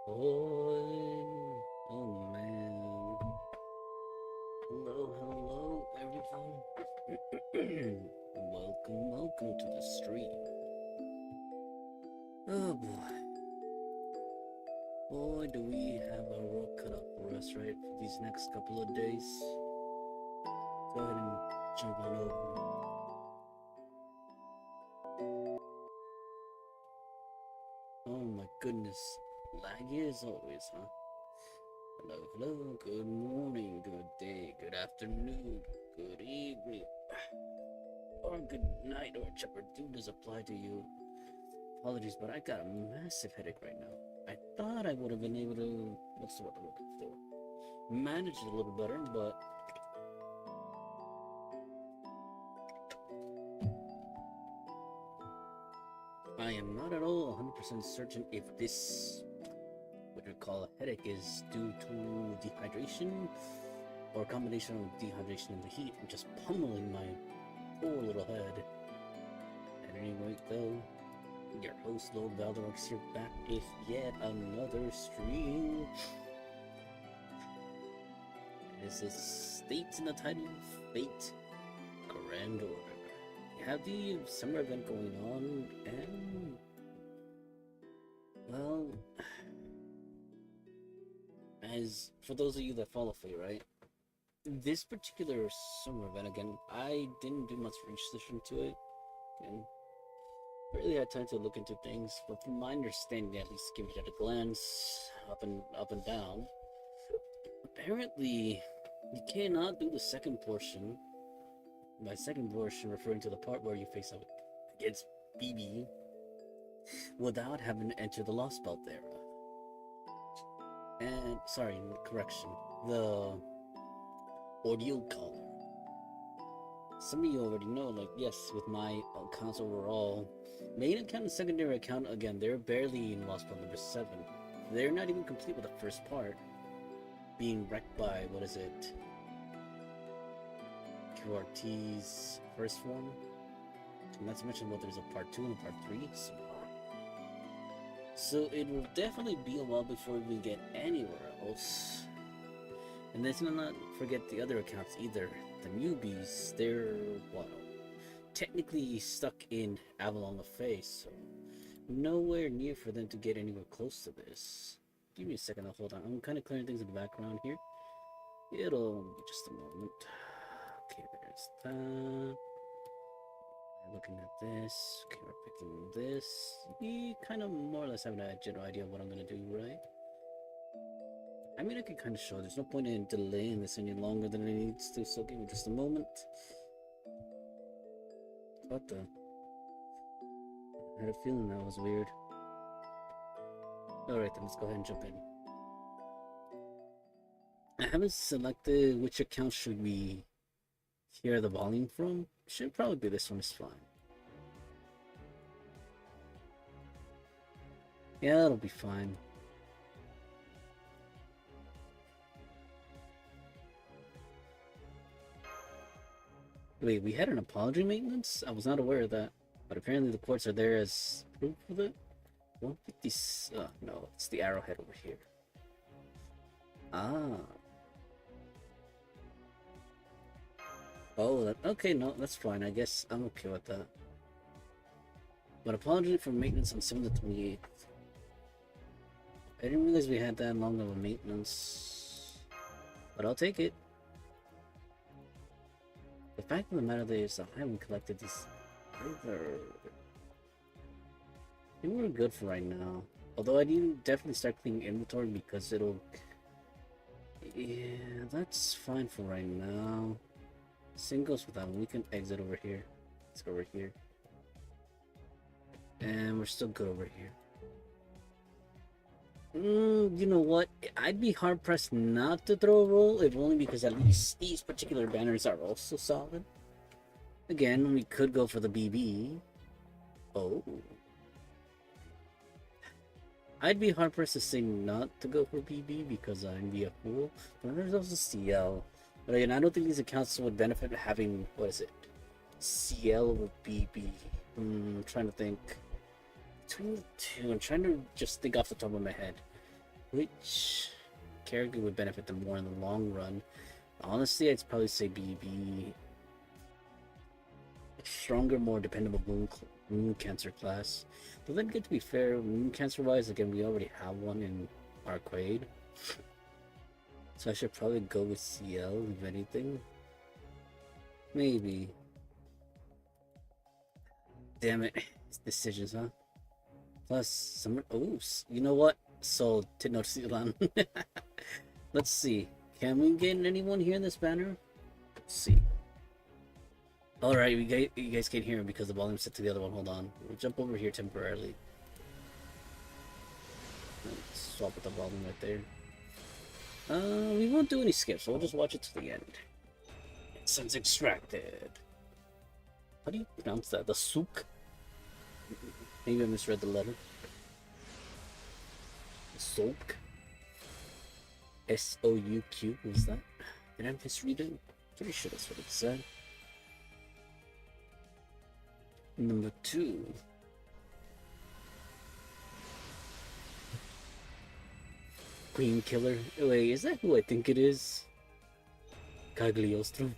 Boy. Oh man. Hello, hello, everyone. Welcome to the stream. Oh boy. Boy, do we have our work cut out for us, right? For these next couple of days. Go ahead and jump on over. Oh my goodness. Laggy as always, huh? Hello, hello, good morning, good day, good afternoon, good evening, or good night, or whichever dude does apply to you. Apologies, but I got a massive headache right now. I thought I would have been able to, what's the word I'm looking for? Manage it a little better, but I am not at all 100% certain if this, what you call a headache, is due to dehydration or a combination of dehydration and the heat, just pummeling my poor little head. At any rate, though, your host, Lord Valdorix, here back with yet another stream. As it states in the title, Fate Grand Order. We have the summer event going on, and well, as for those of you that follow Fate, right? This particular summer event, again, I didn't do much research into it, and really had time to look into things, but from my understanding, at least giving it at a glance, up and down, apparently you cannot do the second portion. By second portion, referring to the part where you face up against BB without having to enter the Lost Belt era. And sorry, correction, the ordeal color. Some of you already know, like, yes, with my accounts overall, main account and secondary account, again, they're barely in Lost Belt number 7. They're not even complete with the first part, being wrecked by, what is it, QRT's first form. Not to mention what there's a part 2 and a part 3, so it will definitely be a while before we get anywhere else. And let's not forget the other accounts either. The newbies, they're, well, technically stuck in Avalon LaFay, so nowhere near for them to get anywhere close to this. Give me a second. Hold on. I'm kind of clearing things in the background here. It'll be just a moment. Okay, there's that. Looking at this. Okay, we're picking this. You kind of more or less have a general idea of what I'm gonna do, right? I mean, I can kind of show. There's no point in delaying this any longer than it needs to. So give me just a moment. What the? I had a feeling that was weird. Alright, then let's go ahead and jump in. I haven't selected which account should we hear the volume from. Should probably be this one, is fine. Yeah, it'll be fine. Wait, we had an apology maintenance? I was not aware of that. But apparently the courts are there as proof of it. 150. No, it's the arrowhead over here. Ah. Oh, okay, no, that's fine. I guess I'm okay with that. But apology for maintenance on 7 to 28th. I didn't realize we had that long of a maintenance. But I'll take it. The fact of the matter is that I haven't collected this either. I think we're good for right now. Although I need to definitely start cleaning inventory because it'll... Yeah, that's fine for right now. Same goes with that one. We can exit over here. Let's go over here. And we're still good over here. You know what? I'd be hard pressed not to throw a roll, if only because at least these particular banners are also solid. Again, we could go for the BB. Oh. I'd be hard pressed to say not to go for BB because I'd be a fool. But there's also CL. But again, I don't think these accounts would benefit having, what is it? CL or BB. I'm trying to think. Between the two, I'm trying to just think off the top of my head. Which character would benefit them more in the long run? Honestly, I'd probably say BB. Stronger, more dependable moon cancer class. But then, good to be fair, moon cancer wise, again, we already have one in Arcade. So I should probably go with CL, if anything. Maybe. Damn it. It's decisions, huh? Plus, some... Oh, you know what? So, Tenochtitlan. Let's see. Can we get anyone here in this banner? Let's see. Alright, you guys can't hear me because the volume's set to the other one. Hold on. We'll jump over here temporarily. Let's swap with the volume right there. We won't do any skips, so we'll just watch it to the end. Essence extracted. How do you pronounce that? The souk? Maybe I misread the letter. Souk? S-O-U-Q, what was that? Did I misread it? Pretty sure that's what it said. Number 2. Queen Killer. Wait, is that who I think it is? Cagliostro.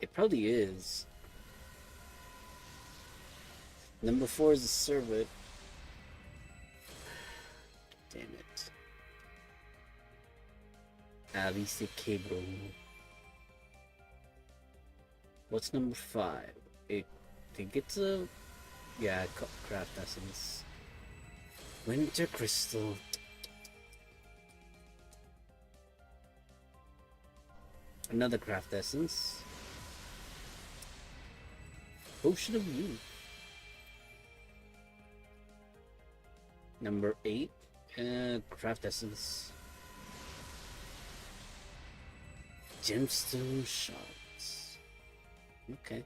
It probably is. Number 4 is the Servant. Damn it. Alice Cabro. What's number 5? I think it's a... Yeah, Craft Essence. Winter Crystal. Another Craft Essence. Potion of Youth. Number 8. Craft Essence. Gemstone Shards. Okay.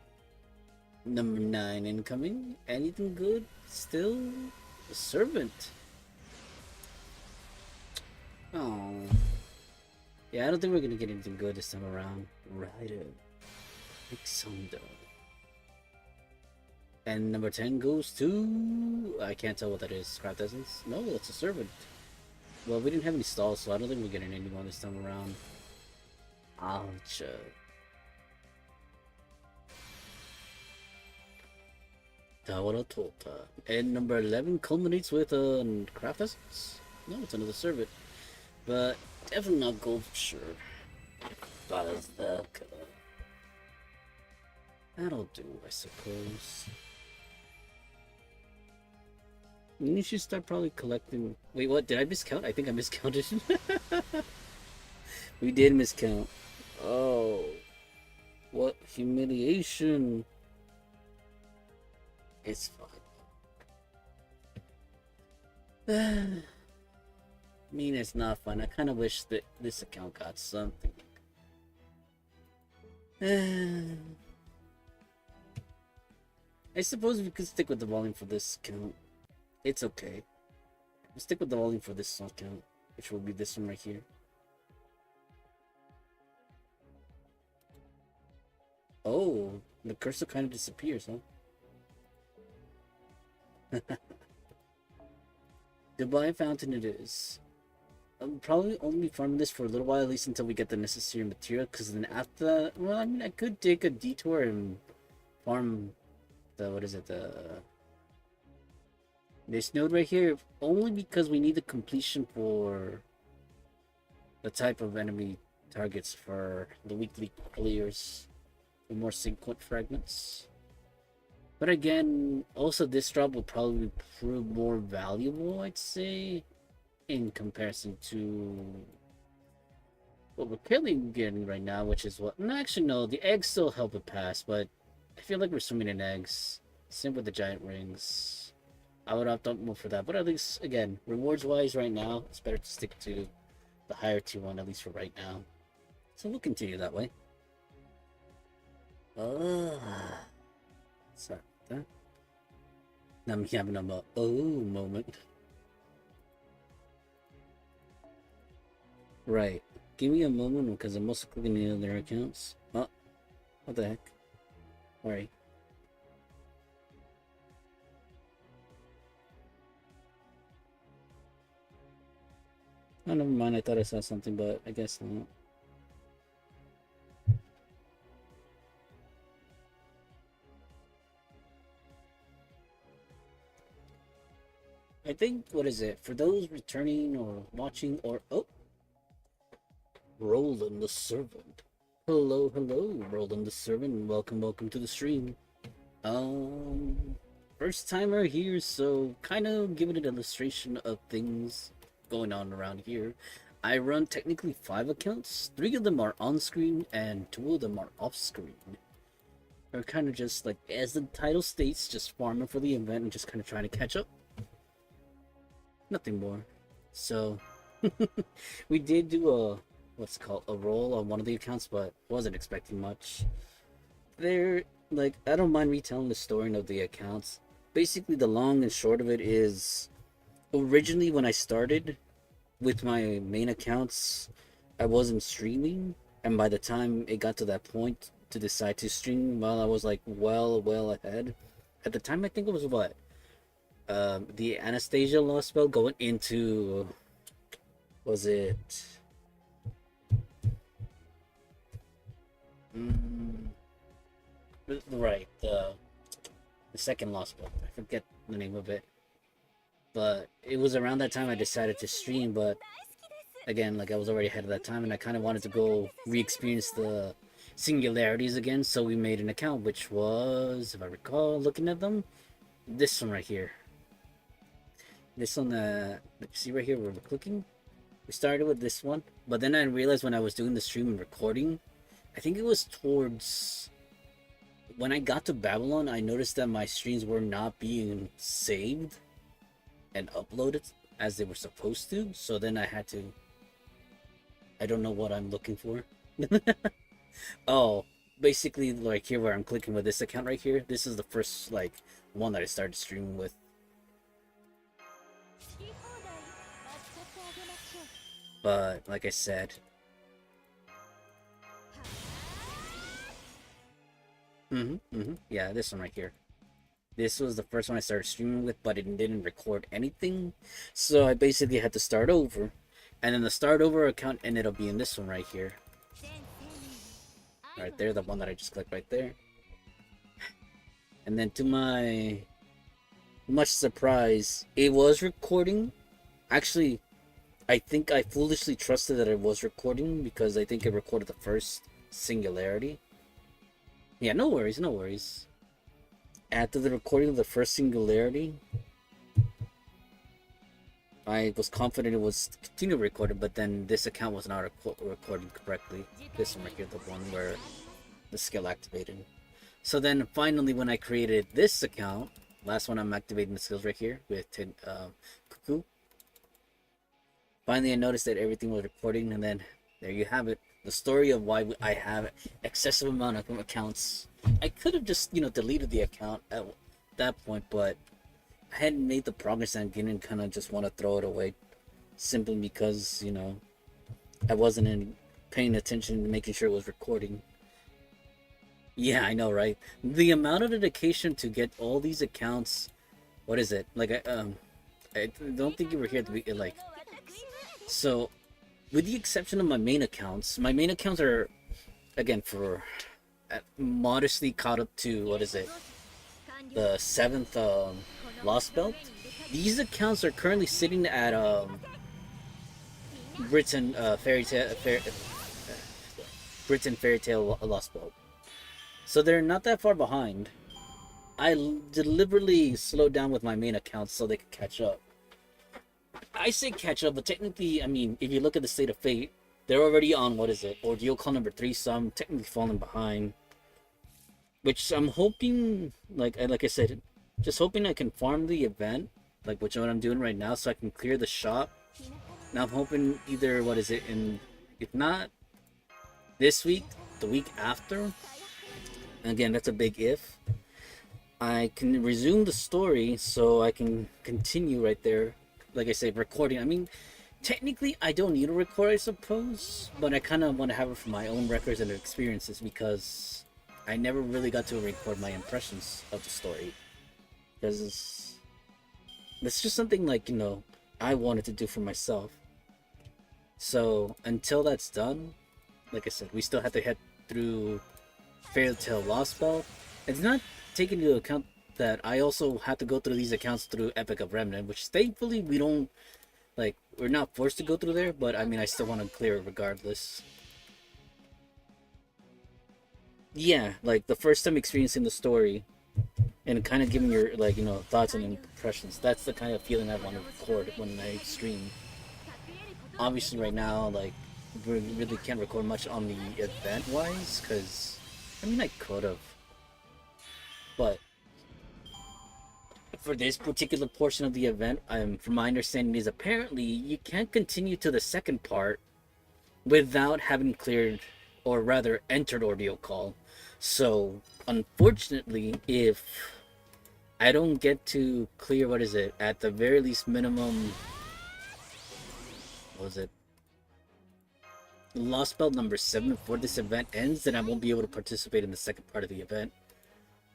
Number 9 incoming. Anything good? Still a Servant. Oh. Yeah, I don't think we're gonna get anything good this time around. Rider. Alexander. And number 10 goes to... I can't tell what that is. Craft Essence? No, that's a Servant. Well, we didn't have any stalls, so I don't think we're getting anyone this time around. Ouch. Tawara Tota. And number 11 culminates with a craft essence? No, it's another servant. But definitely not gold for sure. Bazooka. That'll do, I suppose. You should start probably collecting. Wait, what? Did I miscount? I think I miscounted. We did miscount. Oh, what humiliation! It's fine. I mean, it's not fun. I kind of wish that this account got something. I suppose we could stick with the volume for this account. It's okay. We'll stick with the volume for this account, which will be this one right here. Oh, the cursor kind of disappears, huh? Goodbye fountain it is. I'll probably only farm this for a little while, at least until we get the necessary material, because then after that, well, I mean, I could take a detour and farm the, what is it, this node right here, only because we need the completion for the type of enemy targets for the weekly clears, for more sequent fragments. But again, also this drop will probably prove more valuable, I'd say, in comparison to what we're currently getting right now, which is what... No, actually, no, the eggs still help it pass, but I feel like we're swimming in eggs. Same with the giant rings. I would opt more for that, but at least, again, rewards-wise right now, it's better to stick to the higher tier one, at least for right now. So we'll continue that way. Sorry about that. I'm having a moment. Right. Give me a moment because I'm also clicking the other accounts. Oh, what the heck? Alright. Oh, never mind. I thought I saw something, but I guess not. I think, what is it? For those returning or watching or... Oh! Roland the Servant. Hello, Roland the Servant. Welcome to the stream. First timer here, so kind of giving an illustration of things going on around here. I run technically 5 accounts. 3 of them are on screen and 2 of them are off screen. They're kind of just like, as the title states, just farming for the event and just kind of trying to catch up. Nothing more. So, we did do a, what's it called, a roll on one of the accounts, but wasn't expecting much. They're, like, I don't mind retelling the story of the accounts. Basically, the long and short of it is, originally when I started with my main accounts, I wasn't streaming, and by the time it got to that point to decide to stream, well, I was like well ahead. At the time, I think it was what? The Anastasia lost spell going into, was it? Right, the second lost spell. I forget the name of it, but it was around that time I decided to stream. But again, like I was already ahead of that time, and I kind of wanted to go re-experience the singularities again. So we made an account, which was, if I recall, looking at them, this one right here. This one, see right here where we're clicking? We started with this one, but then I realized when I was doing the stream and recording, I think it was towards... When I got to Babylon, I noticed that my streams were not being saved and uploaded as they were supposed to, so then I had to... I don't know what I'm looking for. Oh, basically, like here where I'm clicking with this account right here, this is the first, like, one that I started streaming with. But, like I said... Yeah, this one right here. This was the first one I started streaming with, but it didn't record anything. So I basically had to start over. And then the start over account ended up being this one right here. Right there, the one that I just clicked right there. And then to my much surprise, it was recording. Actually, I think I foolishly trusted that it was recording because I think it recorded the first singularity. Yeah, no worries, no worries. After the recording of the first singularity, I was confident it was continue recorded, but then this account was not recording correctly. This one right here, the one where the skill activated. So then finally, when I created this account, last one I'm activating the skills right here with Cuckoo. Finally, I noticed that everything was recording, and then there you have it. The story of why I have excessive amount of accounts. I could have just, deleted the account at that point, but I hadn't made the progress and didn't kind of just want to throw it away simply because, I wasn't paying attention to making sure it was recording. Yeah, I know, right? The amount of dedication to get all these accounts, what is it? Like, I don't think you were here to be, like, so, with the exception of my main accounts are, again, for modestly caught up to, what is it, the 7th Lost Belt. These accounts are currently sitting at Britain Britain Fairy Tale Lost Belt. So they're not that far behind. I deliberately slowed down with my main accounts so they could catch up. I say catch up, but technically, I mean, if you look at the state of fate, they're already on, what is it, ordeal call number 3, so I'm technically falling behind. Which I'm hoping, like I said, just hoping I can farm the event, like which what I'm doing right now, so I can clear the shop. Now I'm hoping either, what is it, if not this week, the week after. And again, that's a big if. I can resume the story so I can continue right there. Like I said, recording. I mean, technically, I don't need to record, I suppose, but I kind of want to have it for my own records and experiences because I never really got to record my impressions of the story. Because it's just something like, I wanted to do for myself. So, until that's done, like I said, we still have to head through Fairy Tale Lost Belt. It's not taking into account that I also have to go through these accounts through Epic of Remnant, which thankfully we don't, like, we're not forced to go through there, but I mean, I still want to clear it regardless. Yeah, like, the first time experiencing the story and kind of giving your, like, thoughts and impressions, that's the kind of feeling I want to record when I stream. Obviously, right now, like, we really can't record much on the event-wise, because, I mean, I could have. But for this particular portion of the event, from my understanding, is apparently you can't continue to the second part without having cleared, or rather entered ordeal call. So, unfortunately, if I don't get to clear, what is it, at the very least minimum, what was it, Lost Belt number 7 before this event ends, then I won't be able to participate in the second part of the event.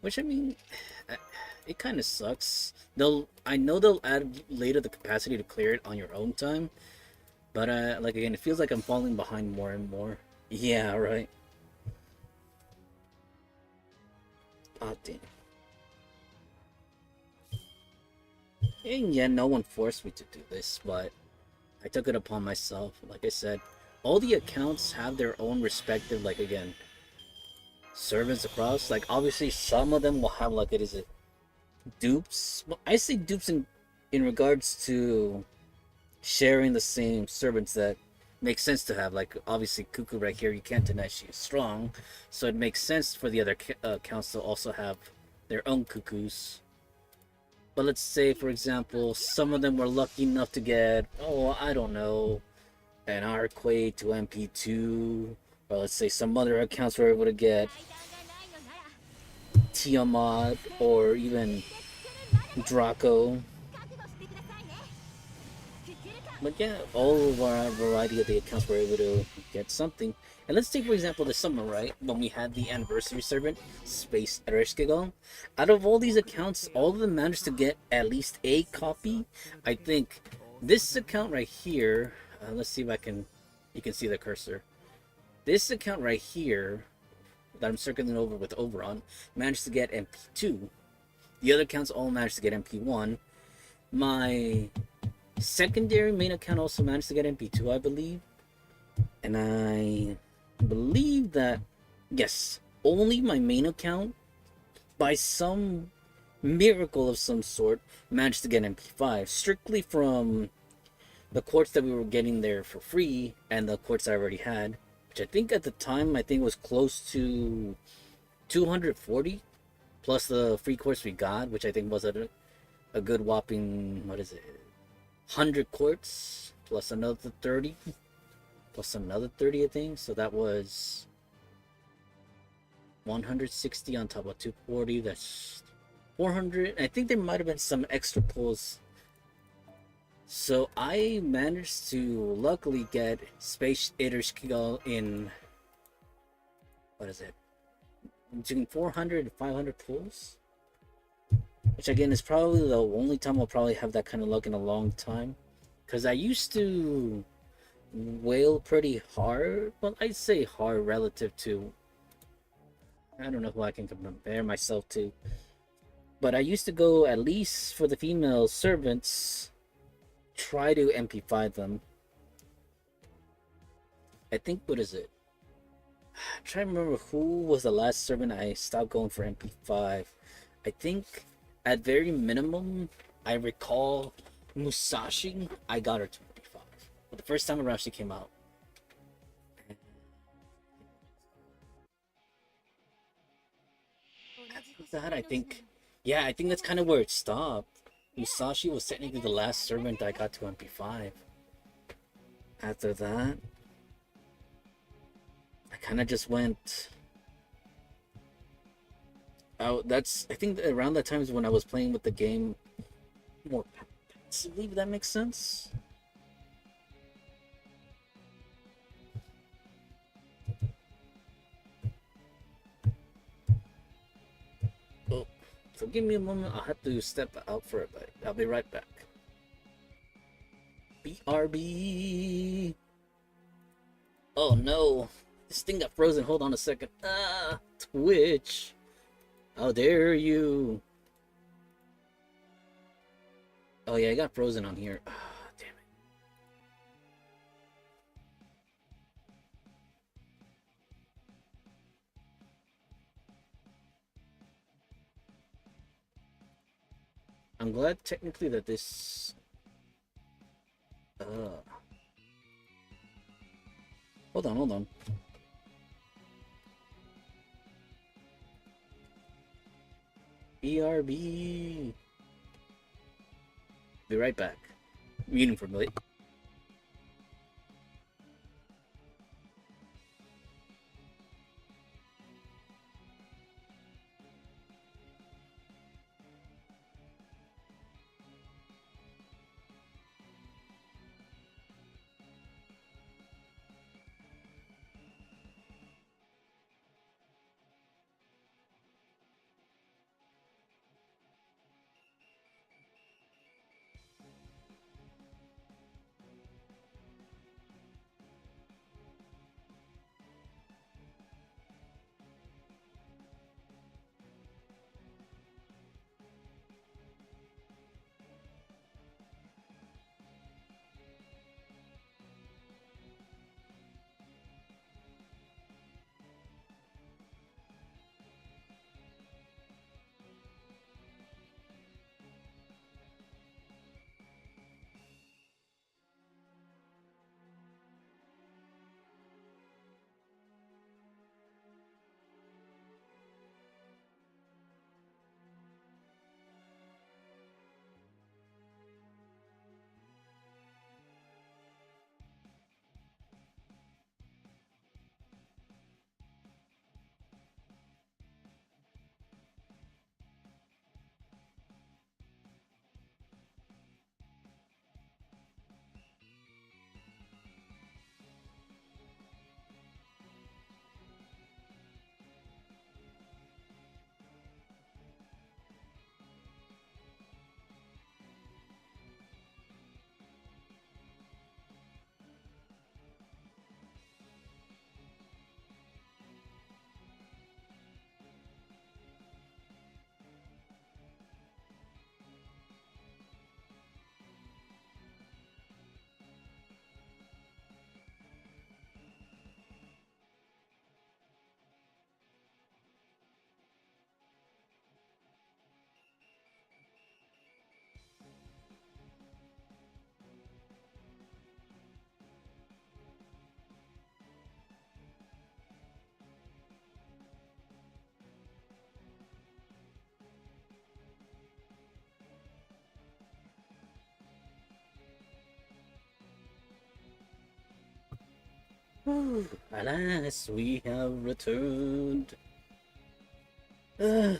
Which, I mean, it kind of sucks. I know they'll add later the capacity to clear it on your own time, but like again, it feels like I'm falling behind more and more. Yeah, right. Oh damn. And yeah, no one forced me to do this, but I took it upon myself. Like I said, all the accounts have their own respective, like again, servants across. Like obviously, some of them will have like dupes. Well, I say dupes in regards to sharing the same servants that makes sense to have. Like obviously, Cuckoo right here, you can't deny she is strong, so it makes sense for the other accounts to also have their own Cuckoos. But let's say, for example, some of them were lucky enough to get, oh, I don't know, an Arquade to MP2, or let's say some other accounts were able to get Tiamat or even Draco. But yeah, all of our variety of the accounts were able to get something. And let's take, for example, the summer, right? When we had the anniversary servant, Space Ereshkigal. Out of all these accounts, all of them managed to get at least a copy. I think this account right here, let's see if you can see the cursor. This account right here, that I'm circling over with Oberon, managed to get MP2. The other accounts all managed to get MP1. My secondary main account also managed to get MP2, I believe. And I believe that, yes, only my main account, by some miracle of some sort, managed to get MP5, strictly from the quartz that we were getting there for free and the quartz I already had, which I think at the time I think was close to 240 plus the free quartz we got, which I think was a good whopping, what is it, 100 quartz plus another 30 plus another 30, I think. So that was 160 on top of 240. That's 400. I think there might have been some extra pulls. So I managed to luckily get Space Eater's Kill in, what is it, between 400 and 500 pulls, which again is probably the only time I'll probably have that kind of luck in a long time, because I used to whale pretty hard. Well, I'd say hard relative to, I don't know who I can compare myself to, but I used to go, at least for the female servants, try to MP5 them. I think, what is it, I'm trying to remember who was the last servant I stopped going for MP5. I think at very minimum, I recall Musashi, I got her to MP5. But the first time around she came out. That I think, yeah, I think that's kind of where it stopped. Musashi was technically the last servant I got to MP5. After that, I kind of just went out. That's, I think around that time is when I was playing with the game more passively, if that makes sense. Oh, so give me a moment. I'll have to step out for a bit. I'll be right back. BRB. Oh no, this thing got frozen. Hold on a second. Ah, Twitch. How dare you? Oh yeah, I got frozen on here. Ah, damn it. I'm glad technically that this. Hold on, hold on. BRB. Be right back. Muting for a minute. Alas, we have returned. Oh,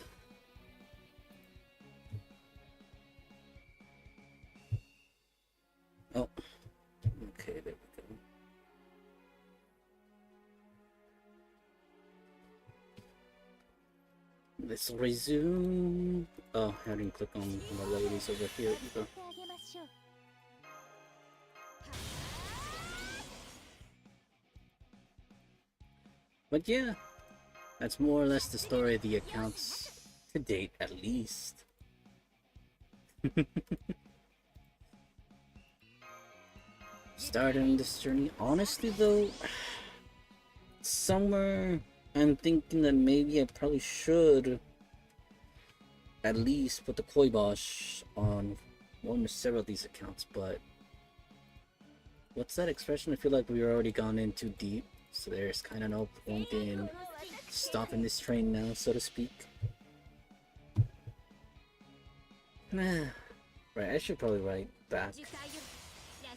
okay, there we go. Let's resume. Oh, I didn't click on the ladies over here either. But yeah, that's more or less the story of the accounts to date, at least. Starting this journey, honestly though, somewhere I'm thinking that maybe I probably should at least put the Koi Bosh on one or several of these accounts, but what's that expression? I feel like we've already gone in too deep, so there's kind of no point in stopping this train now, so to speak. Right, I should probably write back.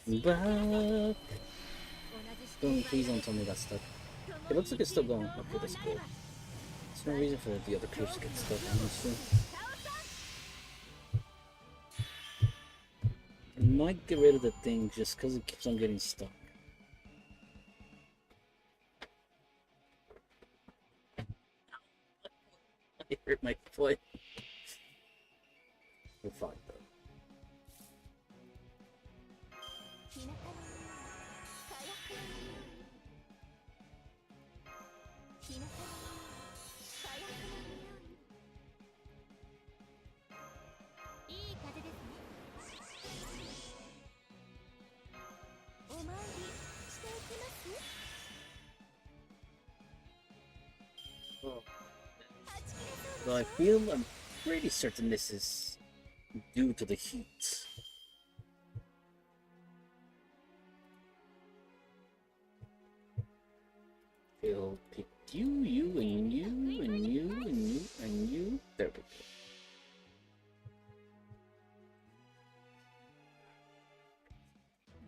Back. Please don't tell me that's stuck. It looks like it's still going. Okay, that's cool. There's no reason for the other page to get stuck, honestly. I might get rid of the thing just because it keeps on getting stuck. I hurt my foot. We're fine though. Well, I'm pretty certain this is due to the heat. It'll pick you, and you, and you, and you, and you. There we go.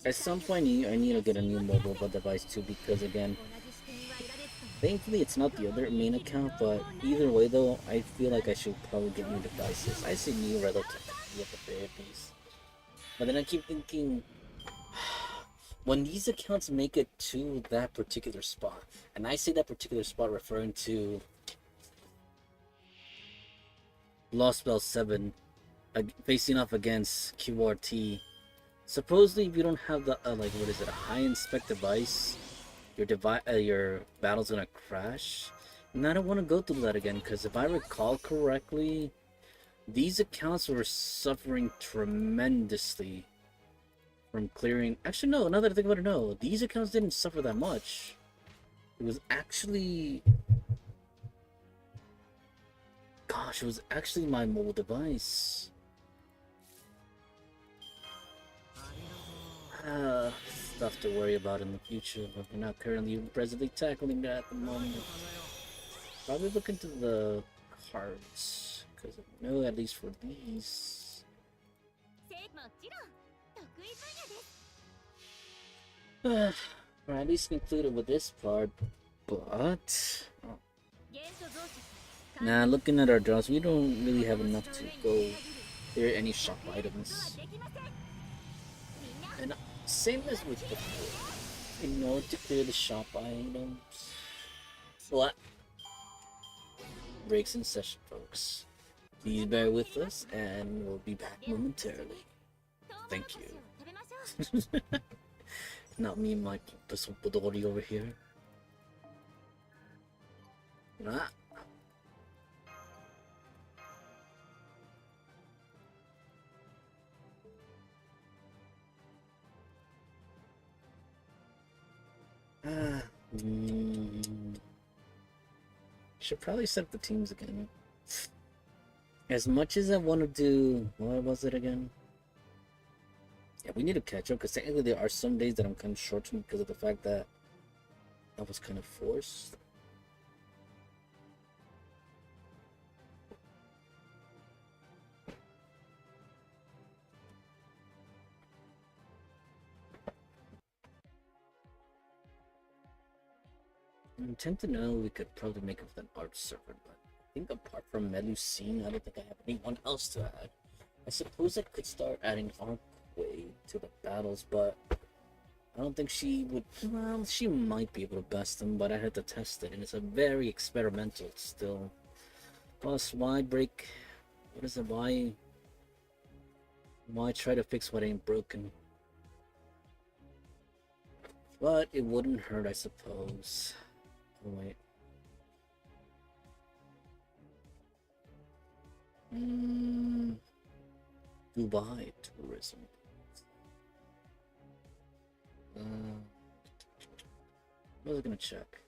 At some point, I need to get a new mobile device too, because again, thankfully it's not the other main account, but either way though, I feel like I should probably get new devices. I say new relative to the other therapies. But then I keep thinking, when these accounts make it to that particular spot, and I say that particular spot referring to Lost Bell 7, facing off against QRT, supposedly if you don't have the, like, what is it, a high-end spec device, your battle's gonna crash. And I don't want to go through that again, because if I recall correctly, these accounts were suffering tremendously from clearing. Actually, no, now that I think about it, no. These accounts didn't suffer that much. It was actually... Gosh, it was actually my mobile device. Stuff to worry about in the future, but we're not currently presently tackling that at the moment. Probably look into the cards, because I know at least for these. Or at least concluded with this part, but... Nah, looking at our draws, we don't really have enough to go clear any shop items. And same as with before, in order to clear the shop items. What? Breaks in session, folks. Please bear with us, and we'll be back momentarily. Thank you. Not me and my pompous Podori over here. Ah. Should probably set up the teams again. As much as I want to do, what was it again? Yeah, we need to catch up, because technically there are some days that I'm kind of short because of the fact that I was kind of forced. I tend to know we could probably make it with an art server, but I think apart from Melusine, I don't think I have anyone else to add. I suppose I could start adding Arcway to the battles, but I don't think she would. Well, she might be able to best them, but I had to test it, and it's a very experimental still. Plus, why break? What is it? Why try to fix what ain't broken? But it wouldn't hurt, I suppose. Oh wait. Dubai tourism. I was gonna check.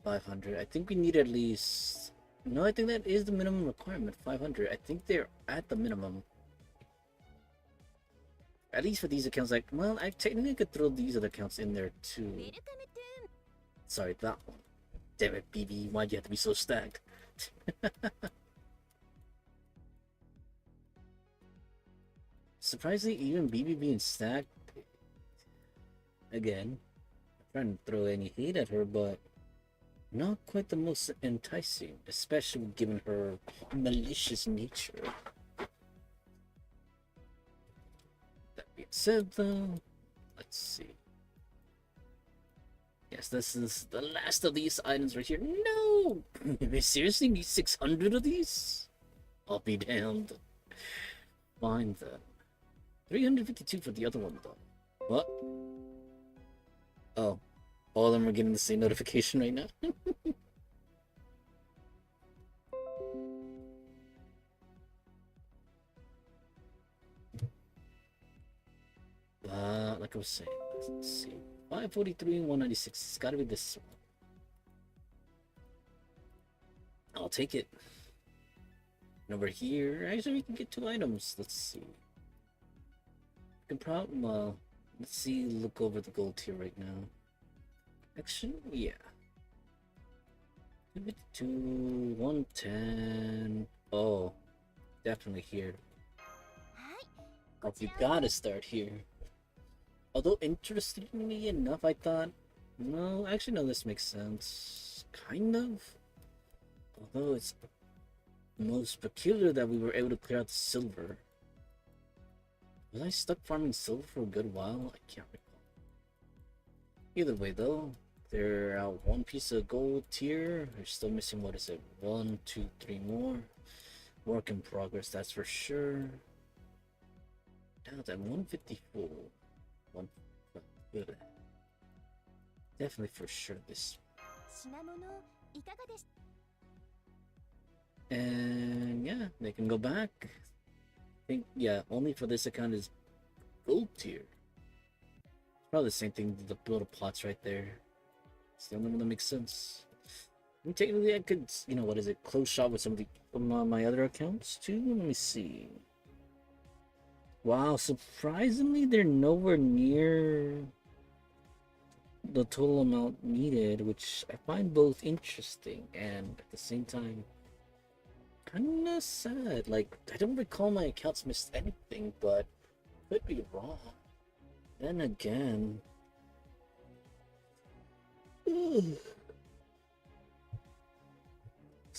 500. I think we need at least. No, I think that is the minimum requirement. 500. I think they're at the minimum. At least for these accounts, like, well, I technically could throw these other accounts in there too. Sorry, that one. Damn it, BB, why'd you have to be so stacked? Surprisingly, even BB being stacked, again, I'm trying to throw any hate at her, but not quite the most enticing, especially given her malicious nature. That being said, though, let's see. Yes, this is the last of these items right here. No! We seriously need 600 of these? I'll be damned. Fine then. 352 for the other one, though. What? Oh. All of them are getting the same notification right now? Like I was saying, let's see. 543 and 196. It's gotta be this one. I'll take it. And over here, actually, we can get 2 items. Let's see. We can probably, well, let's see, look over the gold tier right now. Actually, yeah. 252, 110. Oh, definitely here. Oh, you gotta start here. Although, interestingly enough, I thought, no, actually, no, this makes sense. Kind of. Although it's most peculiar that we were able to clear out the silver. Was I stuck farming silver for a good while? I can't recall. Either way, though, they're out 1 piece of gold tier. They're still missing, what is it? 1, 2, 3 more. Work in progress, that's for sure. Down at 154. Good. Definitely for sure this. And yeah, they can go back. I think, yeah, only for this account is gold tier. Probably the same thing with the little plots right there. It's the only one that makes sense. I mean, technically, I could, you know, what is it? Close shop with some of the, my other accounts too. Let me see. Wow, surprisingly, they're nowhere near the total amount needed, which I find both interesting and at the same time kinda sad. Like, I don't recall my accounts missed anything, but could be wrong. Then again, let's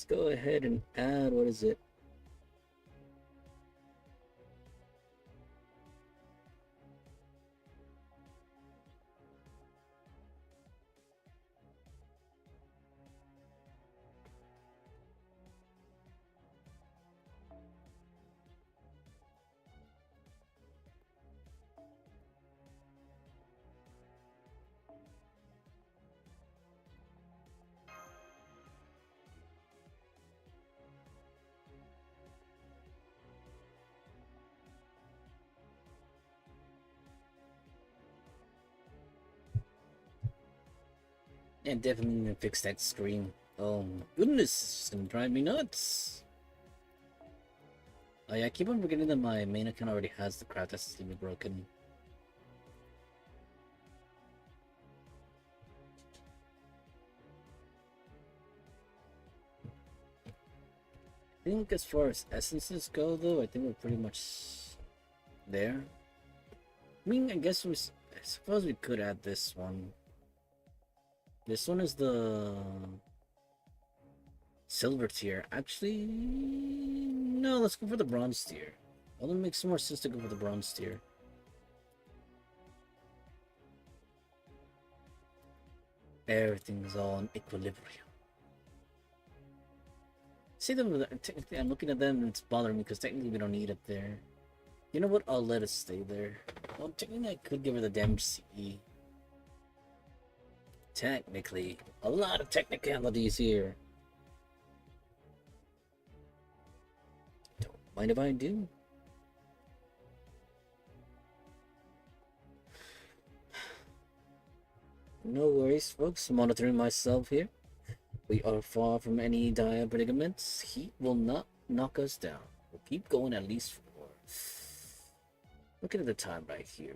go ahead and add, what is it? And definitely need to fix that screen. Oh my goodness, it's gonna drive me nuts. Oh yeah, I keep on forgetting that my main account already has the craft that's still broken. I think as far as essences go, though, I think we're pretty much there. I mean, I guess I suppose we could add this one. This one is the silver tier. Actually, no, let's go for the bronze tier. Well, it makes more sense to go for the bronze tier. Everything's all in equilibrium. See them, technically, I'm looking at them and it's bothering me because technically we don't need it there. You know what? I'll let it stay there. Well, technically I could give her the damage CE. Technically. A lot of technicalities here. Don't mind if I do. No worries, folks. Monitoring myself here. We are far from any dire predicaments. Heat will not knock us down. We'll keep going at least for... Look at the time right here.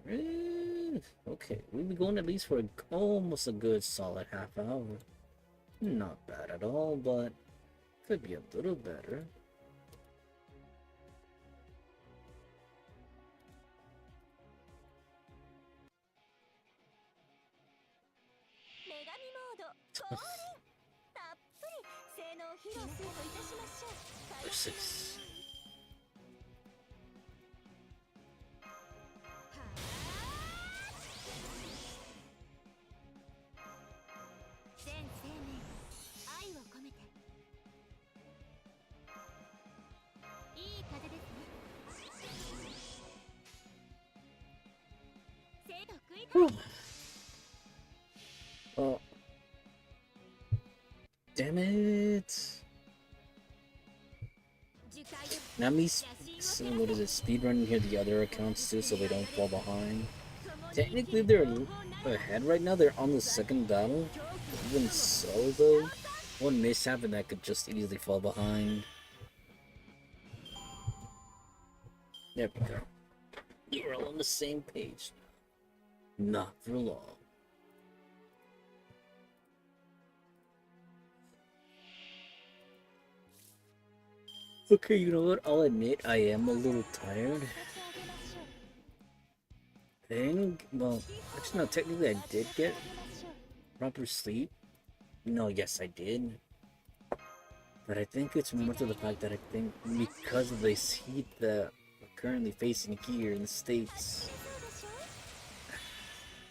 Okay, we'll be going at least for almost a good solid half hour. Not bad at all, but could be a little better. Six. Oh. Damn it. Now me, what is it, speedrunning here the other accounts too so they don't fall behind. Technically they're ahead right now, they're on the second battle. Even so though, one mishap and that could just easily fall behind. There we go. We're all on the same page now. Not for long. Okay, you know what? I'll admit I am a little tired. Well, actually no, technically I did get proper sleep. No, yes I did. But I think it's more to the fact that I think because of this heat that we're currently facing here in the States,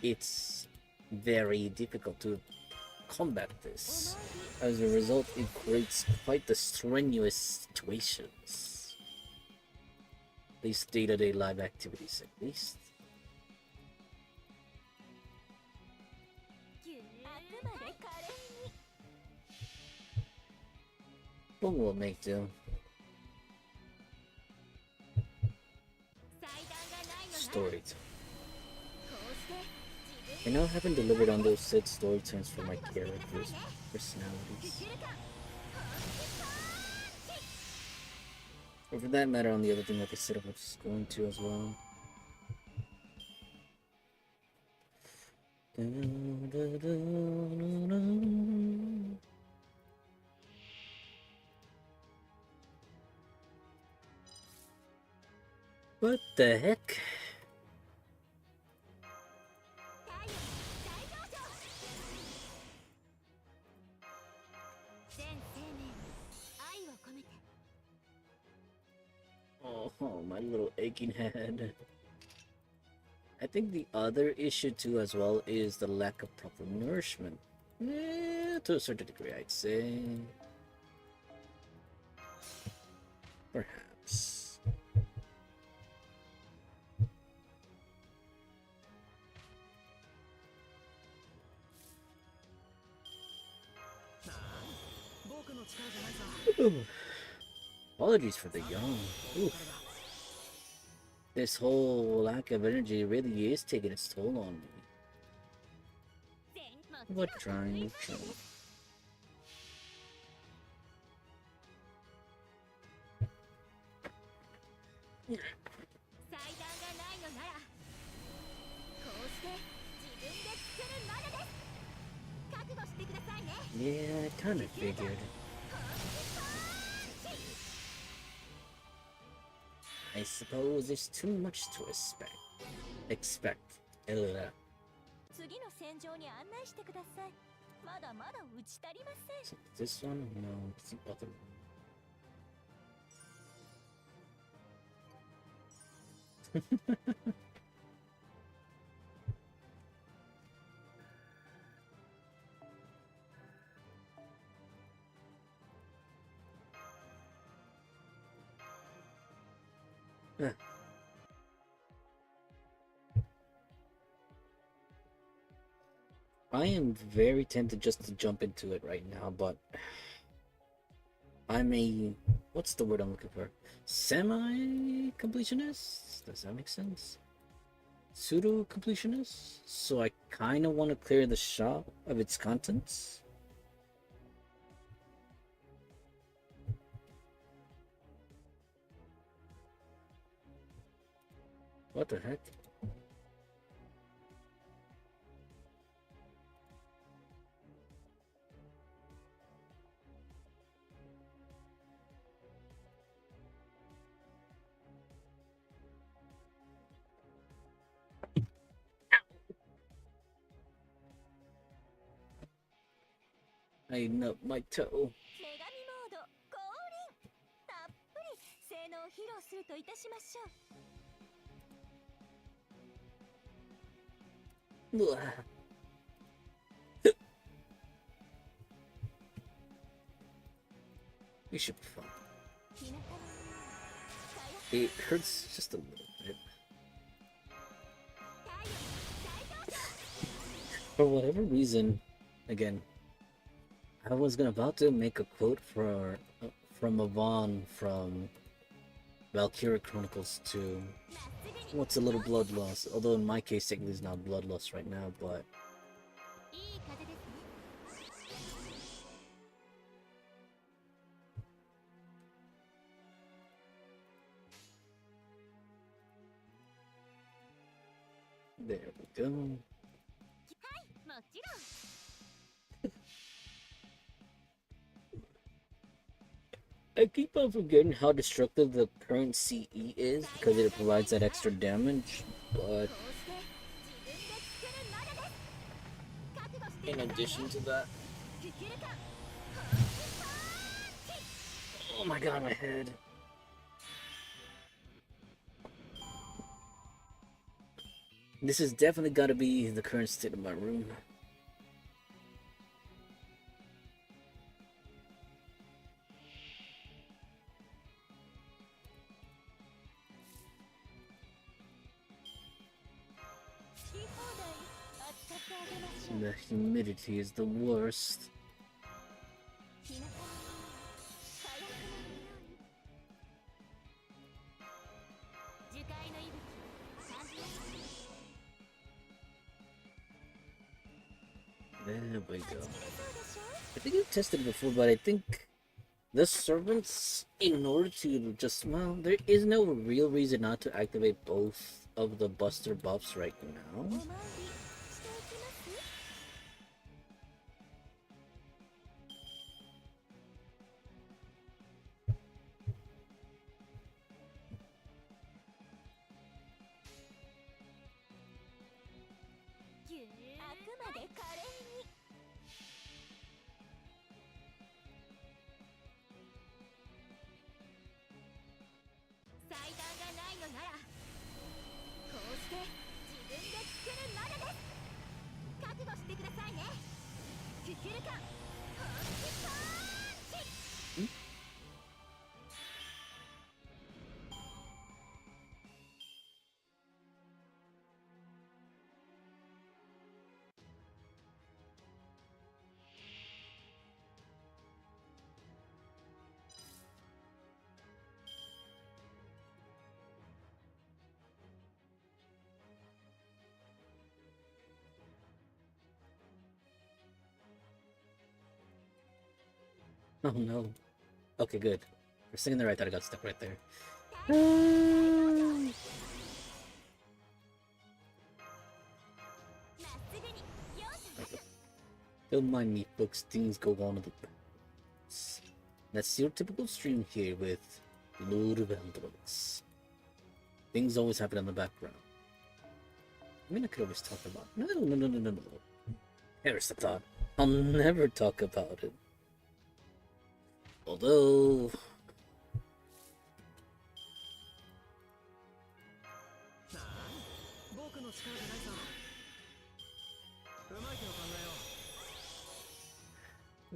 it's very difficult to combat this. As a result, it creates quite the strenuous situations. These day-to-day live activities, at least. But we'll make do. Story time. I now haven't delivered on those said story times for my characters' personalities. Or for that matter, on the other thing that they said I was going to as well. What the heck? Oh, my little aching head. I think the other issue too as well is the lack of proper nourishment. To a certain degree, I'd say. Perhaps. Apologies for the yawn. Oof. This whole lack of energy really is taking its toll on me. But trying. Yeah, I kind of figured. I suppose there's too much to expect. Is it this one? No, it's the other one. Yeah. I am very tempted just to jump into it right now, but I'm a what's the word I'm looking for? Semi-completionist? Does that make sense? Pseudo-completionist? So I kind of want to clear the shop of its contents. What the heck? I nubbed my toe. Ugh. We should be fine. It hurts just a little bit. For whatever reason, again, I was about to make a quote from Yvonne from Valkyria Chronicles 2. What's a little bloodlust? Although in my case, technically it's not bloodlust right now, but there we go. I keep on forgetting how destructive the current CE is because it provides that extra damage, but in addition to that, oh my god, my head. This has definitely got to be the current state of my room. The humidity is the worst. There we go. I think I've tested it before, but I think the servants, in order to just, well, there is no real reason not to activate both of the buster buffs right now. Oh no. Okay, good. For a second there, I thought I got stuck right there. Don't mind me, folks. Things go on at the backgrounds. That's your typical stream here with Lord of Eldrons. Things always happen in the background. I mean, I could always talk about. No. Perish the thought. I'll never talk about it. Although...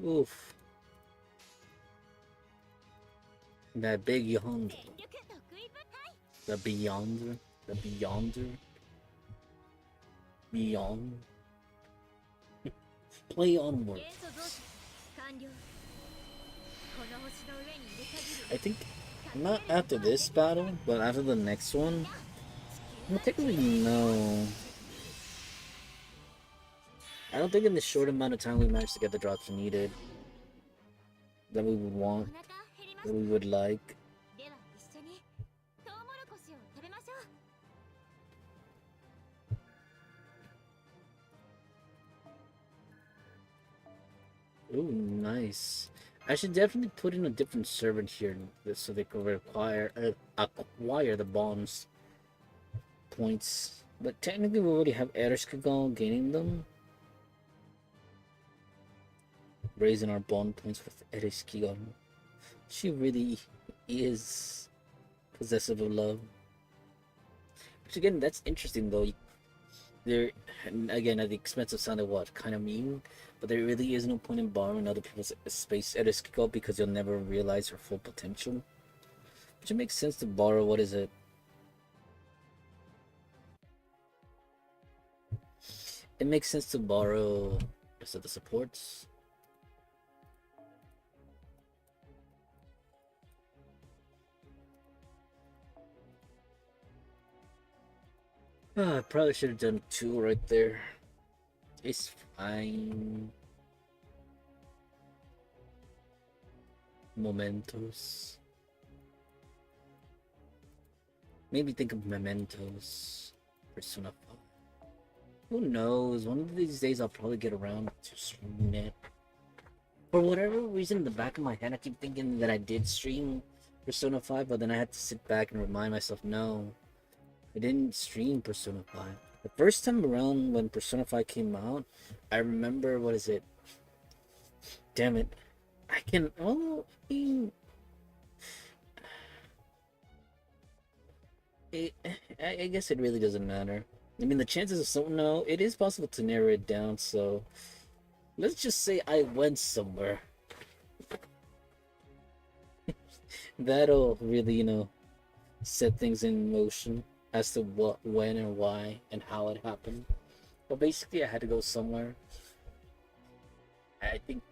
Oof. That big yonder. The beyonder. The beyonder. Beyond. Play onwards. I think not after this battle, but after the next one. I don't think we know. I don't think in the short amount of time we managed to get the drops needed that we would want, that we would like. Ooh, nice. I should definitely put in a different servant here so they can acquire the bombs points. But technically we already have Ereshkigal gaining them. Raising our bond points with Ereshkigal. She really is possessive of love. Which again, that's interesting though. There, again, at the expense of sounding what kind of mean, but there really is no point in borrowing other people's space at Ereshkigal because you'll never realize her full potential. Which it makes sense to borrow. What is it? It makes sense to borrow. Is it the supports? I probably should have done 2 right there. It's fine. Mementos. Maybe think of Mementos. Persona 5. Who knows? One of these days I'll probably get around to streaming it. For whatever reason, in the back of my head, I keep thinking that I did stream Persona 5, but then I had to sit back and remind myself, no. I didn't stream Persona 5. The first time around when Persona 5 came out, I remember, what is it? Damn it. I can, oh, I guess it really doesn't matter. I mean, the chances of something, no, it is possible to narrow it down, so let's just say I went somewhere. That'll really, set things in motion as to what, when, and why, and how it happened. But basically, I had to go somewhere. I think,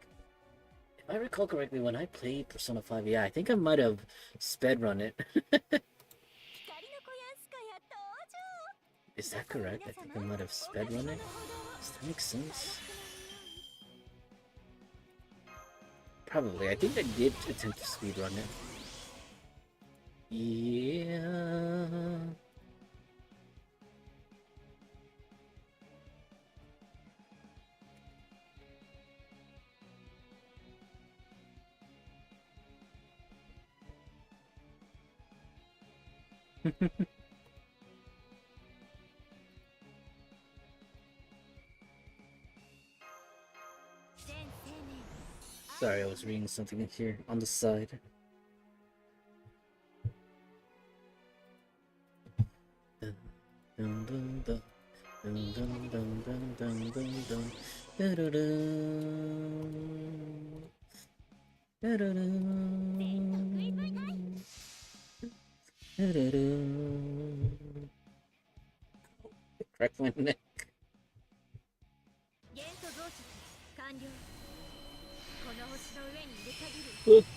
if I recall correctly, when I played Persona 5, yeah, I think I might have sped run it. Is that correct? I think I might have sped run it. Does that make sense? Probably. I think I did attempt to speed run it. Yeah. Sorry, I was reading something in here on the side. Crack my neck. What?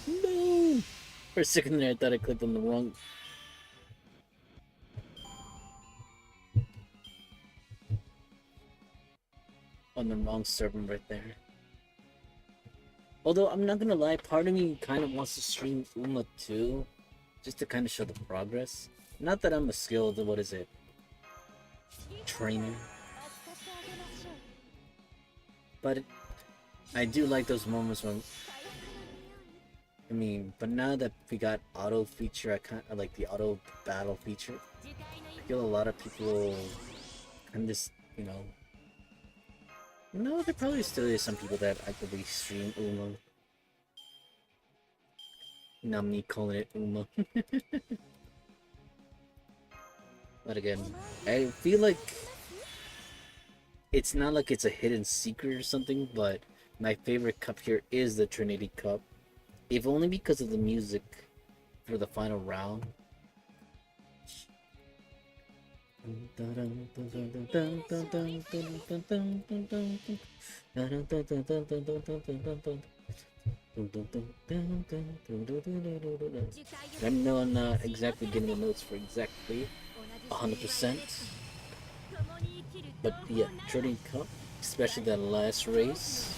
No! For a second there, I thought I clicked on the wrong. On the wrong servant right there. Although I'm not gonna lie, part of me kind of wants to stream Uma too, just to kind of show the progress. Not that I'm a skilled, what is it, trainer, but I do like those moments when, I mean, but now that we got auto feature, I kind of like the auto battle feature. feel a lot of people and this, no, there probably still is some people that actively stream Uma. Not me calling it Uma. But again, I feel like it's not like it's a hidden secret or something, but my favorite cup here is the Trinity Cup. If only because of the music for the final round. I'm not exactly getting the notes for exactly 100%, but yeah, Trinity Cup, especially that last race.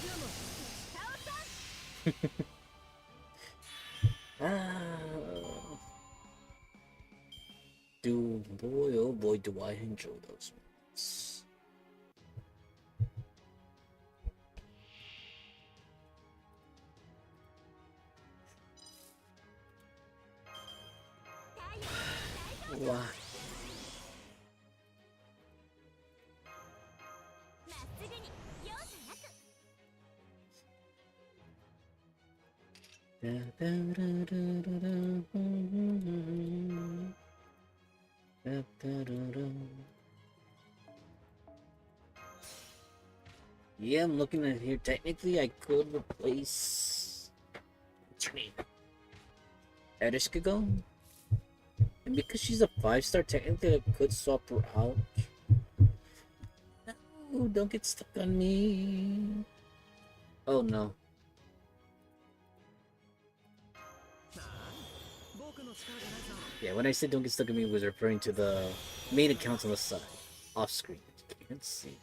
Boy, oh boy, do I enjoy those ones. Wow. Yeah, I'm looking at here. Technically, I could replace Erishkigo. And because she's a 5-star, technically I could swap her out. No, don't get stuck on me. Oh no. Yeah, when I said don't get stuck on me, I was referring to the main accounts on the side. Off screen. You can't see.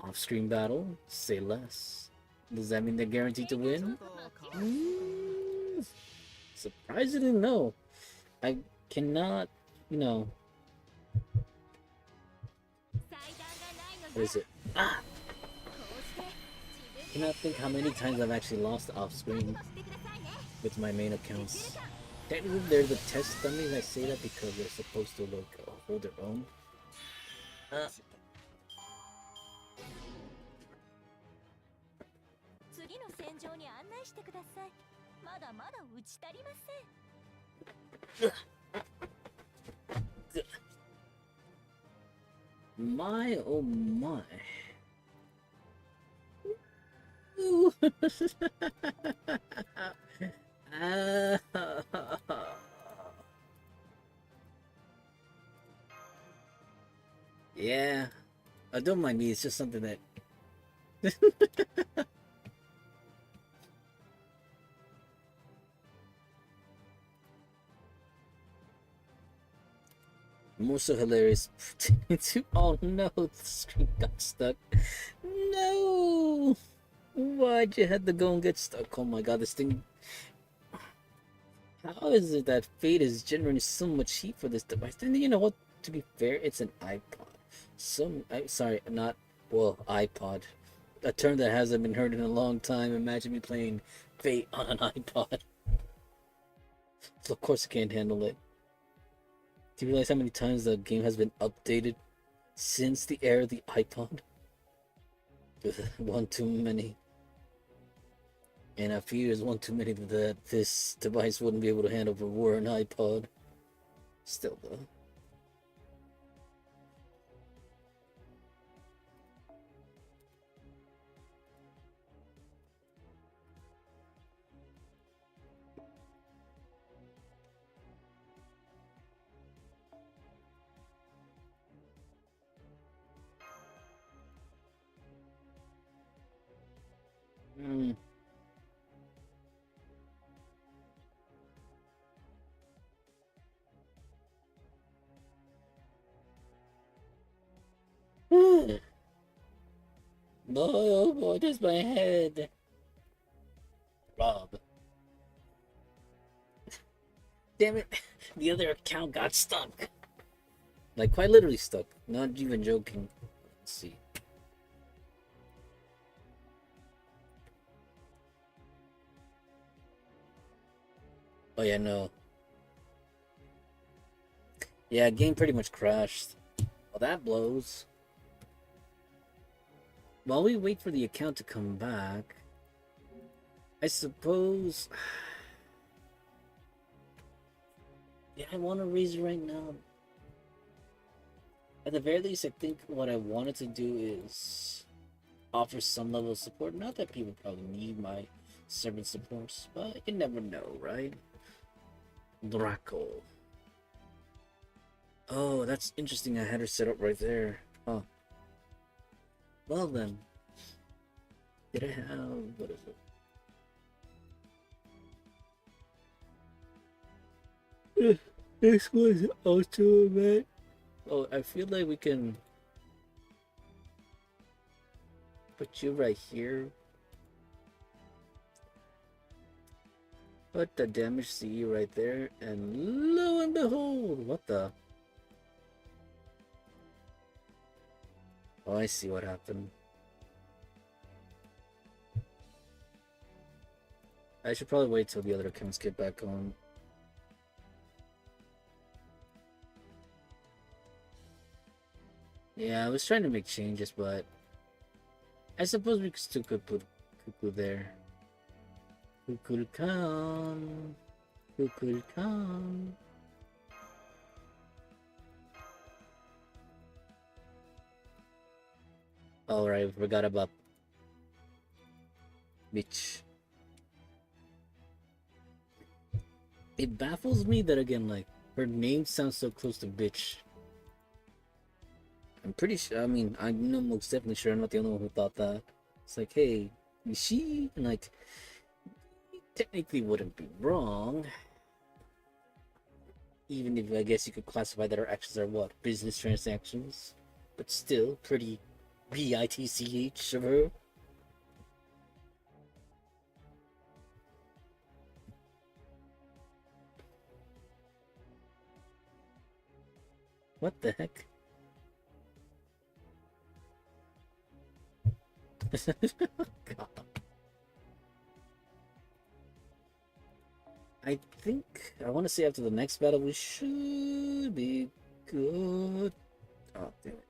Off screen battle? Say less. Does that mean they're guaranteed to win? Surprisingly, no. I cannot, what is it? I cannot think how many times I've actually lost off screen with my main accounts. Technically, they're the test dummies. I say that because they're supposed to hold their own. My oh my. Yeah, don't mind me. It's just something that. More so hilarious. Oh no, the screen got stuck. No! Why'd you have to go and get stuck? Oh my god, this thing. How is it that Fate is generating so much heat for this device? Then you know what? To be fair, it's an iPod. Sorry, not, well, iPod. A term that hasn't been heard in a long time. Imagine me playing Fate on an iPod. So of course I can't handle it. Do you realize how many times the game has been updated since the era of the iPod? One too many. And I fear there's one too many that this device wouldn't be able to handle if it were an iPod. Still though. Hmm. Oh boy, there's my head. Rob. Damn it, the other account got stuck. Like, quite literally stuck. Not even joking. Let's see. Oh yeah, no. Yeah, game pretty much crashed. Well, that blows. While we wait for the account to come back, I suppose. Yeah, I want to raise it right now. At the very least, I think what I wanted to do is offer some level of support. Not that people probably need my servant supports, but you never know, right? Draco. Oh, that's interesting. I had her set up right there. Oh, well then. Did I have what is it? This was also man. Oh, I feel like we can put you right here. Put the damage CE right there, and lo and behold, what the? Oh, I see what happened. I should probably wait till the other accounts get back on. Yeah, I was trying to make changes, but I suppose we still could put Cuckoo there. Cuckoo come. Cuckoo come. Alright, I forgot about Bitch. It baffles me that again, like, her name sounds so close to Bitch. I'm pretty sure, I mean, I know most definitely sure I'm not the only one who thought that. It's like, hey, is she? And like, technically wouldn't be wrong. Even if I guess you could classify that our actions are what? Business transactions? But still, pretty BITCH of her. What the heck? God. I think I want to say after the next battle we should be good. Oh damn it!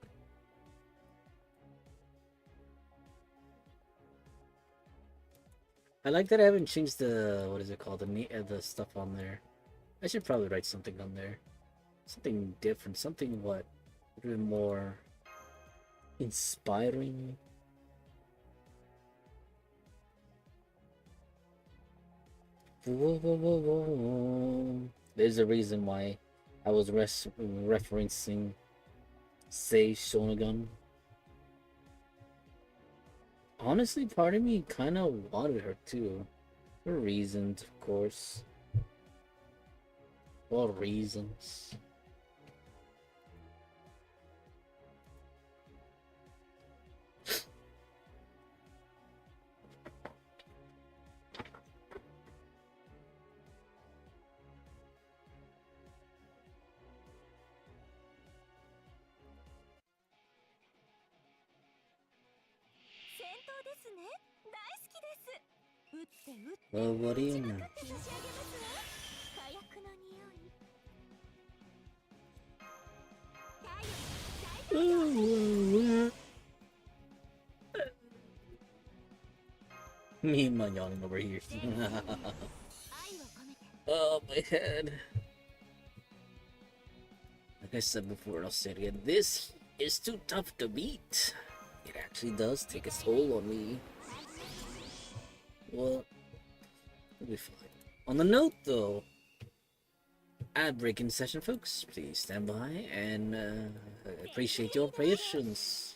I like that I haven't changed the what is it called the stuff on there. I should probably write something on there, something different, something what a bit more inspiring. Whoa, whoa, whoa, whoa. There's a reason why I was referencing Sei Shonagon. Honestly, part of me kind of wanted her too. For reasons, of course. For reasons. Well, what do you know? Me and my yawning over here. Oh, my head. Like I said before, I'll say it again. This is too tough to beat. It actually does take its toll on me. Well, we'll be fine. On the note, though, ad break in session, folks. Please stand by and appreciate your patience.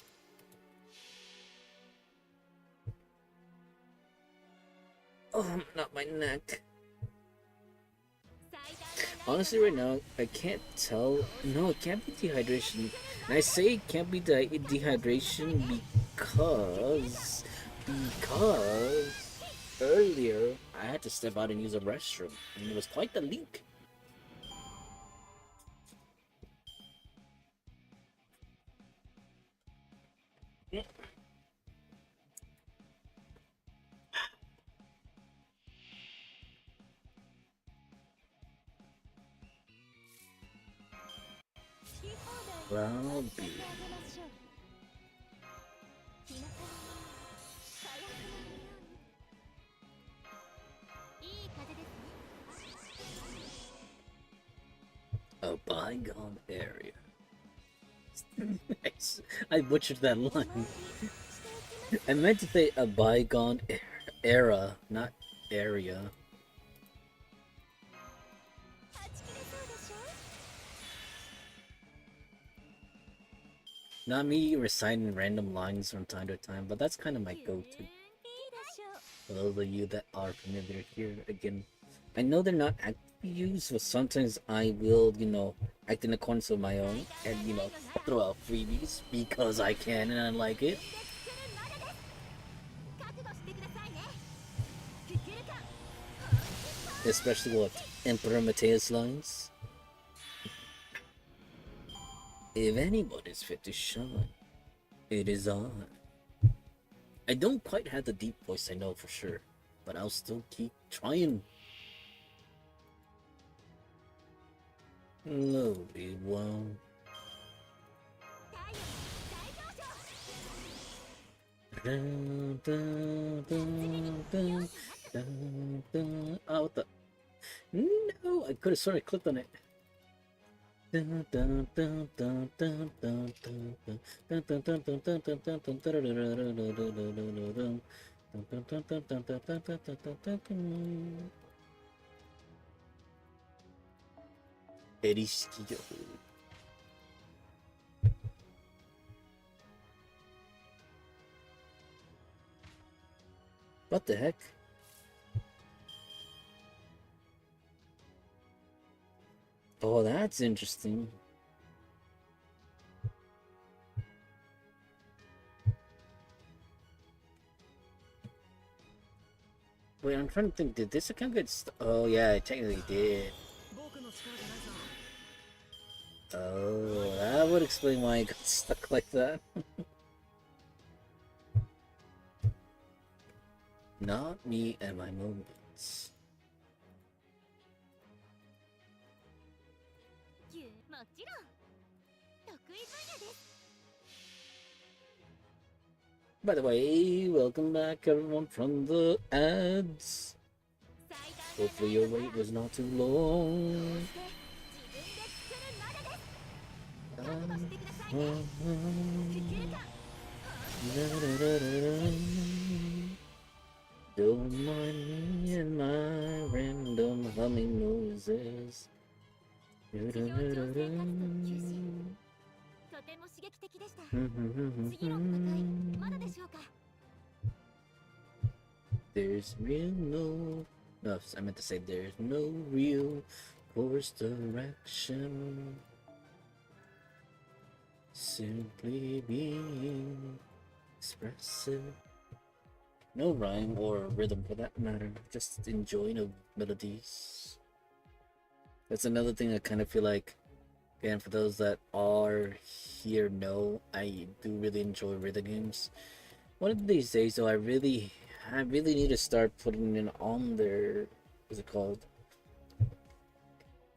Oh, not my neck. Honestly, right now, I can't tell. No, it can't be dehydration. And I say it can't be dehydration because earlier I had to step out and use a restroom, and it was quite the leak. I'll be. A bygone area. I butchered that line. I meant to say a bygone era, not area. Not me reciting random lines from time to time, but that's kind of my go-to. For those of you that are familiar here, again, I know they're not actively used, but sometimes I will, act in accordance with my own and, throw out freebies because I can and I like it. Especially with Emperor Mateus lines. If anybody's fit to shine, it is I. I don't quite have the deep voice, I know for sure, but I'll still keep trying. Lovely one. Oh, what the? No, I could have sort of clicked on it. What the heck? Oh, that's interesting. Wait, I'm trying to think, did this account get oh yeah, it technically did. Oh, that would explain why it got stuck like that. Not me and my moments. By the way, welcome back everyone from the ads. Hopefully your wait was not too long. Don't mind me and my random humming noises. There's real no, I meant to say there's no real course direction. Simply being expressive. No rhyme or rhythm for that matter, just enjoying the melodies. That's another thing I kind of feel like, again, for those that are here know, I do really enjoy rhythm games. One of these days though, I really need to start putting it on their, what's it called?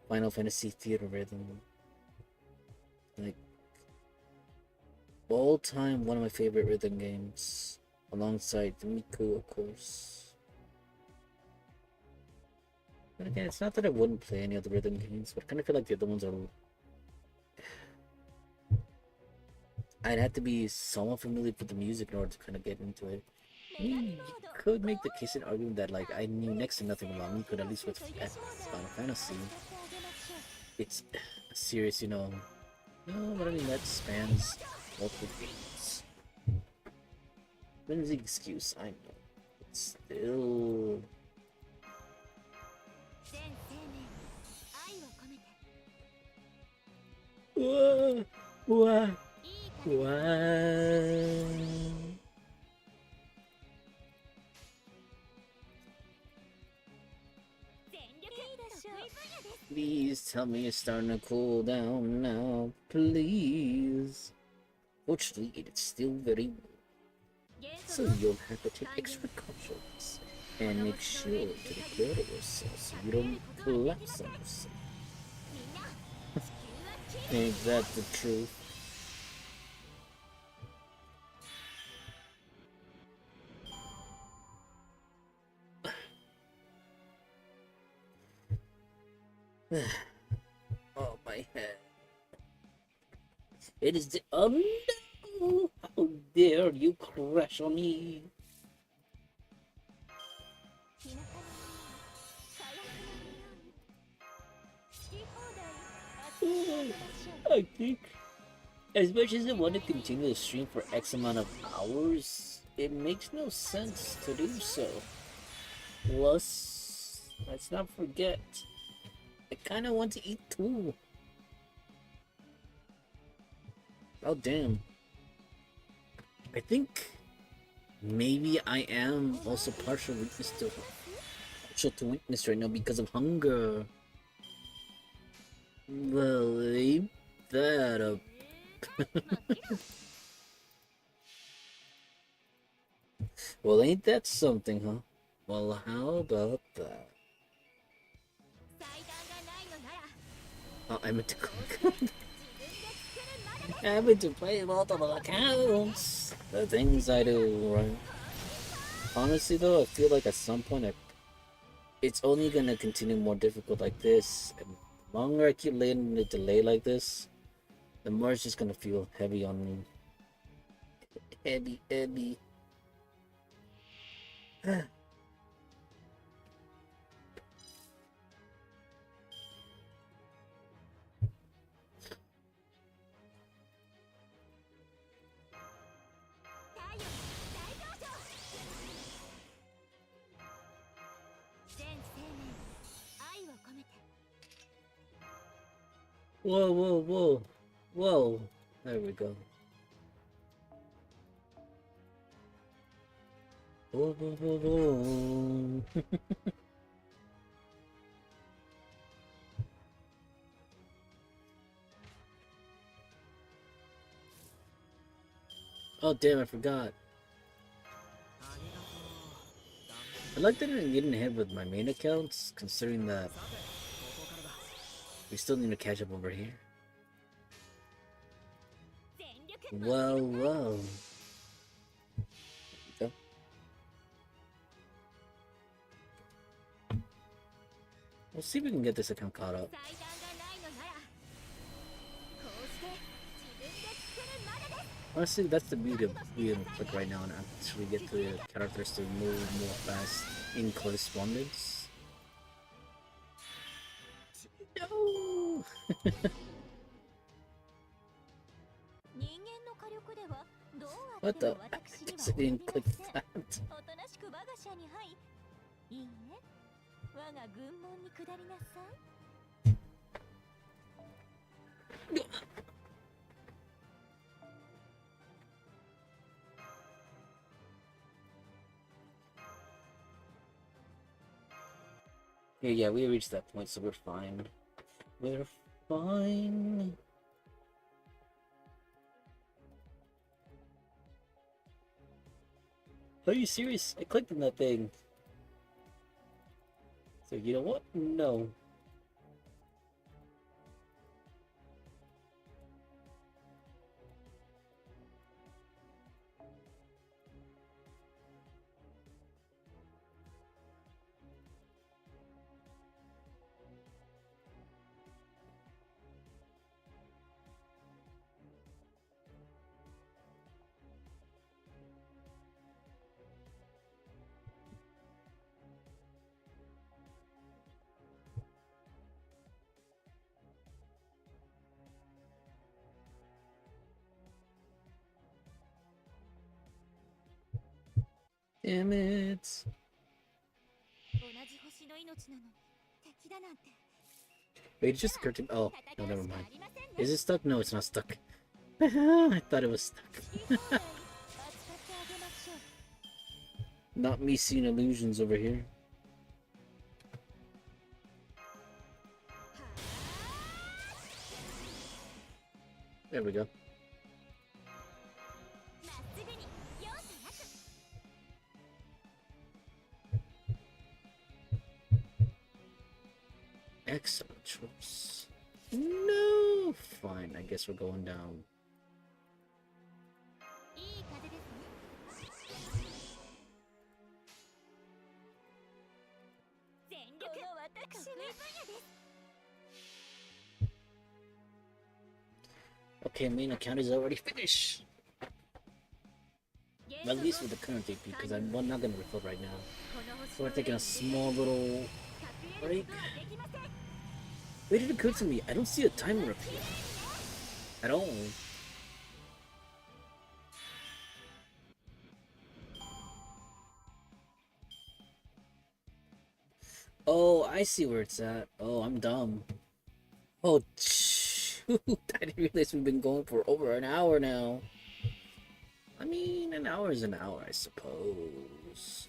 Final Fantasy Theater Rhythm. Like, all time one of my favorite rhythm games, alongside Miku, of course. But again, it's not that I wouldn't play any other rhythm games, but I kind of feel like the other ones are. I'd have to be somewhat familiar with the music in order to kind of get into it. You could make the case and argument that like I knew next to nothing about Miku, at least with Final Fantasy. It's a series, no, but I mean that spans multiple games. When's the excuse? I know. It's still. What? Please tell me it's starting to cool down now, please. Fortunately, it's still very warm, so you'll have to take extra cautions and make sure to take care of yourself so you don't collapse on yourself. Ain't that the truth? Oh, my head. It is the. Oh no! How dare you crash on me? I think, as much as I want to continue to stream for X amount of hours, it makes no sense to do so. Plus, let's not forget, I kind of want to eat too. Oh damn. I think maybe I am also partial to weakness right now because of hunger. Well, ain't that a well, ain't that something, huh? Well, how about that? Oh, I meant to click. I meant to play multiple accounts. The things I do, right? Honestly, though, I feel like at some point it's only gonna continue more difficult like this. And the longer I keep letting the delay like this, the more it's just gonna feel heavy on me. Heavy, heavy. Whoa, whoa, whoa. Whoa. There we go. Whoa, whoa, whoa, whoa. Oh, damn, I forgot. I like that I'm getting ahead with my main accounts, considering that we still need to catch up over here. Well, well. Go. We'll see if we can get this account caught up. Honestly, that's the beauty of being quick right now and actually get the characters to move more fast in correspondence. No! What the? I just didn't click that. Yeah, we reached that point, so we're fine. We're fine. Are you serious? I clicked on that thing. So you know what? No. Damn it. Wait, it's just occurred to me. Oh, no, never mind. Is it stuck? No, it's not stuck. I thought it was stuck. Not me seeing illusions over here. There we go. Excellent choice. No! Fine, I guess we're going down. Okay, main account is already finished. At least with the current DP, because I'm not gonna record right now. So we're taking a small little break. Wait, it occurred to me, I don't see a timer up here. At all. Oh, I see where it's at. Oh, I'm dumb. Oh, shoot. I didn't realize we've been going for over an hour now. I mean, an hour is an hour, I suppose.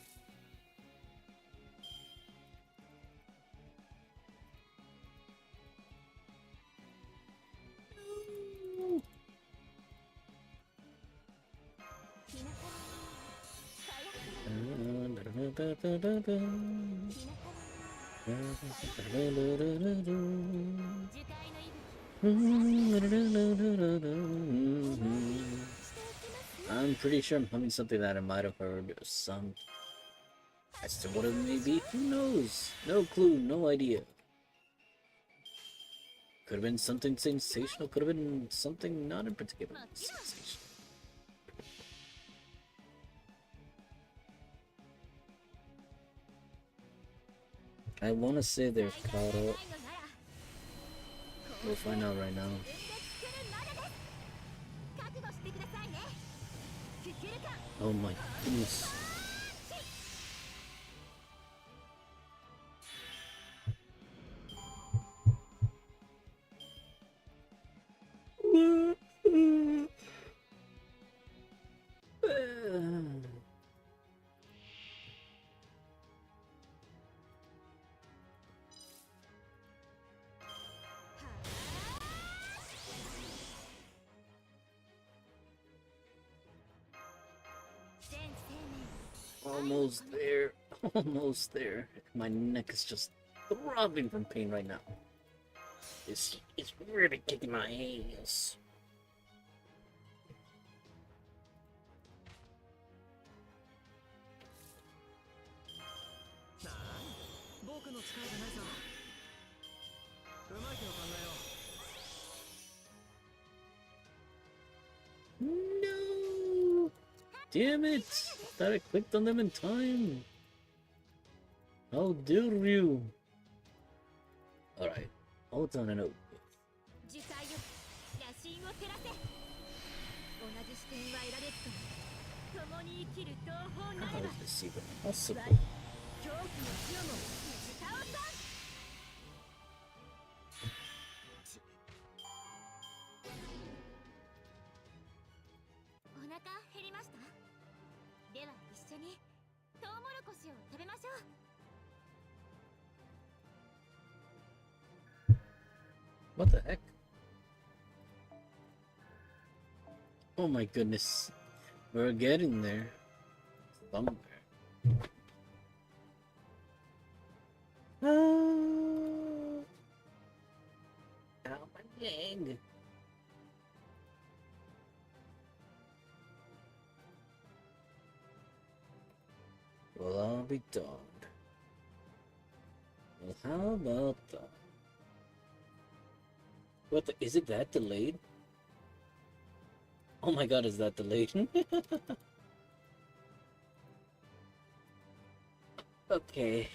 I'm pretty sure I'm humming something that I might have heard some. As to what it may be, who knows? No clue, no idea. Could have been something sensational, could have been something not in particular sensational. I want to say they're caught up. We'll find out right now. Oh my goodness. Almost there. Almost there. My neck is just throbbing from pain right now. It's really kicking my ass. No! Damn it! Thought I clicked on them in time. How dare you? Alright, hold on a note. How is this even possible? What the heck? Oh my goodness. We're getting there. Somewhere. Ow, my leg. Well, I'll be darned. Well, how about that? What the, is it that delayed? Oh my god, is that delayed? Okay.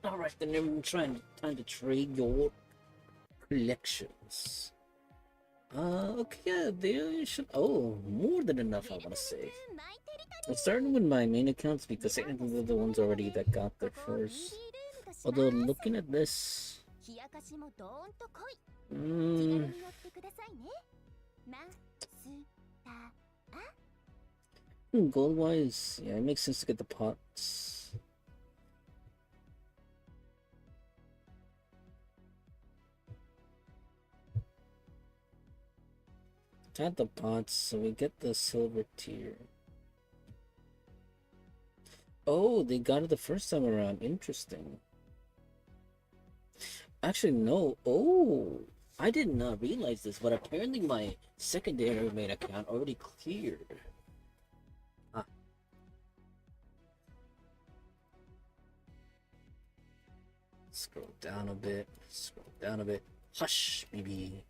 Alright, then I'm trying to trade your collections. Okay, yeah, they should. Oh, more than enough, I want to say. I'm starting with my main accounts because technically they're the ones already that got there first. Although, looking at this. Gold wise, yeah, it makes sense to get the pots. Add the pots so we get the silver tier. Oh, they got it the first time around. Interesting. Actually, no. Oh, I did not realize this, but apparently my secondary main account already cleared. Ah. Scroll down a bit. Scroll down a bit. Hush, baby.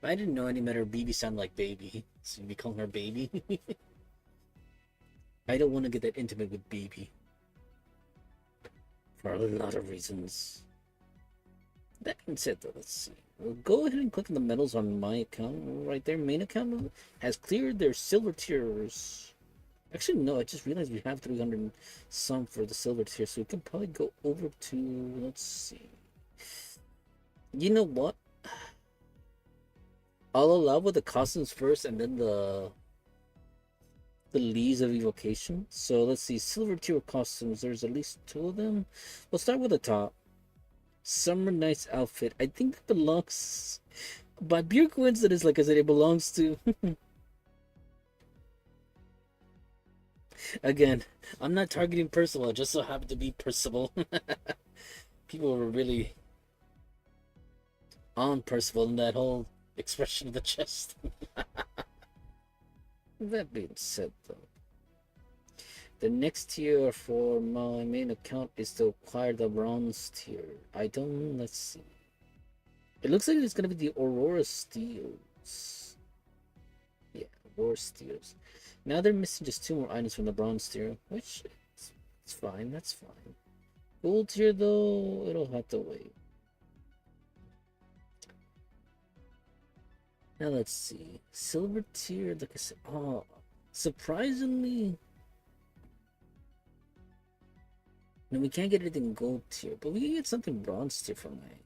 I didn't know any better. BB sounded like baby, so you'd be calling her baby. I don't want to get that intimate with BB for a lot of reasons. That being said, though, let's see. We'll go ahead and click on the medals on my account right there. Main account has cleared their silver tiers. Actually, no, I just realized we have 300 some for the silver tier, so we can probably go over to, let's see. You know what? I'll allow with the costumes first and then the leaves of evocation. So let's see, silver tier costumes. There's at least 2 of them. We'll start with the top. Summer Night's outfit. I think it belongs, by pure coincidence, like I said, it belongs to. Again, I'm not targeting Percival. I just so happen to be Percival. People were really on Percival in that whole expression of the chest. That being said, though, the next tier for my main account is to acquire the bronze tier. Let's see. It looks like it's gonna be the Aurora Steels. Yeah, Aurora Steels. Now they're missing just 2 more items from the bronze tier, which it's fine, that's fine. Gold tier though, it'll have to wait. Now let's see. Silver tier, like I said, oh, surprisingly, no, we can't get anything gold tier, but we can get something bronze tier from that.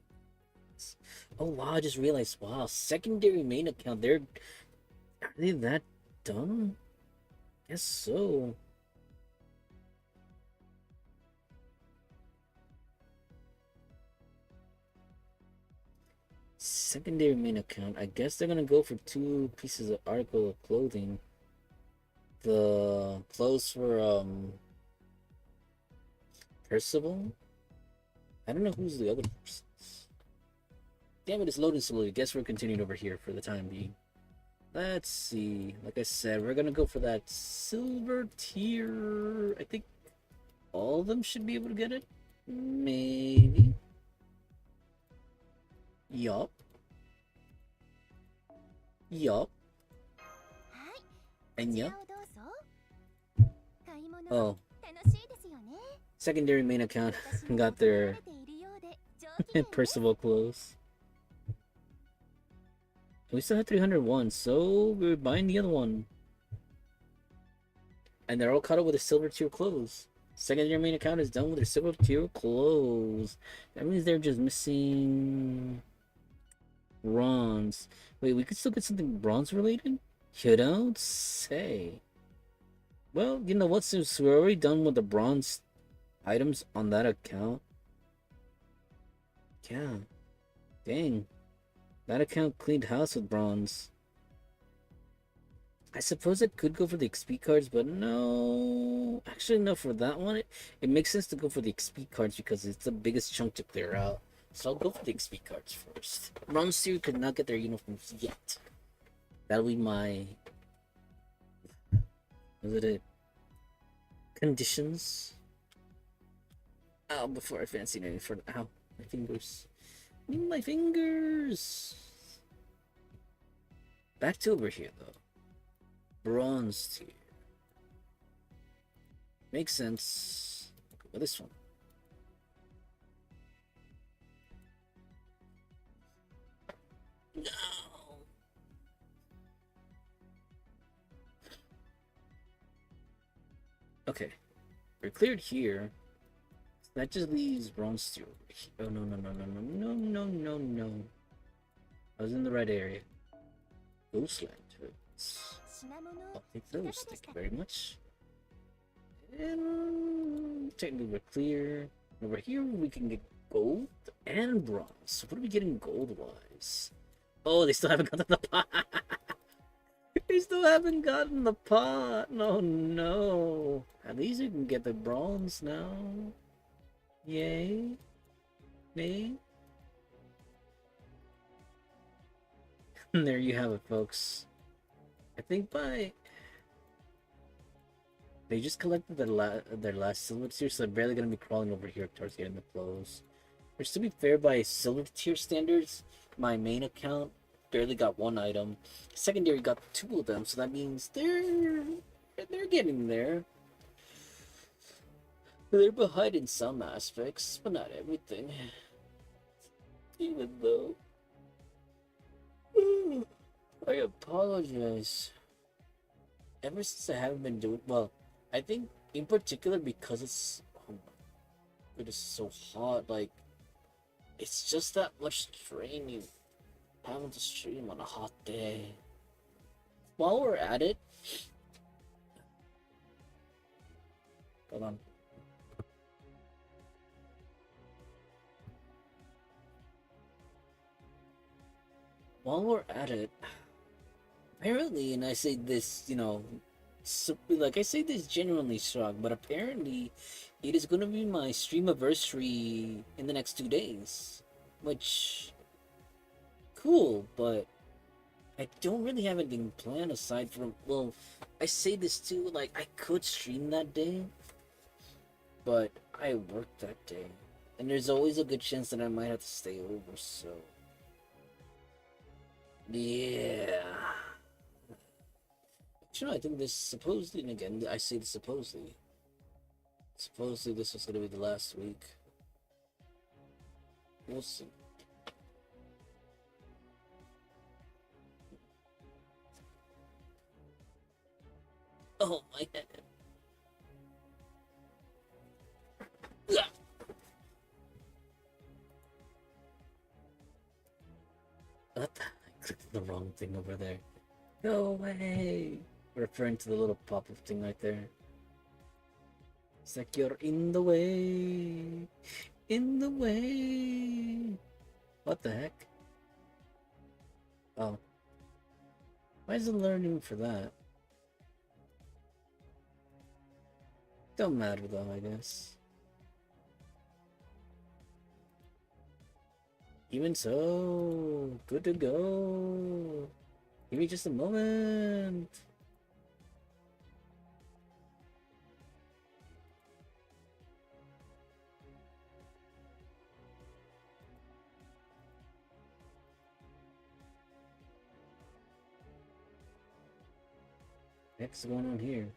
Oh wow, I just realized, wow, secondary main account, are they that dumb? Guess so. Secondary main account, I guess they're gonna go for 2 pieces of article of clothing. The clothes for Percival. I don't know who's the other persons. Damn it, it's loading slowly. Guess we're continuing over here for the time being. Let's see. Like I said, we're gonna go for that silver tier. I think all of them should be able to get it. Maybe. Yup. Yup. And yup. Oh. Secondary main account got their Percival clothes. We still have 301, so we're buying the other one. And they're all caught up with the silver tier clothes. Secondary main account is done with their silver tier clothes. That means they're just missing bronze. Wait, we could still get something bronze related? You don't say. Well, you know what? Since we're already done with the bronze items on that account. Yeah. Dang. That account cleaned house with bronze. I suppose I could go for the XP cards, but no. Actually, no, for that one, it makes sense to go for the XP cards because it's the biggest chunk to clear out. So I'll go for the XP cards first. Bronze tier could not get their uniforms yet. That'll be my... Was it conditions? Oh, before I fancy anything for... Ow, my fingers. My fingers! Back to over here, though. Bronze tier. Makes sense. Go with this one. No! Okay. We're cleared here. That just leaves bronze tier over here. Oh, no, no, no, no, no, no, no, no, no. I was in the right area. Ghost lanterns. I'll take those, thank you very much. And technically we're clear. Over here we can get gold and bronze. So what are we getting gold-wise? Oh, they still haven't gotten the pot. They still haven't gotten the pot. No, no. At least we can get the bronze now. Yay. Me. And there you have it, folks. I think they just collected their last silver tier, so they're barely gonna be crawling over here towards getting the clothes. Which, to be fair, by silver tier standards, my main account barely got one item. Secondary got two of them, so that means they're getting there. They're behind in some aspects, but not everything. Even though I apologize. Ever since I haven't been doing well, I think in particular because it's it is so hot. Like it's just that much straining having to stream on a hot day. While we're at it, hold on. While we're at it, apparently, and I say this, like I say this genuinely strong, but apparently, it is gonna be my stream anniversary in the next 2 days, which cool, but I don't really have anything planned aside from well, I say this too, like I could stream that day, but I work that day, and there's always a good chance that I might have to stay over, so yeah. Actually, I think this supposedly, and again, I say this supposedly. Supposedly, this was gonna be the last week. We'll see. Oh my head. What the? I clicked the wrong thing over there. Go away! Referring to the little pop-up thing right there. It's like you're in the way. In the way. What the heck? Oh. Why is it learning for that? Don't matter though, I guess. Even so, good to go. Give me just a moment. What's going on here?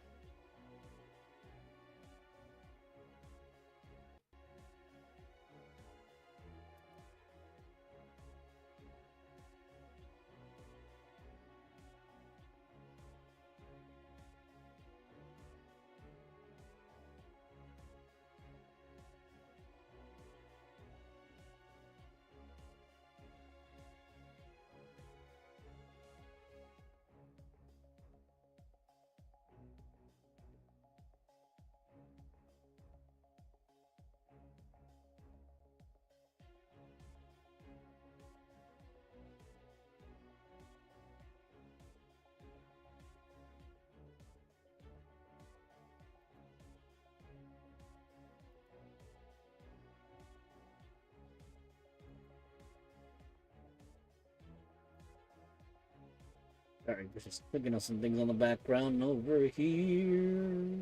Alright, we're just clicking on some things on the background over here.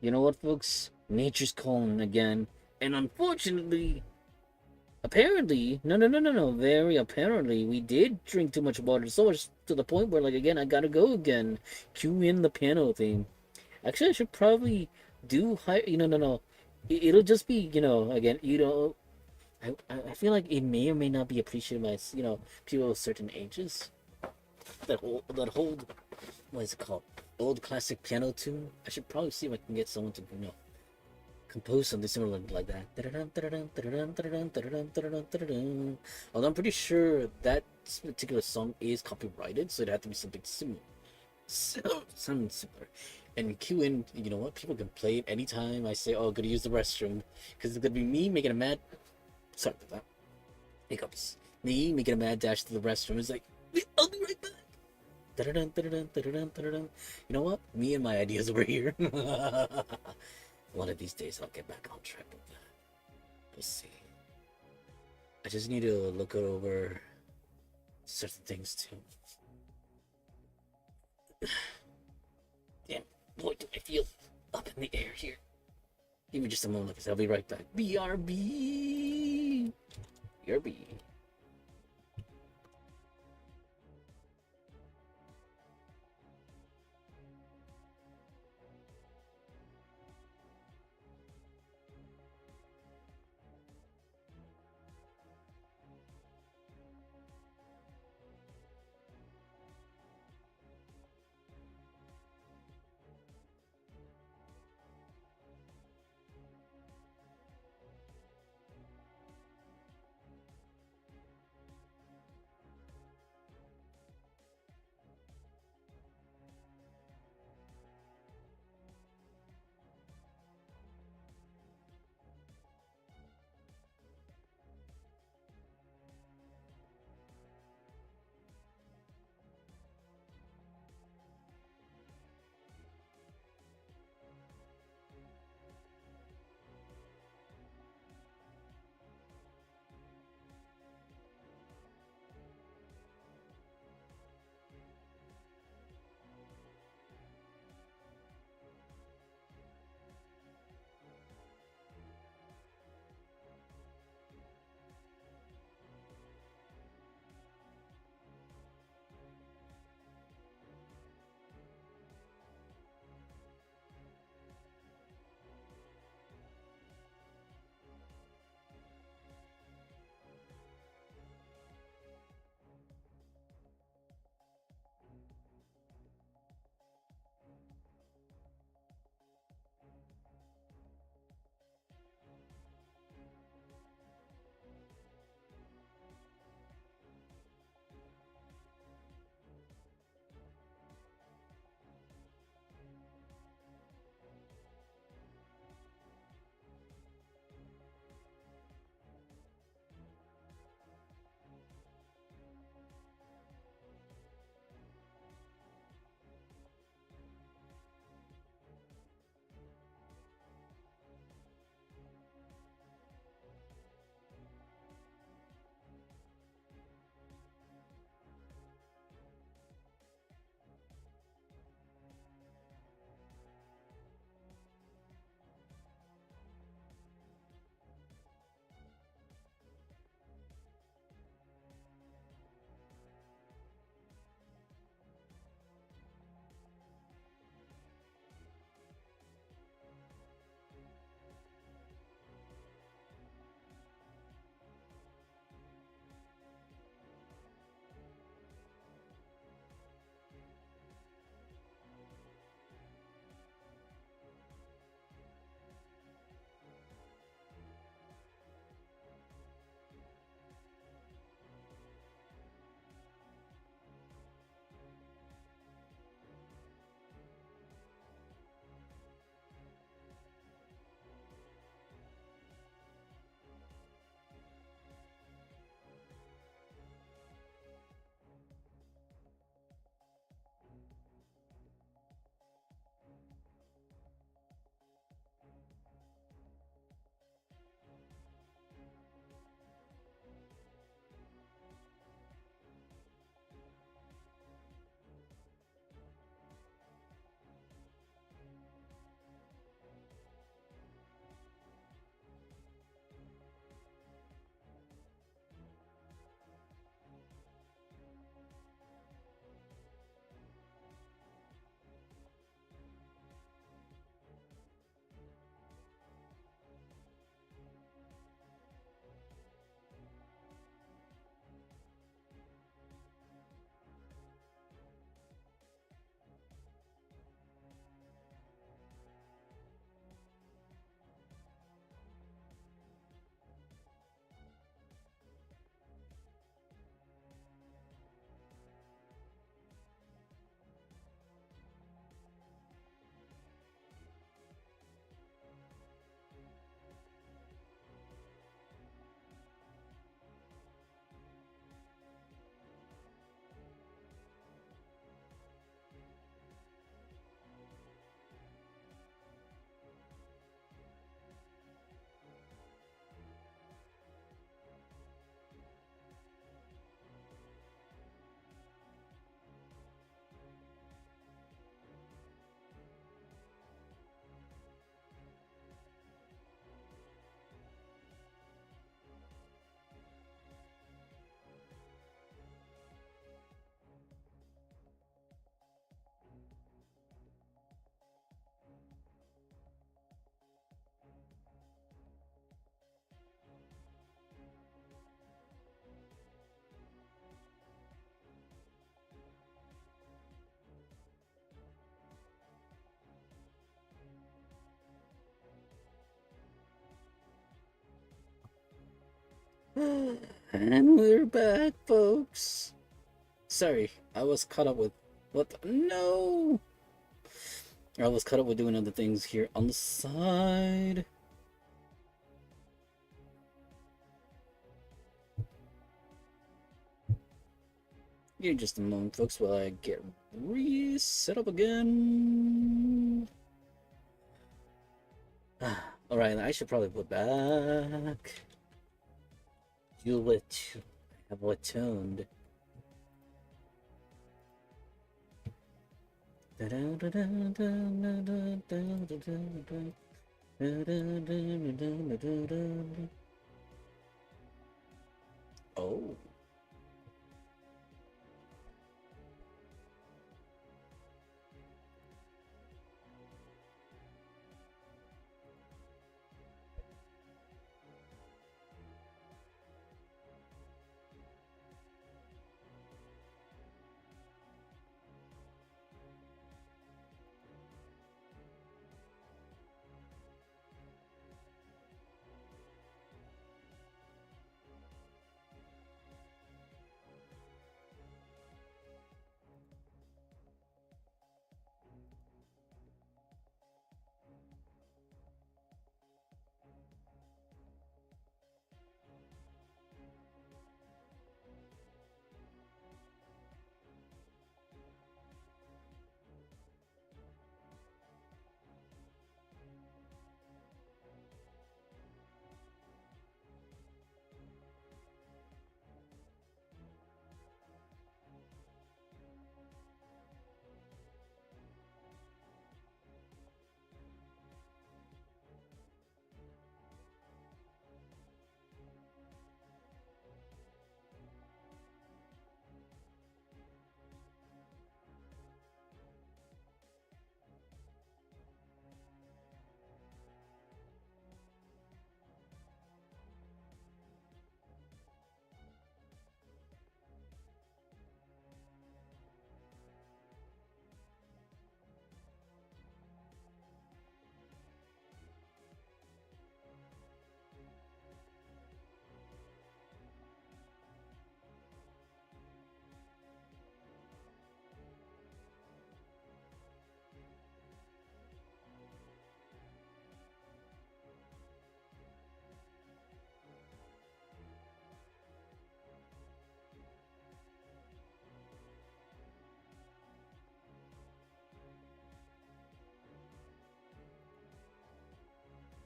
You know what, folks? Nature's calling again. And unfortunately, apparently, no, very apparently, we did drink too much water. So much to the point where, like, again, I gotta go again. Cue in the piano theme. Actually, I should probably do high. No. It'll just be, again, I feel like it may or may not be appreciated by, people of certain ages. That hold, what is it called? Old classic piano tune. I should probably see if I can get someone to, compose something similar like that. Although I'm pretty sure that particular song is copyrighted, so it'd have to be something similar. Something similar. And cue in, you know what? People can play it anytime I say, oh, I'm gonna use the restroom. Because it's gonna be me making a mad. Sorry about that. Hiccups. Me making a mad dash to the restroom. It's like, I'll be right back. You know what? Me and my ideas over here. One of these days I'll get back on track with that. We'll see. I just need to look over certain things too. Damn, boy, do I feel up in the air here. Give me just a moment, because I'll be right back. BRB! Yerby. And we're back, folks. Sorry, I was caught up with no. I was caught up with doing other things here on the side. Give me just a moment, folks, while I get reset up again. Alright, I should probably put back. I have tuned. Oh.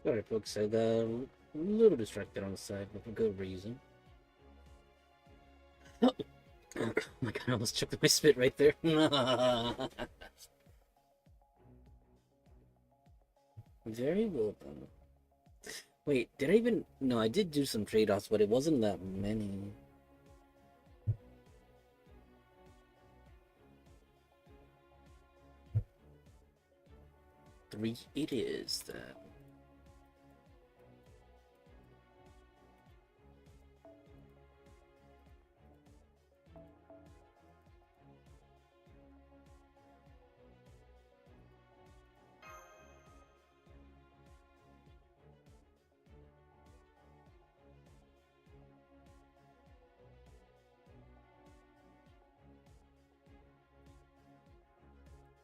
Sorry, folks, I got a little distracted on the side, but for good reason. Oh my god, I almost choked my spit right there. Very well done. Wait, did I even... No, I did do some trade-offs, but it wasn't that many. Three it is, then.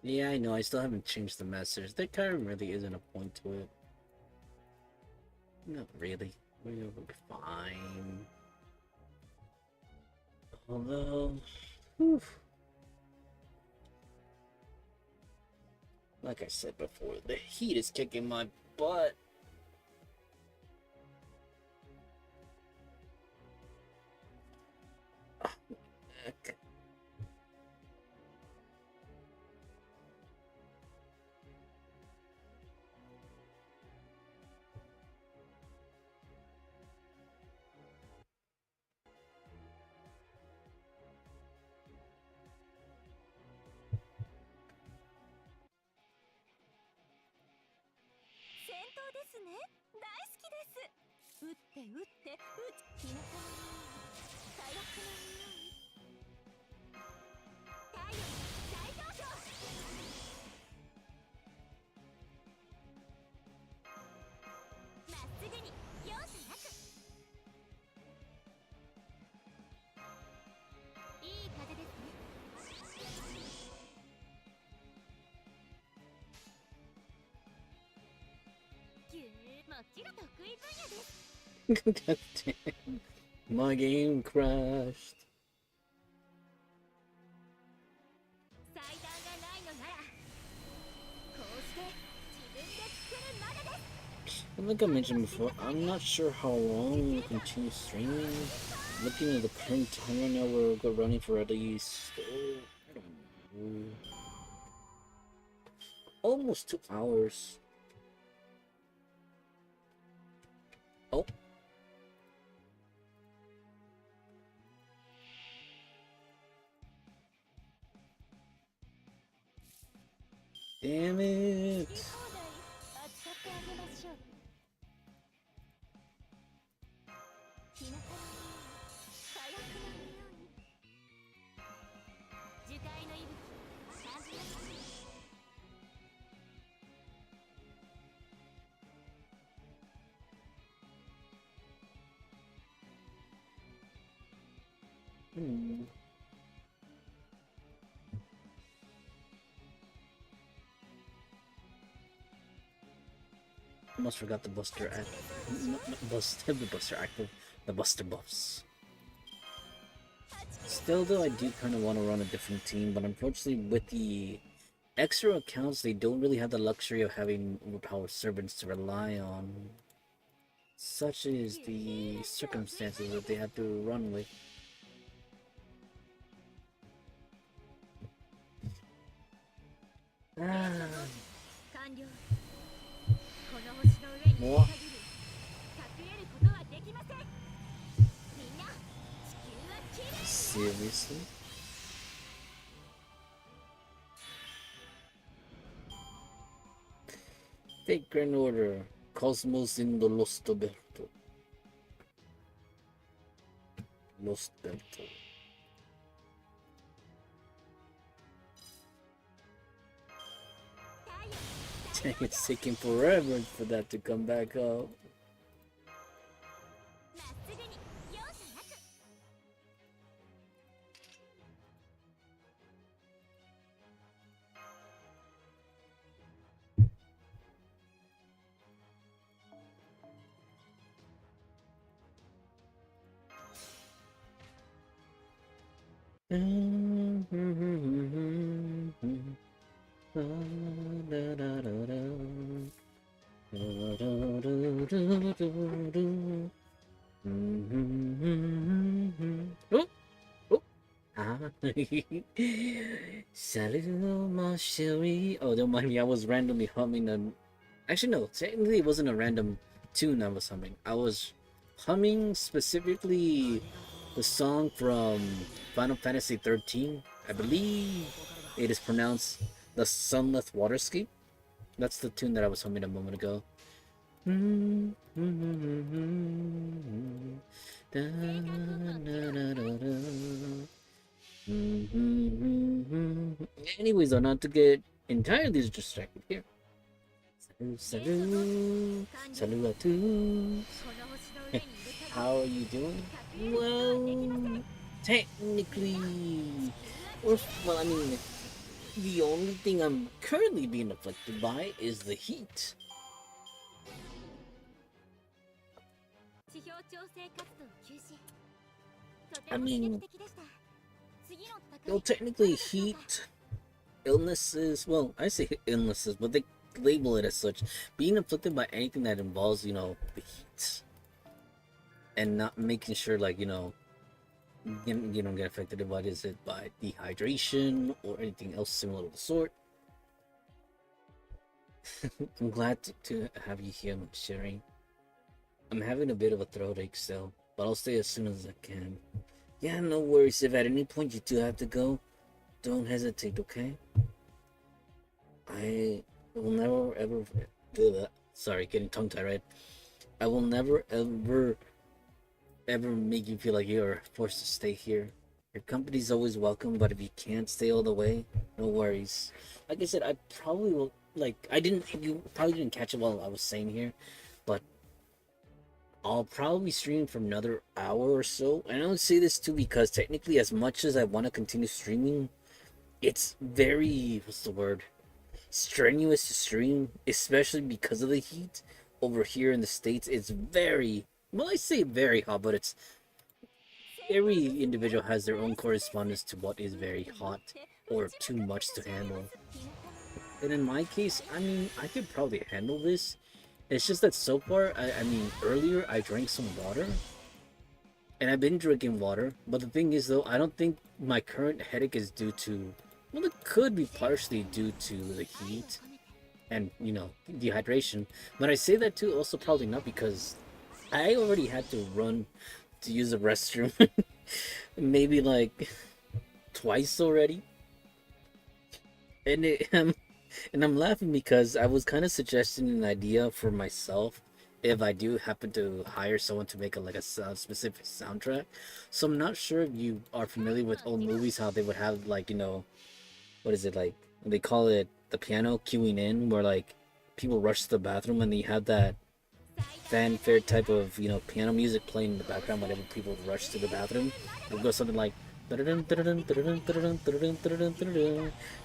Yeah, I know, I still haven't changed the message. There kind of really isn't a point to it. Not really. We'll be fine. Although... Whew. Like I said before, the heat is kicking my butt. Heck. God damn. My game crashed. Like I mentioned before, I'm not sure how long we'll continue streaming. Looking at the current time right now, we're running for at least, I don't know, almost 2 hours. Oh. Damn it. Almost forgot the Buster Act. The Buster Active. The Buster Buffs. Still though, I do kind of want to run a different team, but unfortunately with the extra accounts, they don't really have the luxury of having overpowered servants to rely on. Such is the circumstances that they have to run with. What? Seriously? Take Grand Order. Cosmos in the Lost Berto. Lost Berto. Dang, it's taking forever for that to come back up. Salut, ma chérie. Oh, don't mind me. I was randomly humming a. Actually, no. Technically, it wasn't a random tune I was humming. I was humming specifically the song from Final Fantasy 13. I believe it is pronounced the Sunless Waterscape. That's the tune that I was humming a moment ago. Anyways, though, not to get entirely distracted here. Salut, salut à tous. How are you doing? Well, technically, well, I mean, the only thing I'm currently being afflicted by is the heat. I mean, well, technically heat, illnesses, well, I say illnesses, but they label it as such. Being afflicted by anything that involves, the heat. And not making sure, like, you don't get affected by is it by dehydration or anything else similar to the sort. I'm glad to have you here, sharing. I'm having a bit of a throat ache still, but I'll stay as soon as I can. Yeah, no worries. If at any point you do have to go, don't hesitate, okay? I will never ever do that. Sorry, getting tongue tied, right? I will never ever make you feel like you're forced to stay here. Your company's always welcome, but if you can't stay all the way, no worries. Like I said, I probably will. You probably didn't catch it while I was saying here, but I'll probably stream for another hour or so. And I don't say this too because technically, as much as I want to continue streaming, it's very, what's the word, strenuous to stream, especially because of the heat. over here in the States, it's very, well, I say very hot, but it's every individual has their own correspondence to what is very hot or too much to handle. And in my case, I mean, I could probably handle this. It's just that so far, I mean, earlier I drank some water, and I've been drinking water, but the thing is though, I don't think my current headache is due to, well, it could be partially due to the heat and, you know, dehydration. But I say that too, also probably not, because I already had to run to use the restroom maybe like twice already. And and I'm laughing because I was kind of suggesting an idea for myself if I do happen to hire someone to make like a specific soundtrack. So I'm not sure if you are familiar with old movies, how they would have like, you know, what is it, like they call it the piano cueing in, where like people rush to the bathroom and they have that fanfare type of, you know, piano music playing in the background whenever people rush to the bathroom. It would go something like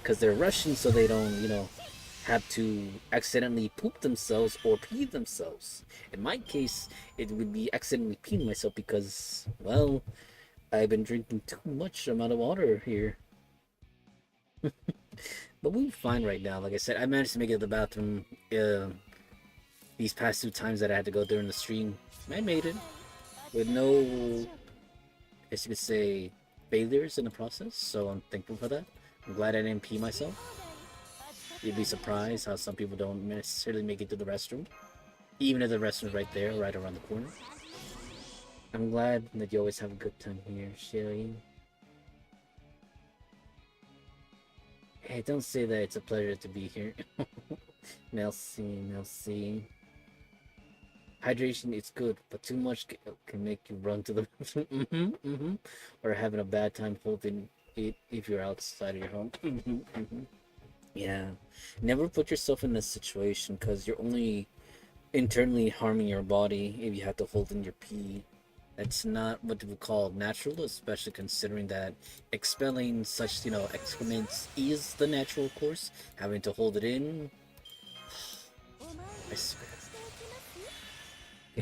because they're rushing so they don't, you know, have to accidentally poop themselves or pee themselves. In my case, it would be accidentally peeing myself because, well, I've been drinking too much amount of water here. But we're fine right now. Like I said, I managed to make it to the bathroom these past two times that I had to go during the stream. I made it with no, as you could say, failures in the process. So I'm thankful for that. I'm glad I didn't pee myself. You'd be surprised how some people don't necessarily make it to the restroom, even if the restroom's right there, right around the corner. I'm glad that you always have a good time here, Sherry. Hey, don't say that. It's a pleasure to be here. Merci. Hydration is good, but too much can make you run to the bathroom, or having a bad time holding it if you're outside of your home. Yeah, never put yourself in this situation because you're only internally harming your body if you have to hold in your pee. That's not what we call natural, especially considering that expelling such, you know, excrements is the natural course. Having to hold it in, I swear.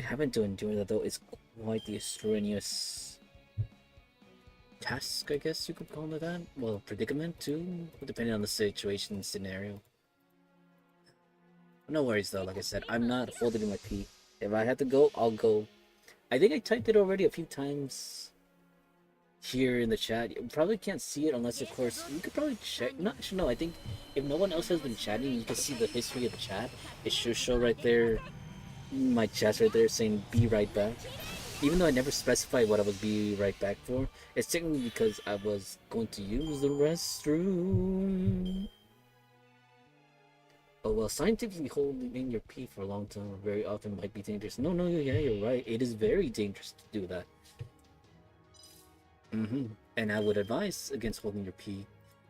Having to endure that though is quite the strenuous task, I guess you could call it that. Well, predicament too, depending on the situation and scenario. No worries though, like I said, I'm not holding in my pee. If I have to go, I'll go. I think I typed it already a few times here in the chat. You probably can't see it unless, of course, you could probably check. Not sure, no, I think if no one else has been chatting, you can see the history of the chat. It should show right there, my chat's right there saying be right back. Even though I never specified what I would be right back for, it's technically because I was going to use the restroom. Oh well, scientifically holding in your pee for a long time or very often might be dangerous. No, yeah, you're right. It is very dangerous to do that. And I would advise against holding your pee.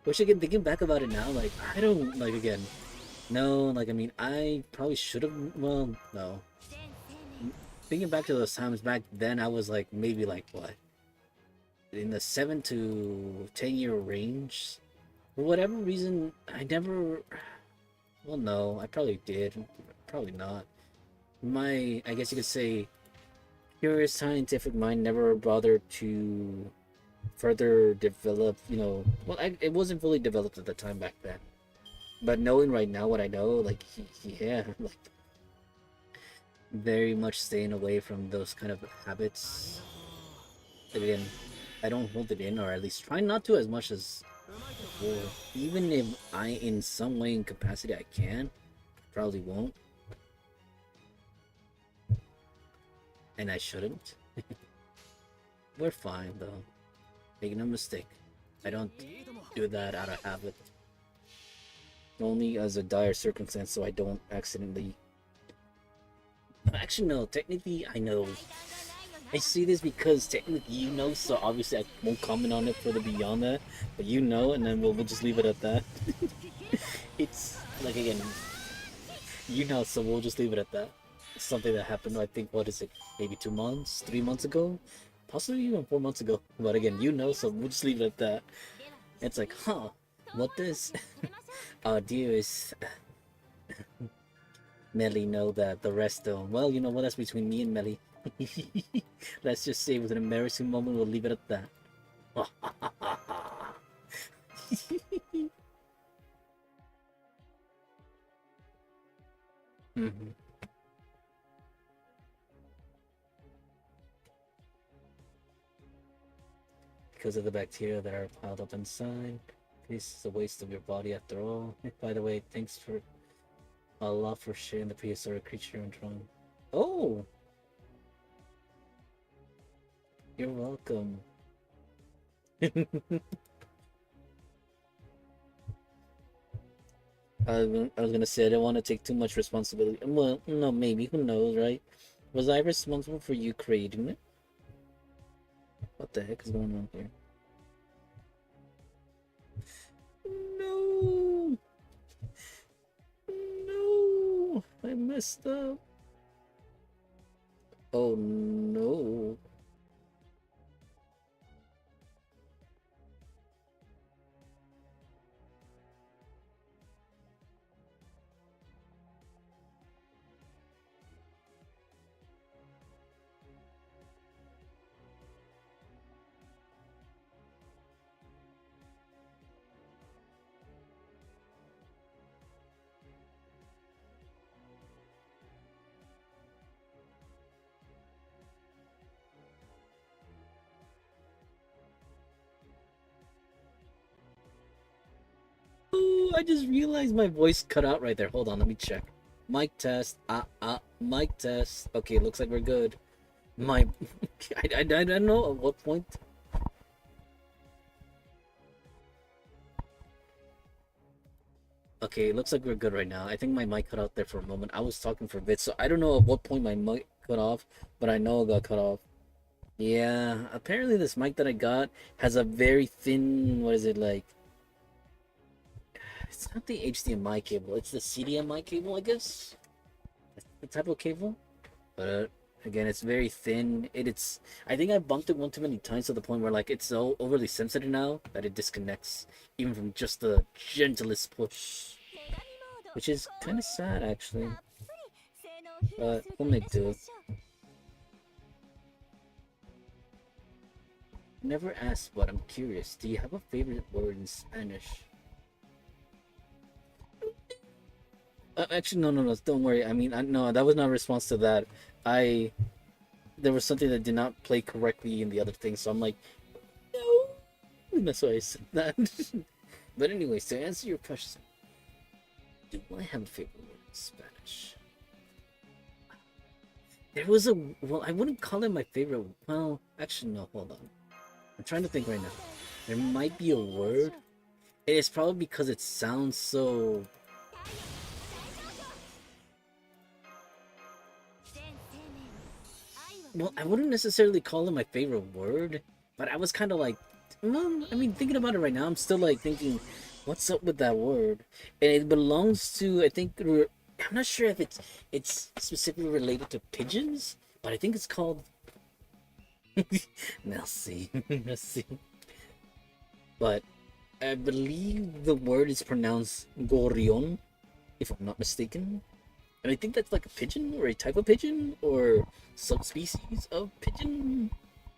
Which again, thinking back about it now, like, I don't, like, again, no, like, I mean, I probably should have, well, no. Thinking back to those times back then, I was like, maybe like, what? In the 7 to 10 year range? For whatever reason, I never, well, no, I probably did. Probably not. My, I guess you could say, curious scientific mind never bothered to further develop, you know, well, it wasn't fully developed at the time back then. But knowing right now what I know, like, yeah, like, very much staying away from those kind of habits. Again, I don't hold it in, or at least try not to as much as before. Even if I, in some way, in capacity, I can, probably won't. And I shouldn't. We're fine, though. Make no mistake. I don't do that out of habit. Only as a dire circumstance, so I don't accidentally. Actually, no. Technically, I know. I see this because technically you know, so obviously I won't comment on it further beyond that. But you know, and then we'll just leave it at that. It's like, again, you know, so we'll just leave it at that. It's something that happened, I think, what is it? Maybe 2 months, 3 months ago, possibly even 4 months ago. But again, you know, so we'll just leave it at that. It's like, huh? What this? Dear is Melly know that. The rest don't. Well, you know what? That's between me and Melly. Let's just say it was an embarrassing moment. We'll leave it at that. Mhm. Because of the bacteria that are piled up inside. This is a waste of your body after all. By the way, thanks for a lot for sharing the prehistoric creature and drawing. Oh, you're welcome. I was gonna say I don't want to take too much responsibility. Well, no, maybe. Who knows, right? Was I responsible for you creating it? What the heck is going on here? No! No! I messed up. Oh no. Oh, I just realized my voice cut out right there. Hold on, let me check. Mic test. Mic test. Okay, looks like we're good. My, I don't know at what point. Okay, looks like we're good right now. I think my mic cut out there for a moment. I was talking for a bit, so I don't know at what point my mic cut off, but I know it got cut off. Yeah, apparently this mic that I got has a very thin, what is it like? It's not the HDMI cable, it's the CDMI cable, I guess. That's the type of cable. But again, it's very thin. It's I think I bumped it one too many times to the point where like it's so overly sensitive now that it disconnects even from just the gentlest push, which is kind of sad actually. But we'll make do. Never asked, but I'm curious. Do you have a favorite word in Spanish? Actually, no. Don't worry. I mean, no, that was not a response to that. I There was something that did not play correctly in the other thing, so I'm like, no. And that's why I said that. But anyways, to answer your question, do I have a favorite word in Spanish? There was a well, I wouldn't call it my favorite. Well, actually, no. Hold on. I'm trying to think right now. There might be a word. It's probably because it sounds so. Well, I wouldn't necessarily call it my favorite word, but I was kind of like, well, I mean, thinking about it right now, I'm still like thinking, what's up with that word? And it belongs to, I think, I'm not sure if it's specifically related to pigeons, but I think it's called. Merci, merci. But I believe the word is pronounced gorrion, if I'm not mistaken. And I think that's like a pigeon or a type of pigeon or subspecies of pigeon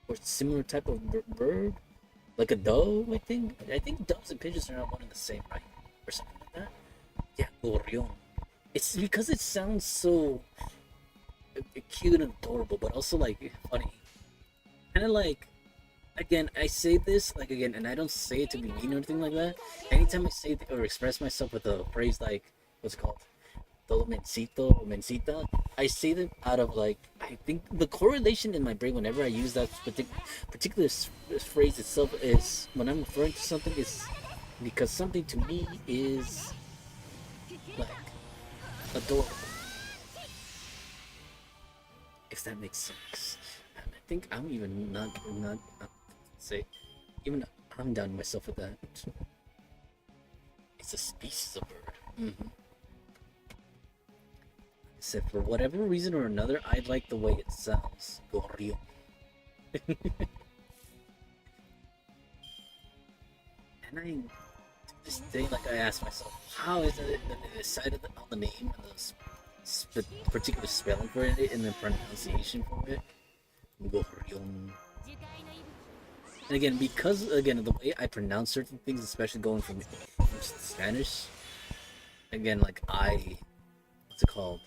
or similar type of bird, like a dove. I think doves and pigeons are not one and the same, right? Or something like that. Yeah, gorrion. It's because it sounds so cute and adorable, but also like funny. Kind of like again, I say this like again, and I don't say it to be mean or anything like that. Anytime I say or express myself with a phrase like what's it called todo mencito or mencita, I say them out of like I think the correlation in my brain whenever I use that particular phrase itself is when I'm referring to something is because something to me is like adorable, if that makes sense. And I think I'm even not say even I'm down myself with that. It's a species of bird. Except for whatever reason or another, I like the way it sounds. Gorrión. And to this day, like I ask myself, how is it that they decided on the name and the particular spelling for it and the pronunciation for it. Goryon. And again, because again the way I pronounce certain things, especially going from English to Spanish, again like what's it called?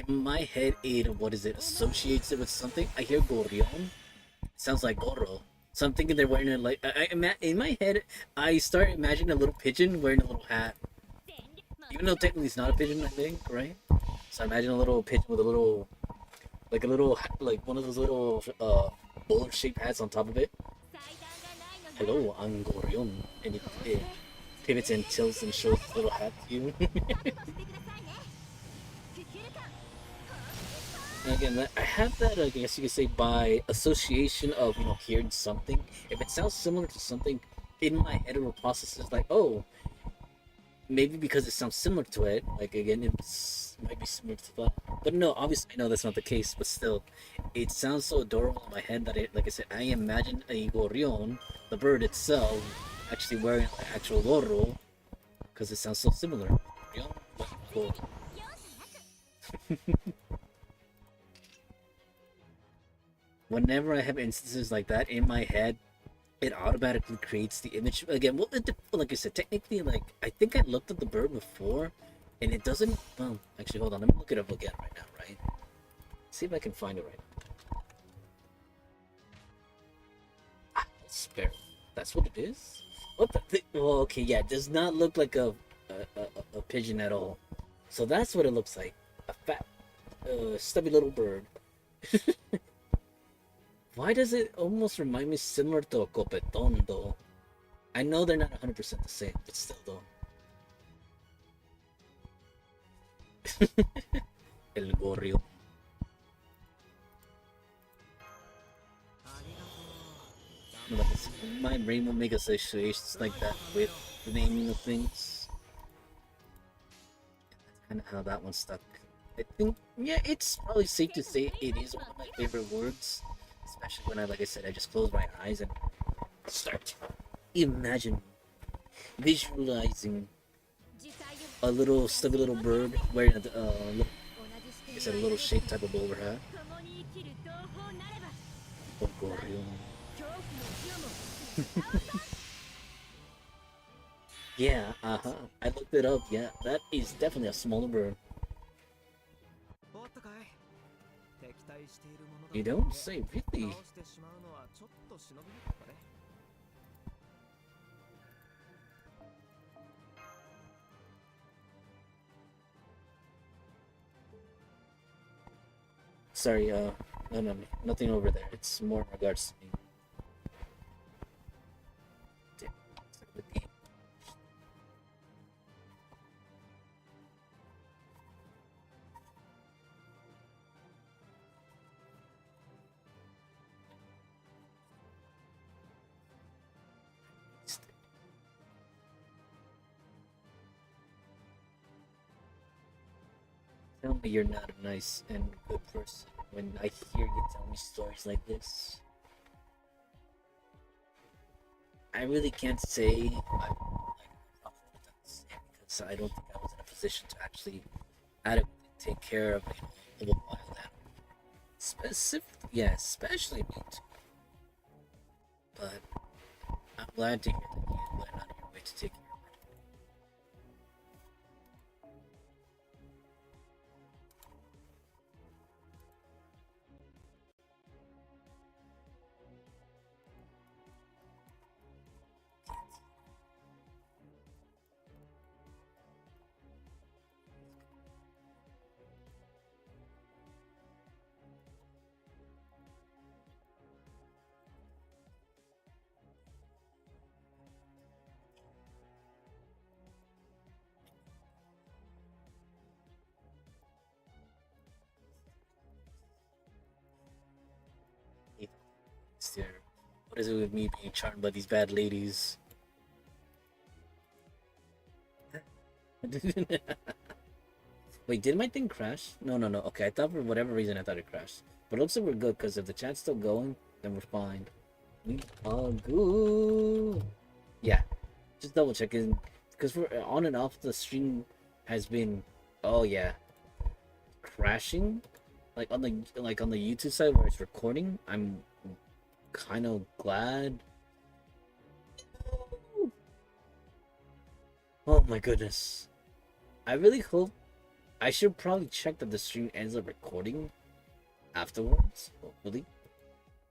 In my head, it what is it associates it with something. I hear gorrion, it sounds like gorro. So I'm thinking they're wearing it like in my head. I start imagining a little pigeon wearing a little hat, even though technically it's not a pigeon. I think, right? So I imagine a little pigeon with a little, like a little, like one of those little bullet-shaped hats on top of it. Hello, I'm Gorion, and it pivots and tilts and shows this little hat to you. And again, I have that, I guess you could say, by association of hearing something. If it sounds similar to something in my head, it will process it like, oh, maybe because it sounds similar to it. Like again, it might be similar to that. But no, obviously I know that's not the case. But still, it sounds so adorable in my head that like I said, I imagine a gorrion, the bird itself, actually wearing an actual gorro, because it sounds so similar. Gorrion, Whenever I have instances like that in my head, it automatically creates the image again. Well, like I said, technically, like I think I looked at the bird before, and it doesn't. Well, actually, hold on. Let me look it up again right now. Right? See if I can find it right. Sparrow. That's what it is. What the? Well, okay, yeah. It does not look like a pigeon at all. So that's what it looks like. A fat, stubby little bird. Why does it almost remind me similar to a copeton though? I know they're not 100% the same, but still though. El gorrio. My brain will make associations like that with the naming of things. That's kind of how that one stuck. I think, yeah, it's probably safe to say it is one of my favorite words. Especially when like I said, I just close my eyes and start imagining, visualizing a little stubby little bird wearing a little shaped type of bowler hat. Yeah, I looked it up. Yeah, that is definitely a smaller bird. You don't say, really? Sorry, no, nothing over there. It's more in regards to me. Tell me you're not a nice and good person when I hear you tell me stories like this. I really can't say because I don't think I was in a position to actually adequately take care of a wild animal. Especially me too. But I'm glad to hear that you went out of your way to take care. There. What is it with me being charmed by these bad ladies? Wait, did my thing crash? No. Okay, I thought for whatever reason I thought it crashed. But it looks like we're good because if the chat's still going, then we're fine. We are good. Yeah, just double checking because we're on and off. The stream has been Oh yeah, crashing, like on the YouTube side where it's recording. I'm kind of glad. Oh my goodness. I really hope I should probably check that the stream ends up recording afterwards, hopefully.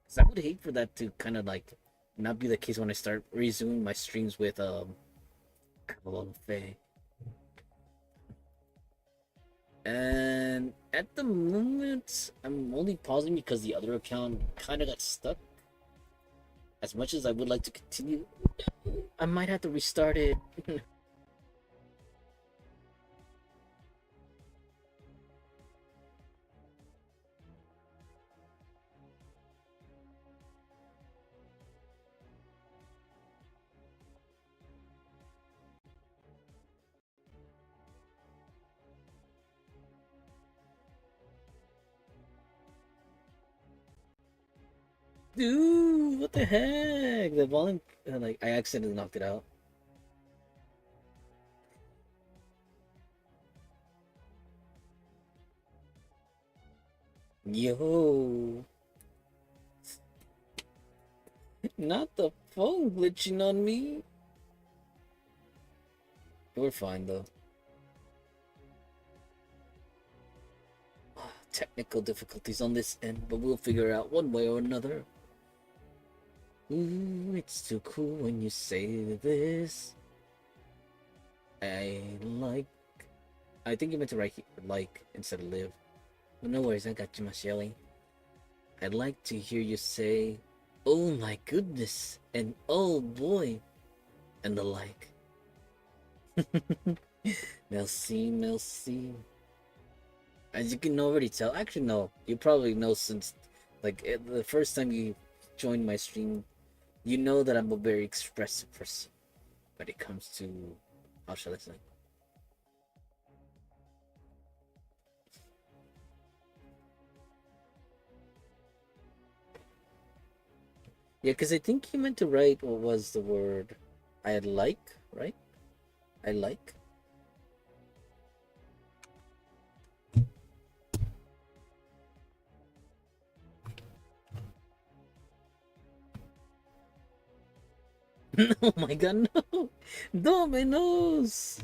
Because I would hate for that to kind of like not be the case when I start resuming my streams with Avalon Faye. And at the moment, I'm only pausing because the other account kind of got stuck. As much as I would like to continue, I might have to restart it. Dude, what the heck? The volume, like, I accidentally knocked it out. Yo, not the phone glitching on me. We're fine though. Technical difficulties on this end, but we'll figure it out one way or another. Ooh, it's too cool when you say this. I like. I think you meant to write like instead of live. But no worries, I got you, my Shelly. I'd like to hear you say, "Oh my goodness," and "Oh boy," and the like. Merci, merci. As you can already tell, actually no, you probably know since like the first time you joined my stream, you know that I'm a very expressive person when it comes to, how shall I say? Yeah, because I think you meant to write what was the word I like, right? I like. Oh my god, no! Domino's!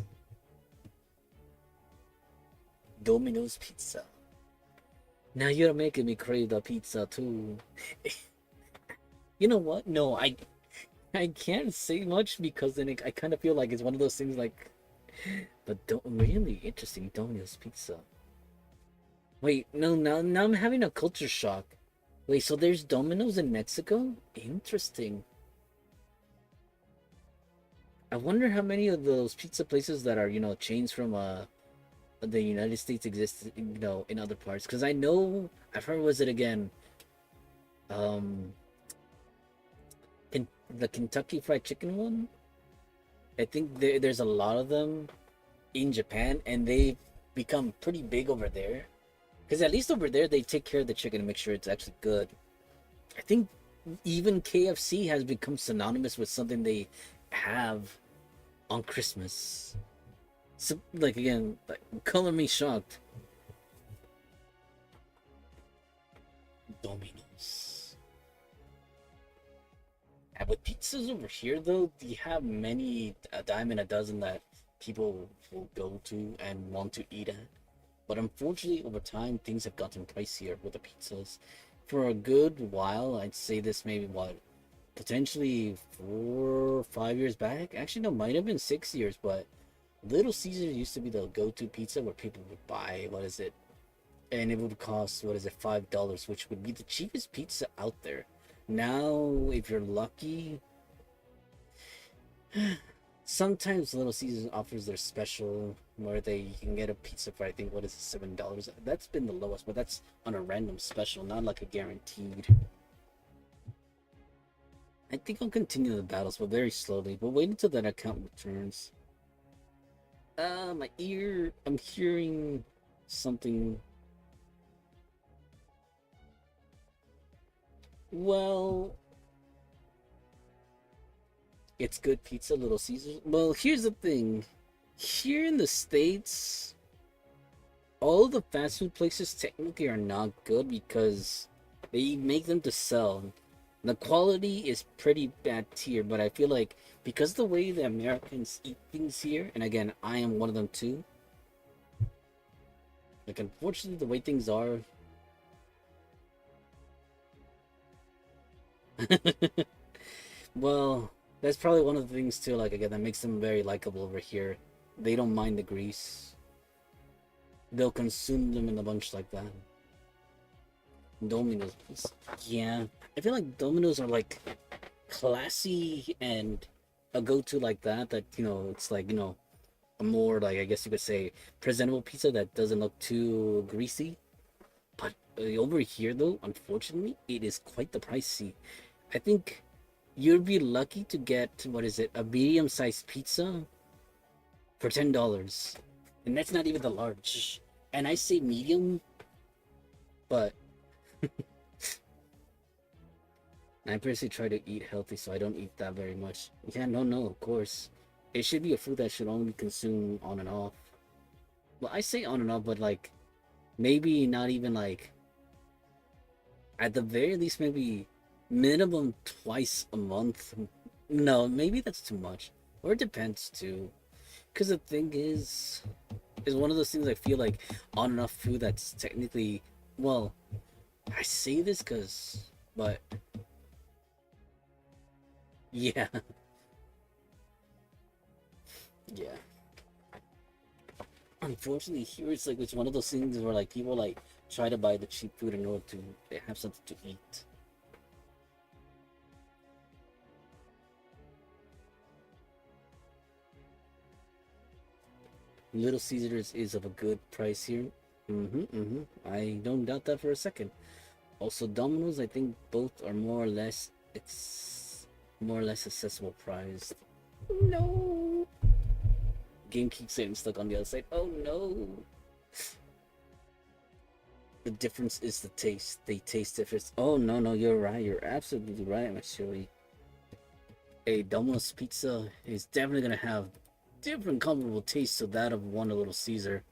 Domino's pizza. Now you're making me crave the pizza too. You know what? No, I can't say much because then I kind of feel like it's one of those things like, but don't really interesting Domino's pizza. Wait, no, now I'm having a culture shock. Wait, so there's Domino's in Mexico? Interesting. I wonder how many of those pizza places that are, chains from the United States exist, in other parts. Because I know I've heard, was it again, um, the Kentucky Fried Chicken one? I think there's a lot of them in Japan, and they've become pretty big over there. Because at least over there, they take care of the chicken and make sure it's actually good. I think even KFC has become synonymous with something they have on Christmas. So, like, again, like, color me shocked. Domino's. And with pizzas over here, though, do you have many, a dime and a dozen that people will go to and want to eat at? But unfortunately, over time, things have gotten pricier with the pizzas. For a good while, I'd say this maybe what, potentially 4 or 5 years back. Actually, no, might have been 6 years. But Little Caesar used to be the go-to pizza where people would buy, what is it, and it would cost, what is it, $5, which would be the cheapest pizza out there. Now, if you're lucky, sometimes Little Caesars offers their special where you can get a pizza for, I think, what is it, $7. That's been the lowest, but that's on a random special, not like a guaranteed. I think I'll continue the battles, but very slowly. But wait until that account returns. My ear, I'm hearing something. Well, it's good pizza, Little Caesars. Well, here's the thing. Here in the States, all the fast food places technically are not good because they make them to sell. The quality is pretty bad tier, but I feel like because the way the Americans eat things here, and again, I am one of them too. Like, unfortunately, the way things are, well, that's probably one of the things too. Like again, that makes them very likable over here. They don't mind the grease. They'll consume them in a bunch like that. Domino's, yeah. I feel like Domino's are like classy and a go-to like that. That it's like a more like I guess you could say presentable pizza that doesn't look too greasy. But over here though, unfortunately, it is quite the pricey. I think you'd be lucky to get what is it, a medium-sized pizza for $10, and that's not even the large. And I say medium, but I personally try to eat healthy, so I don't eat that very much. Yeah, no, of course. It should be a food that should only be consumed on and off. Well, I say on and off, but like maybe not even like at the very least, maybe minimum twice a month. No, maybe that's too much. Or it depends too. Because the thing is one of those things I feel like on and off food that's technically, well, I say this because, but yeah, yeah. Unfortunately, here it's one of those things where like people like try to buy the cheap food in order to have something to eat. Little Caesars is of a good price here. I don't doubt that for a second. Also, Domino's, I think both are more or less accessible priced. No. Game keeps getting stuck on the other side. Oh no. The difference is the taste. They taste different. Oh no, you're right. You're absolutely right, Mashiri. A Domino's pizza is definitely gonna have different comparable tastes to that of one Little Caesar.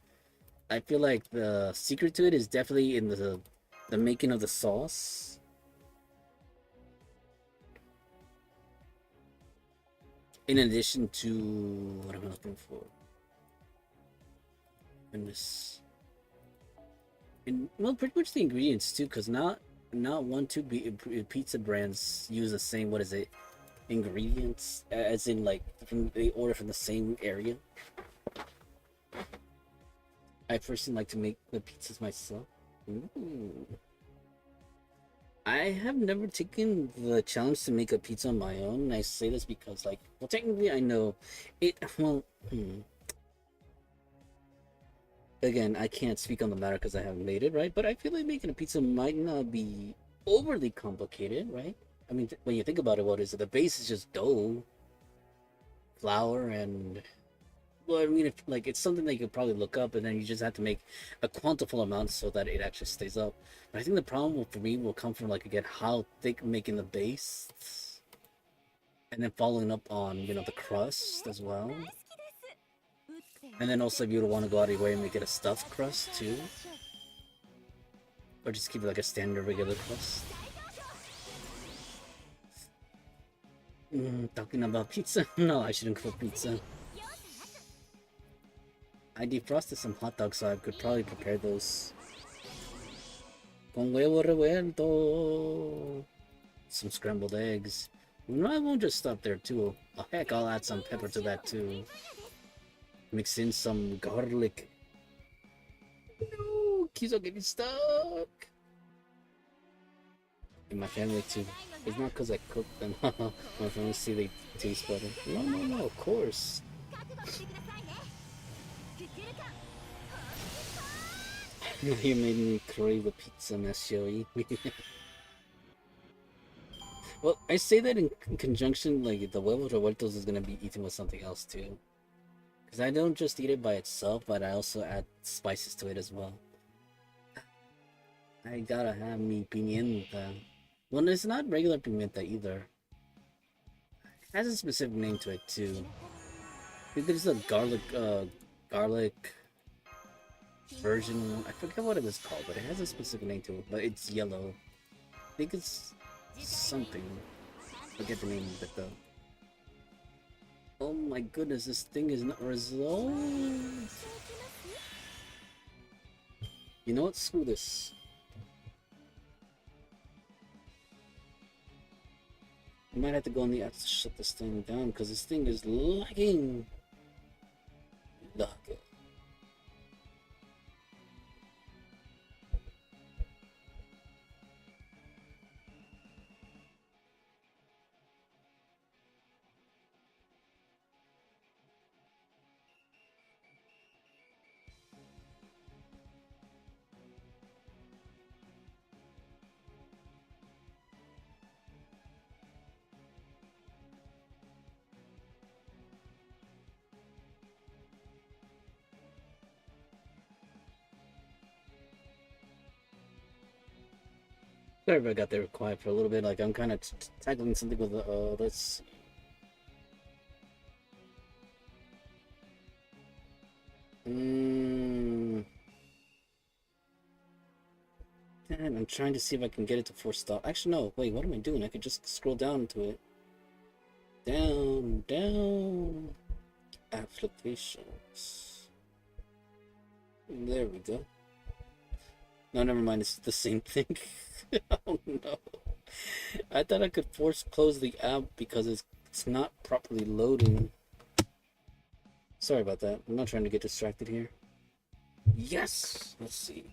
I feel like the secret to it is definitely in the making of the sauce. In addition to what am I looking for? Goodness. And well, pretty much the ingredients too, because not one two pizza brands use the same what is it ingredients as in like they order from the same area. I personally like to make the pizzas myself. Ooh. I have never taken the challenge to make a pizza on my own. And I say this because, like, well, technically I know it. Well, again, I can't speak on the matter because I haven't made it, right? But I feel like making a pizza might not be overly complicated, right? I mean, when you think about it, what is it? The base is just dough, flour, and well, I mean, if like it's something that you could probably look up, and then you just have to make a quantifiable amount so that it actually stays up. But I think the problem for me will come from like again how thick making the base, and then following up on the crust as well, and then also if you would want to go out of your way and make it a stuffed crust too, or just keep it like a standard regular crust. Talking about pizza? No, I shouldn't cook pizza. I defrosted some hot dogs, so I could probably prepare those. Con huevo revuelto. Some scrambled eggs. No, I won't just stop there too. Oh, heck, I'll add some pepper to that too. Mix in some garlic. No, keys are getting stuck. And my family too. It's not because I cook them. My family see they taste better. No, of course. You made me crave a pizza, Mashioi. Well, I say that in conjunction, like the huevos revueltos is gonna be eaten with something else too. Because I don't just eat it by itself, but I also add spices to it as well. I gotta have mi pimienta. Well, it's not regular pimienta either. It has a specific name to it too. I think there's a garlic version. I forget what it was called, but it has a specific name to it. But it's yellow. I think it's something. Forget the name of it though. Oh my goodness, this thing is not resolved. You know what? Screw this. I might have to go on the app to shut this thing down because this thing is lagging. Lagging. Sorry if I got there quiet for a little bit. Like I'm kind of tackling something with let's. Mm. Damn, I'm trying to see if I can get it to force stop. Actually, no. Wait, what am I doing? I could just scroll down to it. Down, down. Applications. There we go. No, never mind. It's the same thing. Oh no. I thought I could force close the app because it's not properly loading. Sorry about that. I'm not trying to get distracted here. Yes! Let's see.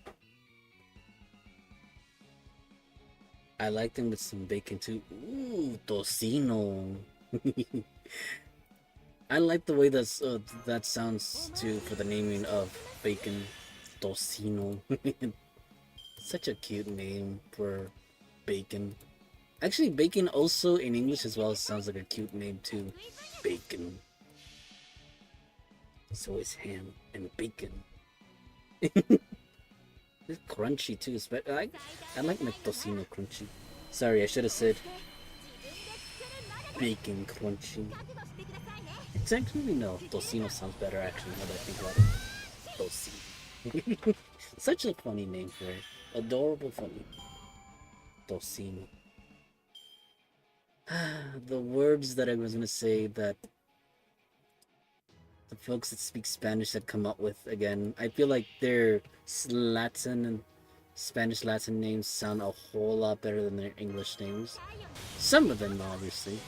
I like them with some bacon too. Ooh, tocino. I like the way that sounds too for the naming of bacon. Tocino. Such a cute name for bacon. Actually, bacon also in English as well sounds like a cute name too. Bacon. So is ham and bacon. It's crunchy too. I like my tocino crunchy. Sorry, I should have said bacon crunchy. It's actually no. Tocino sounds better actually now that I think about it. Tocino. Such a funny name for it. Adorable funny. Tocino. The words that I was gonna say that the folks that speak Spanish had come up with again. I feel like their Latin and Spanish Latin names sound a whole lot better than their English names. Some of them, obviously.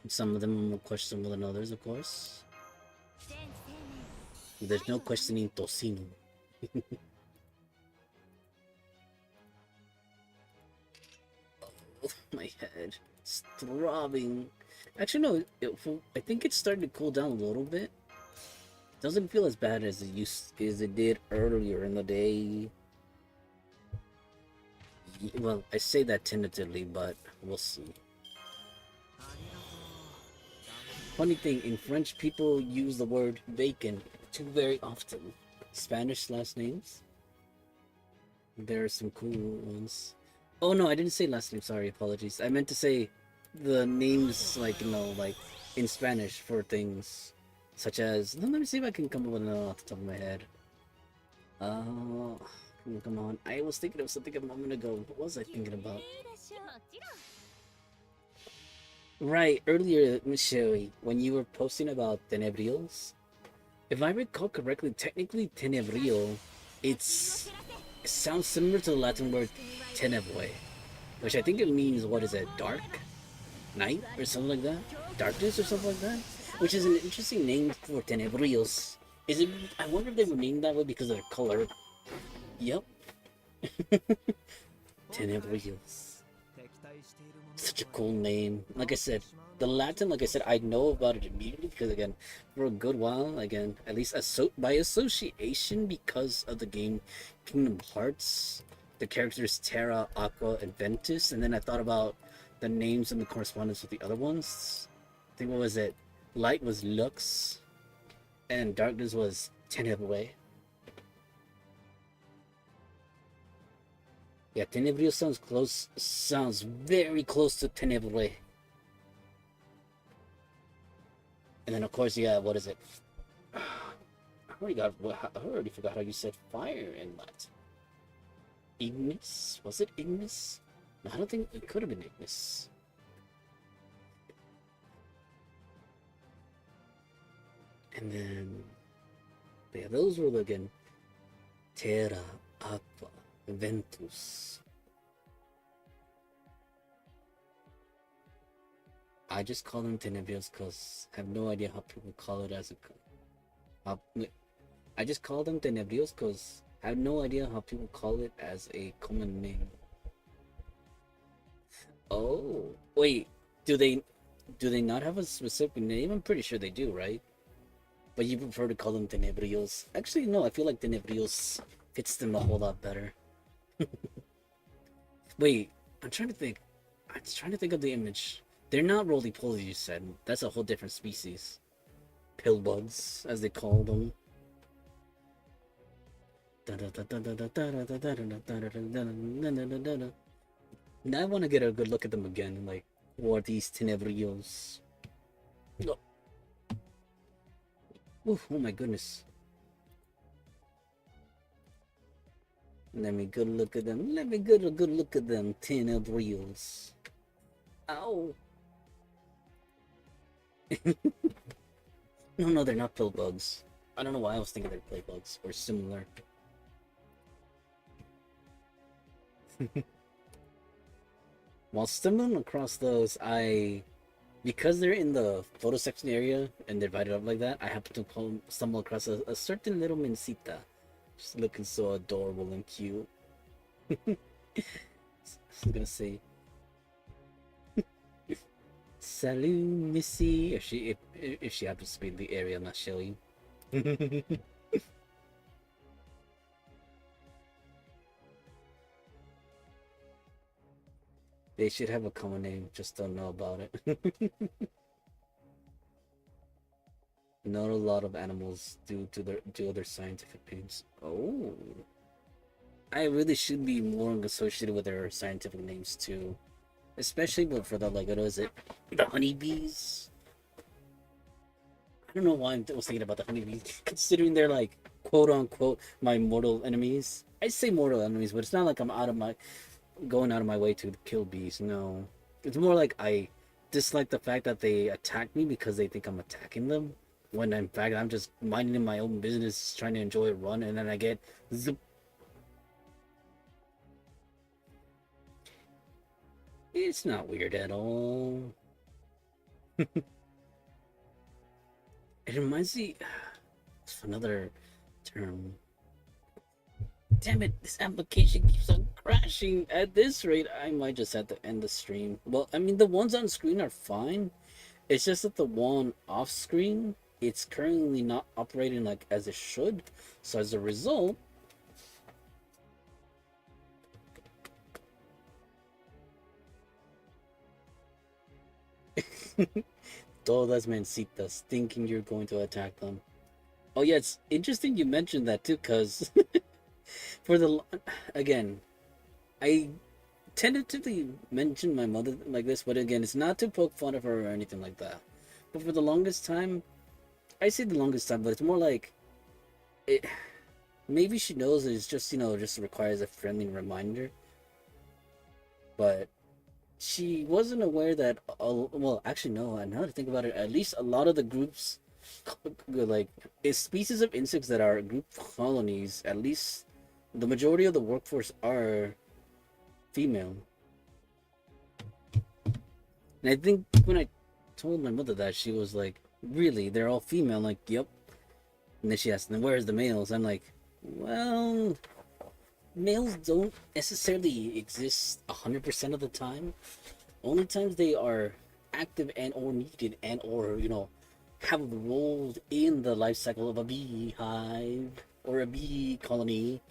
Some of them are more questionable than others, of course. There's no questioning tocino. Oh, my head. It's throbbing. Actually, no, I think it's starting to cool down a little bit. Doesn't feel as bad as it did earlier in the day. Well, I say that tentatively, but we'll see. Funny thing, in French, people use the word bacon too very often. Spanish last names. There are some cool ones. Oh no, I didn't say last name. Sorry, apologies. I meant to say the names, like like in Spanish for things. Such as, let me see if I can come up with another off the top of my head. Come on. I was thinking of something a moment ago. What was I thinking about? Right, earlier, Michelle, when you were posting about Tenebrios, if I recall correctly, technically Tenebrio, it sounds similar to the Latin word tenebrae, which I think it means, what is it, dark? Night? Or something like that? Darkness or something like that? Which is an interesting name for Tenebrios. Is it? I wonder if they were named that way because of their color. Yep. Tenebrios. Such a cool name. Like I said, the Latin, like I said, I know about it immediately because, again, for a good while, again, at least by association, because of the game Kingdom Hearts, the characters Terra, Aqua, and Ventus, and then I thought about the names and the correspondence with the other ones. I think, what was it? Light was Lux, and darkness was Tenebrae. Yeah, Tenebrio sounds very close to Tenebrae. And then, of course, yeah, what is it? I already forgot how you said fire in Latin. Ignis? Was it Ignis? No, I don't think it could have been Ignis. And then, yeah, those were again Terra, Aqua, Ventus. I just call them Tenebrios because I have no idea how people call it as a. I just call them Tenebrios because I have no idea how people call it as a common name. Oh, wait, do they not have a specific name? I'm pretty sure they do, right? But you prefer to call them Tenebrios. Actually, no, I feel like Tenebrios fits them a whole lot better. Wait, I'm trying to think. I'm trying to think of the image. They're not roly-poly, you said. That's a whole different species. Pillbugs, as they call them. Now I want to get a good look at them again. Like, what are these Tenebrios? Oh my goodness. Let me good look at them. Let me get a good look at them Tenebrios. Ow. No, they're not pill bugs. I don't know why I was thinking they're play bugs or similar. While stumbling across those, because they're in the photo section area and they're divided up like that, I happen to stumble across a certain little Mencita. Just looking so adorable and cute. I was gonna say, "Salut, Missy," if she happens to be in the area, I'm not showing. They should have a common name, just don't know about it. Not a lot of animals do other scientific names. Oh, I really should be more associated with their scientific names too, especially for the like what is it, the honeybees. I don't know why I was thinking about the honeybees, considering they're like quote unquote my mortal enemies. I say mortal enemies, but it's not like I'm going out of my way to kill bees. No, it's more like I dislike the fact that they attack me because they think I'm attacking them. When in fact I'm just minding my own business, trying to enjoy a run, and then I get zip. It's not weird at all. It reminds me of another term. Damn it, this application keeps on crashing. At this rate, I might just have to end the stream. Well, I mean, the ones on screen are fine. It's just that the one off screen, it's currently not operating like as it should. So as a result, todas mencitas, thinking you're going to attack them. Oh yeah, it's interesting you mentioned that too, cause for the again, I tentatively mention my mother like this, but again, it's not to poke fun of her or anything like that. But for the longest time, I say the longest time, but it's more like it. Maybe she knows it's just just requires a friendly reminder. But she wasn't aware that. Well, actually, no. Now that I think about it, at least a lot of the groups, like, is species of insects that are group colonies. At least the majority of the workforce are female. And I think when I told my mother that, she was like, "Really? They're all female?" I'm like, "Yep." And then she asked, "Then where's the males?" I'm like, "Well, males don't necessarily exist 100% of the time. Only times they are active and or needed and or have roles in the life cycle of a beehive or a bee colony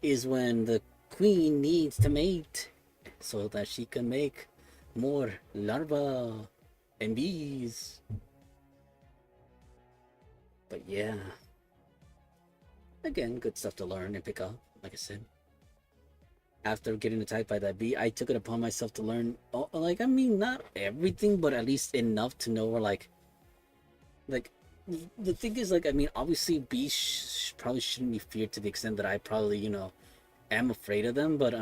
is when the queen needs to mate so that she can make more larvae and bees." But yeah, again, good stuff to learn and pick up. Like I said, after getting attacked by that bee, I took it upon myself to learn. Like, I mean, not everything, but at least enough to know where like the thing is, like, I mean, obviously, bees probably shouldn't be feared to the extent that I probably, am afraid of them. But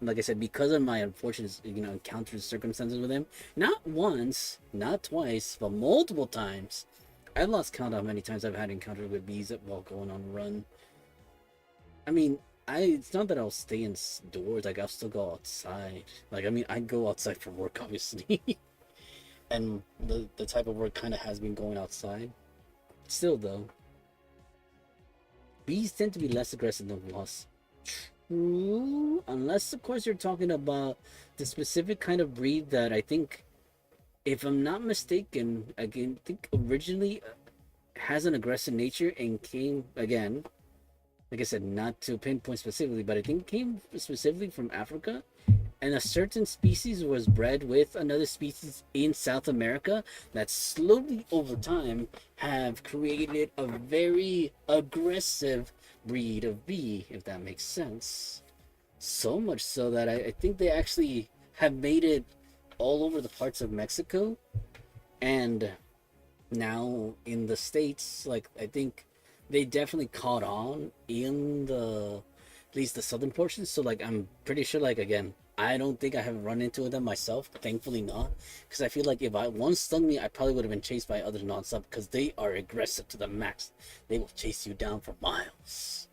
like I said, because of my unfortunate, encounters circumstances with him, not once, not twice, but multiple times, I lost count how many times I've had encounters with bees while going on a run. I mean, it's not that I'll stay indoors. Like I'll still go outside. Like I mean, I go outside for work, obviously, and the type of work kind of has been going outside. Still though, bees tend to be less aggressive than wasps. True, unless of course you're talking about the specific kind of breed that I think, if I'm not mistaken, again, I think originally has an aggressive nature and came again. Like I said, not to pinpoint specifically, but I think came specifically from Africa, and a certain species was bred with another species in South America that slowly over time have created a very aggressive breed of bee, if that makes sense. So much so that I think they actually have made it all over the parts of Mexico, and now in the States. Like I think they definitely caught on in the at least the southern portions. So like I'm pretty sure, like again, I don't think I have run into them myself. Thankfully not, because I feel like if I one stung me, I probably would have been chased by others nonstop because they are aggressive to the max. They will chase you down for miles.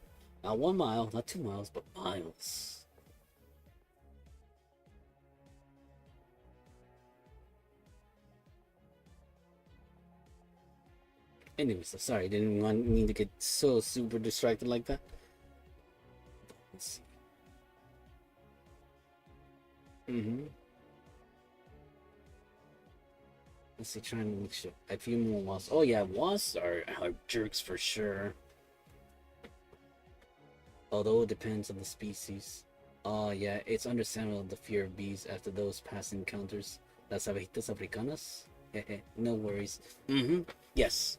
Not 1 mile, not 2 miles, but miles. Anyways, so sorry, didn't want me to get so super distracted like that. Let's see. Let's see, trying to make sure. A few more wasps. Oh yeah, wasps are jerks for sure. Although it depends on the species. Oh yeah, it's understandable the fear of bees after those past encounters. Las abejitas africanas? No worries. Yes.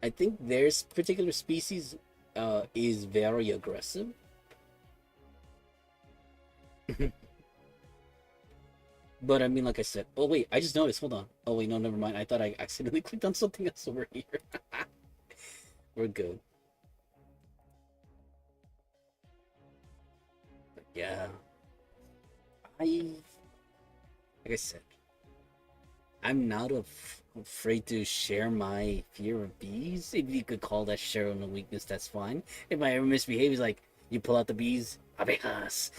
I think their particular species is very aggressive. But I mean, like I said, oh wait, I just noticed. Hold on. Oh wait, no, never mind. I thought I accidentally clicked on something else over here. We're good. But yeah, I like I said, I'm not afraid to share my fear of bees. If you could call that sharing a weakness, that's fine. If I ever misbehave, it's like you pull out the bees, abejas.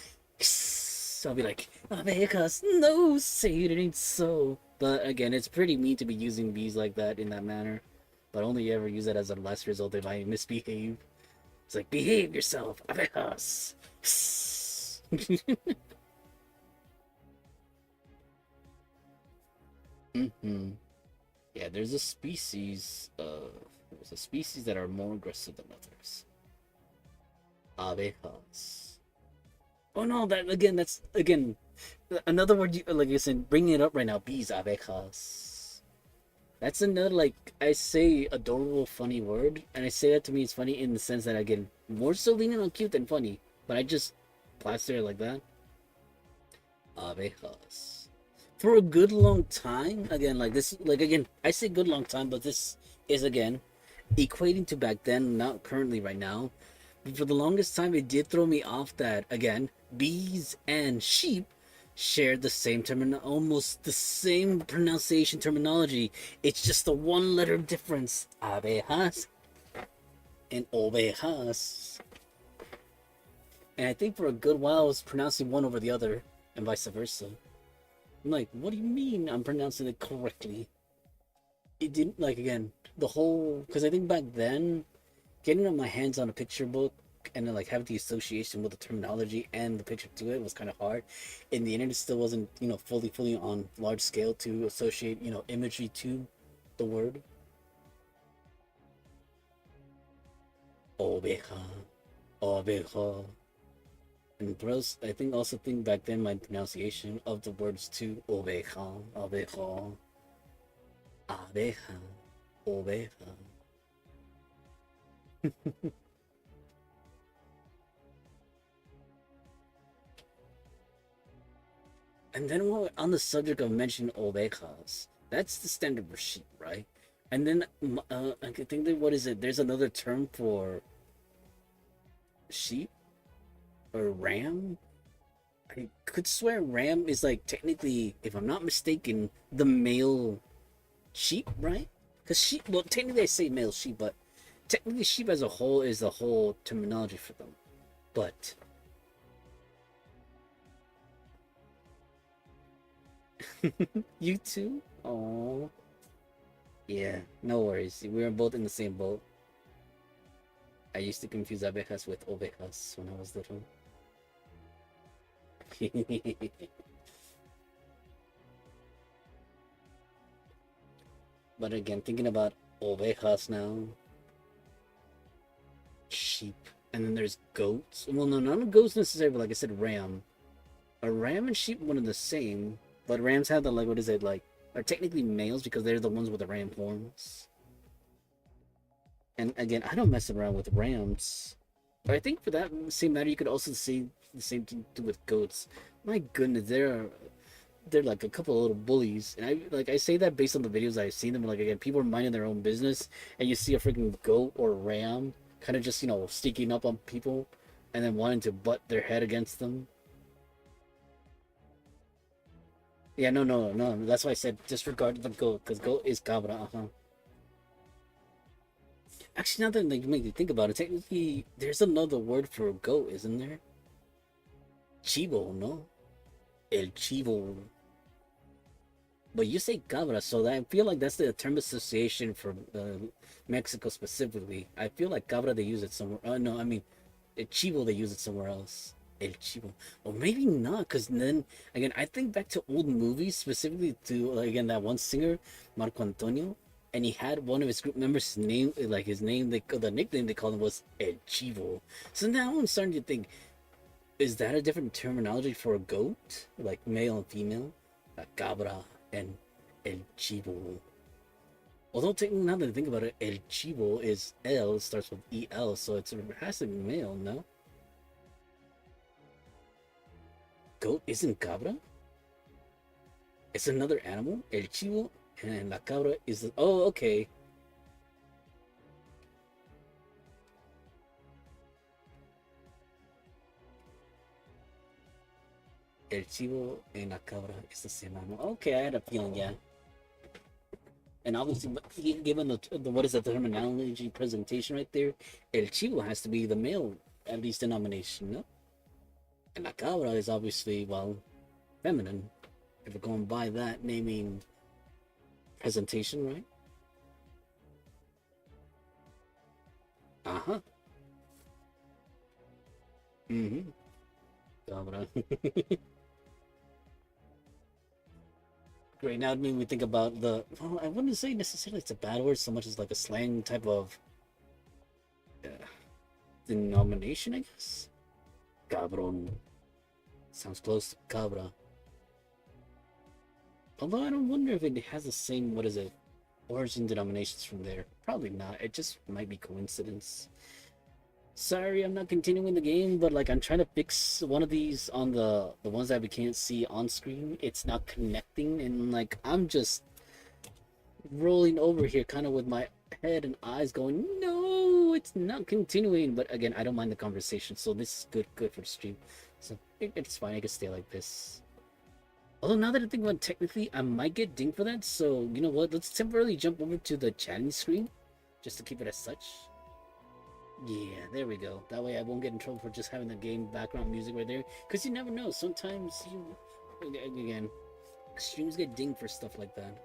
I'll be like, abejas, no, say it ain't so. But again, it's pretty mean to be using bees like that in that manner. But only ever use that as a last result if I misbehave. It's like, behave yourself, abejas. hmm Yeah, there's a species that are more aggressive than others. Abejas. Oh no, that again, that's again another word you like you said, bringing it up right now. Bees, abejas. That's another like I say adorable, funny word, and I say that to me it's funny in the sense that again more so leaning on cute than funny, but I just plaster it like that. Abejas. For a good long time, again, like this, like again, I say good long time, but this is again equating to back then, not currently right now. But for the longest time, it did throw me off that again, bees and sheep shared the same almost the same pronunciation terminology. It's just a one letter difference. Abejas and ovejas. And I think for a good while I was pronouncing one over the other, and vice versa. I'm like, what do you mean I'm pronouncing it correctly? It didn't, like, again, the whole, because I think back then, getting my hands on a picture book and then, like, having the association with the terminology and the picture to it was kind of hard. And the internet still wasn't, fully on large scale to associate, imagery to the word. Oveja, oveja. And plus, I think also think back then my pronunciation of the words too, oveja, oveja, abeja, oveja. And then while we're on the subject of mentioning ovejas, that's the standard for sheep, right? And then I think that what is it? There's another term for sheep or ram. I could swear ram is like technically, if I'm not mistaken, the male sheep, right? Because sheep, well, technically I say male sheep, but technically sheep as a whole is the whole terminology for them. But you too? Oh, yeah, no worries. We were both in the same boat. I used to confuse abejas with ovejas when I was little. But again, thinking about ovejas now, sheep, and then there's goats. Well, no, not goats necessarily. Like I said, ram. A ram and sheep one of the same, but rams have the like what is it like? Are technically males because they're the ones with the ram horns. And again, I don't mess around with rams. But I think for that same matter, you could also see the same thing with goats. My goodness, they're like a couple of little bullies, and I say that based on the videos I've seen them. Like again, people are minding their own business, and you see a freaking goat or ram kind of just sneaking up on people, and then wanting to butt their head against them. Yeah, no, no, no. That's why I said disregard the goat, because goat is cabra. Uh-huh. Actually, now that you make me think about it, technically, there's another word for goat, isn't there? Chivo, no? El chivo. But you say cabra, so that, I feel like that's the term association for Mexico specifically. I feel like cabra they use it somewhere. No, I mean, el chivo they use it somewhere else. El chivo, or maybe not, because then again, I think back to old movies, specifically to like, again that one singer, Marco Antonio, and he had one of his group members' name, like his name, the nickname they called him was El Chivo. So now I'm starting to think, is that a different terminology for a goat, like male and female, a cabra and El Chivo? Although technically, now that I think about it, El Chivo is L starts with EL, so it has to be male, no? Goat isn't cabra? It's another animal? El Chivo and la cabra is. Oh, okay. El Chivo and la cabra is the same animal. Okay, I had a feeling, yeah. And obviously, given the what is the terminology presentation right there, El Chivo has to be the male, at least denomination, no? And la cabra is obviously, well, feminine. If we're going by that naming presentation, right? Uh huh. Mm hmm. Cabra. Great. Now it made me think about the. Well, I wouldn't say necessarily it's a bad word so much as like a slang type of uh, denomination, I guess. Cabron. Sounds close to cabra. Although I don't wonder if it has the same, what is it, origin denominations from there. Probably not. It just might be coincidence. Sorry, I'm not continuing the game, but like I'm trying to fix one of these on the ones that we can't see on screen. It's not connecting, and like I'm just rolling over here, kind of with my head and eyes going, no, it's not continuing. But again, I don't mind the conversation, so this is good for the stream. So it's fine. I can stay like this. Although now that I think about it, technically, I might get dinged for that. So you know what? Let's temporarily jump over to the chatting screen, just to keep it as such. Yeah, there we go. That way I won't get in trouble for just having the game background music right there. Because you never know. Sometimes again, streams get dinged for stuff like that.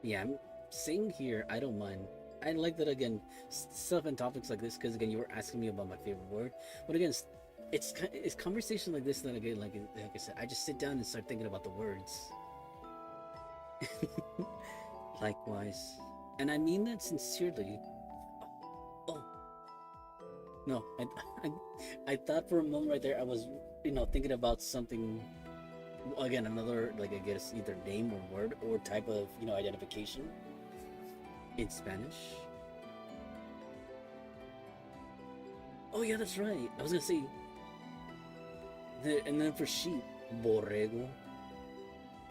Yeah, I'm saying here, I don't mind. I like that again, stuff and topics like this, because again, you were asking me about my favorite word. But again, it's conversation like this that again, like I said, I just sit down and start thinking about the words. Likewise, and I mean that sincerely. Oh no, I thought for a moment right there I was thinking about something again, another like I guess either name or word or type of identification in Spanish. Oh yeah, that's right. I was gonna say and then for sheep, borrego.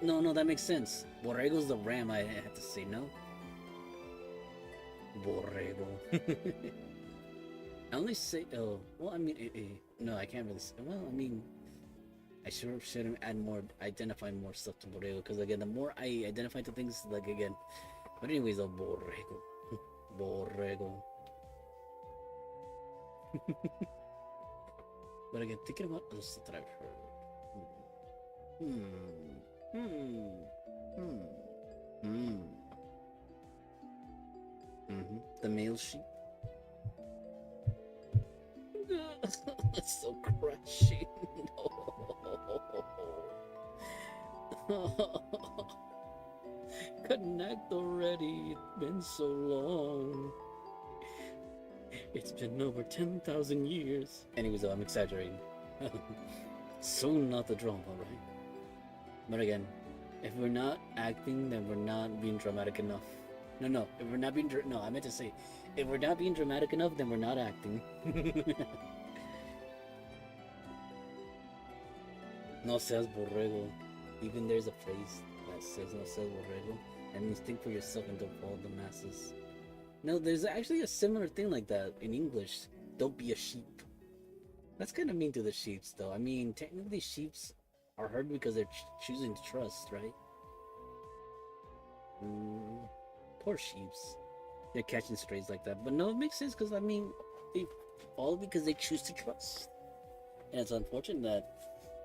No, no, that makes sense. Borrego's the ram. I have to say no. Borrego. I only say, oh, well, I mean, no, I can't really say, well, I mean, I should add more, identify more stuff to Borrego, because again, the more I identify to things, like again, but anyways, Borrego. Borrego. But again, thinking about other stuff that I've heard. Hmm. Hmm. Hmm. Hmm. Mm-hmm. The male sheep. It's so crushing. No. Connect already. It's been so long. It's been over 10,000 years. Anyways, though, I'm exaggerating. Soon not the drama, right? But again, if we're not acting, then we're not being dramatic enough. No, if we're not being no, I meant to say, if we're not being dramatic enough, then we're not acting. No seas borrego. Even there's a phrase that says no seas borrego. That means think for yourself and don't follow the masses. No, there's actually a similar thing like that in English. Don't be a sheep. That's kind of mean to the sheeps, though. I mean, technically, sheeps are herd because they're choosing to trust, right? Poor sheeps. They're catching strays like that. But no, it makes sense because, I mean, all because they choose to trust. And it's unfortunate that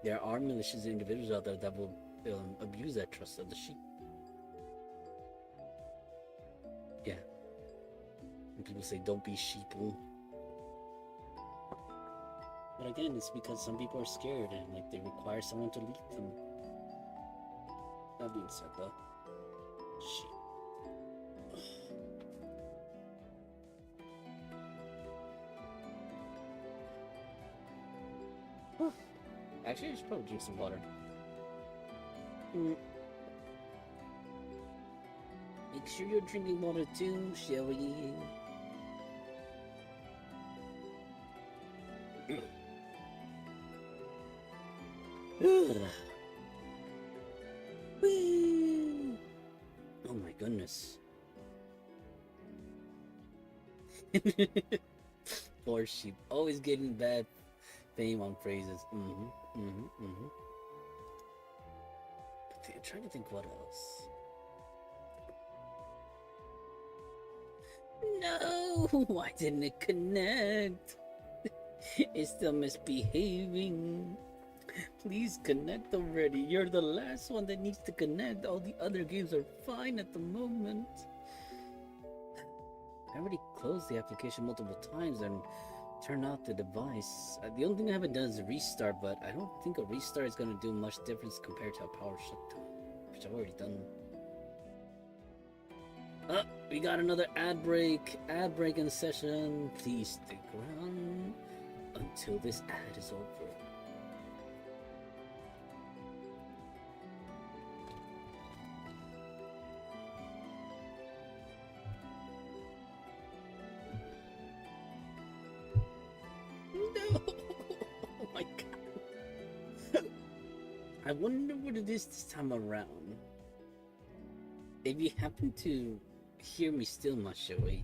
there are malicious individuals out there that will abuse that trust of the sheep. Yeah. And people say, don't be sheeple. But again, it's because some people are scared and like they require someone to lead them. That being said, though, sheep. Actually, I should probably drink some water. Make sure you're drinking water too, shall we? Oh my goodness. Poor sheep, always getting bad fame on phrases. But I'm trying to think what else. No, why didn't it connect? It's still misbehaving. Please connect already. You're the last one that needs to connect. All the other games are fine at the moment. I already closed the application multiple times and turned off the device. The only thing I haven't done is a restart, but I don't think a restart is going to do much difference compared to a power shutdown, which I've already done. We got another ad break in the session. Please stick around until this ad is over. No! Oh my god. I wonder what it is this time around. If you happen to hear me still, Mashoei,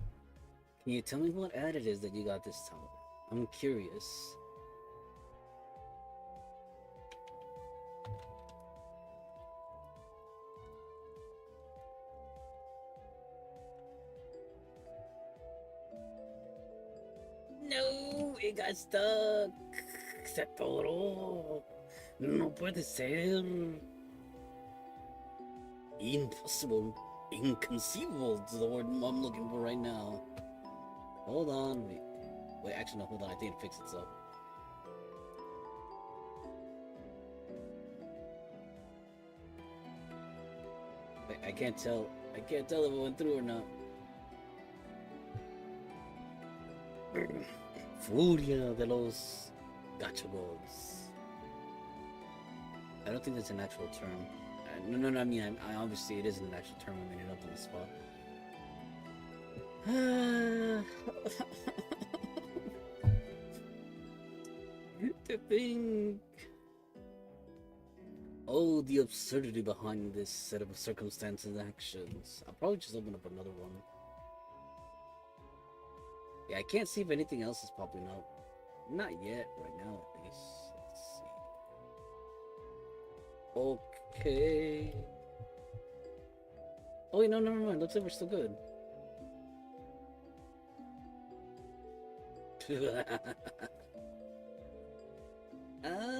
can you tell me what ad it is that you got this time? I'm curious. No, it got stuck. Se atoró. No puede ser. Impossible. Inconceivable is the word I'm looking for right now. Hold on. Wait, actually, no, hold on. I think it fixed itself. Wait, I can't tell. I can't tell if it went through or not. Furia de los gachagos. I don't think that's an actual term. No, I mean, I obviously it isn't an actual term. I made it up on the spot. To think. Oh, the absurdity behind this set of circumstances and actions. I'll probably just open up another one. Yeah, I can't see if anything else is popping up. Not yet, right now at least. Let's see. Okay. Oh wait, no, never mind. Looks like we're still good. Ah.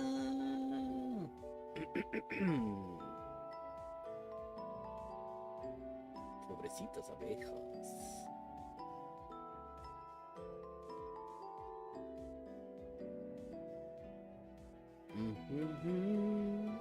Pobrecitas abejas. Mm-hmm.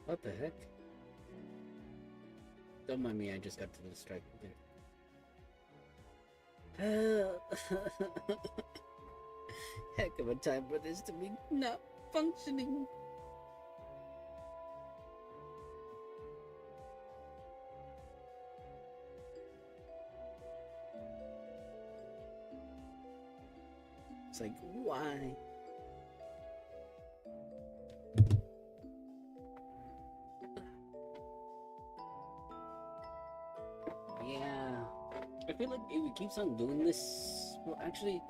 What the heck? Don't mind me, I just got to the strike there. Heck of a time for this to be not functioning. It's like, why? Yeah. I feel like if it keeps on doing this, well, actually,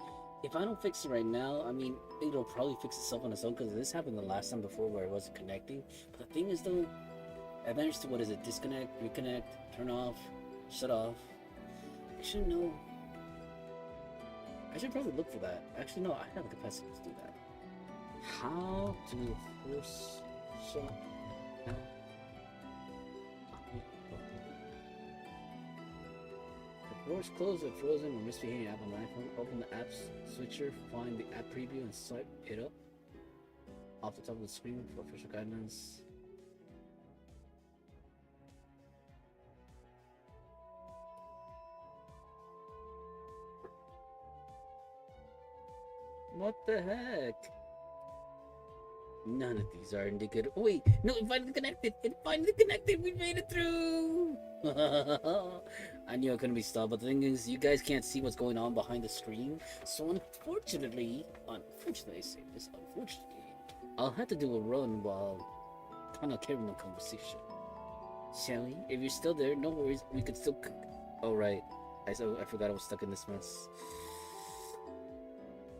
if I don't fix it right now, I mean, it'll probably fix itself on its own because this happened the last time before where it wasn't connecting. But the thing is, though, I managed to, what is it, disconnect, reconnect, turn off, shut off. I should know. I should probably look for that. Actually, no, I have the capacity to do that. How to force shut down. The door's closed or frozen or misbehaving app on my iPhone. Open the app switcher, find the app preview, and swipe it up off the top of the screen for official guidelines. What the heck? None of these are indicative. Oh, wait, no, it finally connected. It finally connected. We made it through. I knew I couldn't be stopped, but the thing is, you guys can't see what's going on behind the screen. So unfortunately, I say this, unfortunately, I'll have to do a run while kind of carrying the conversation. Shall we? If you're still there, no worries. We could still. Oh right, I forgot I was stuck in this mess.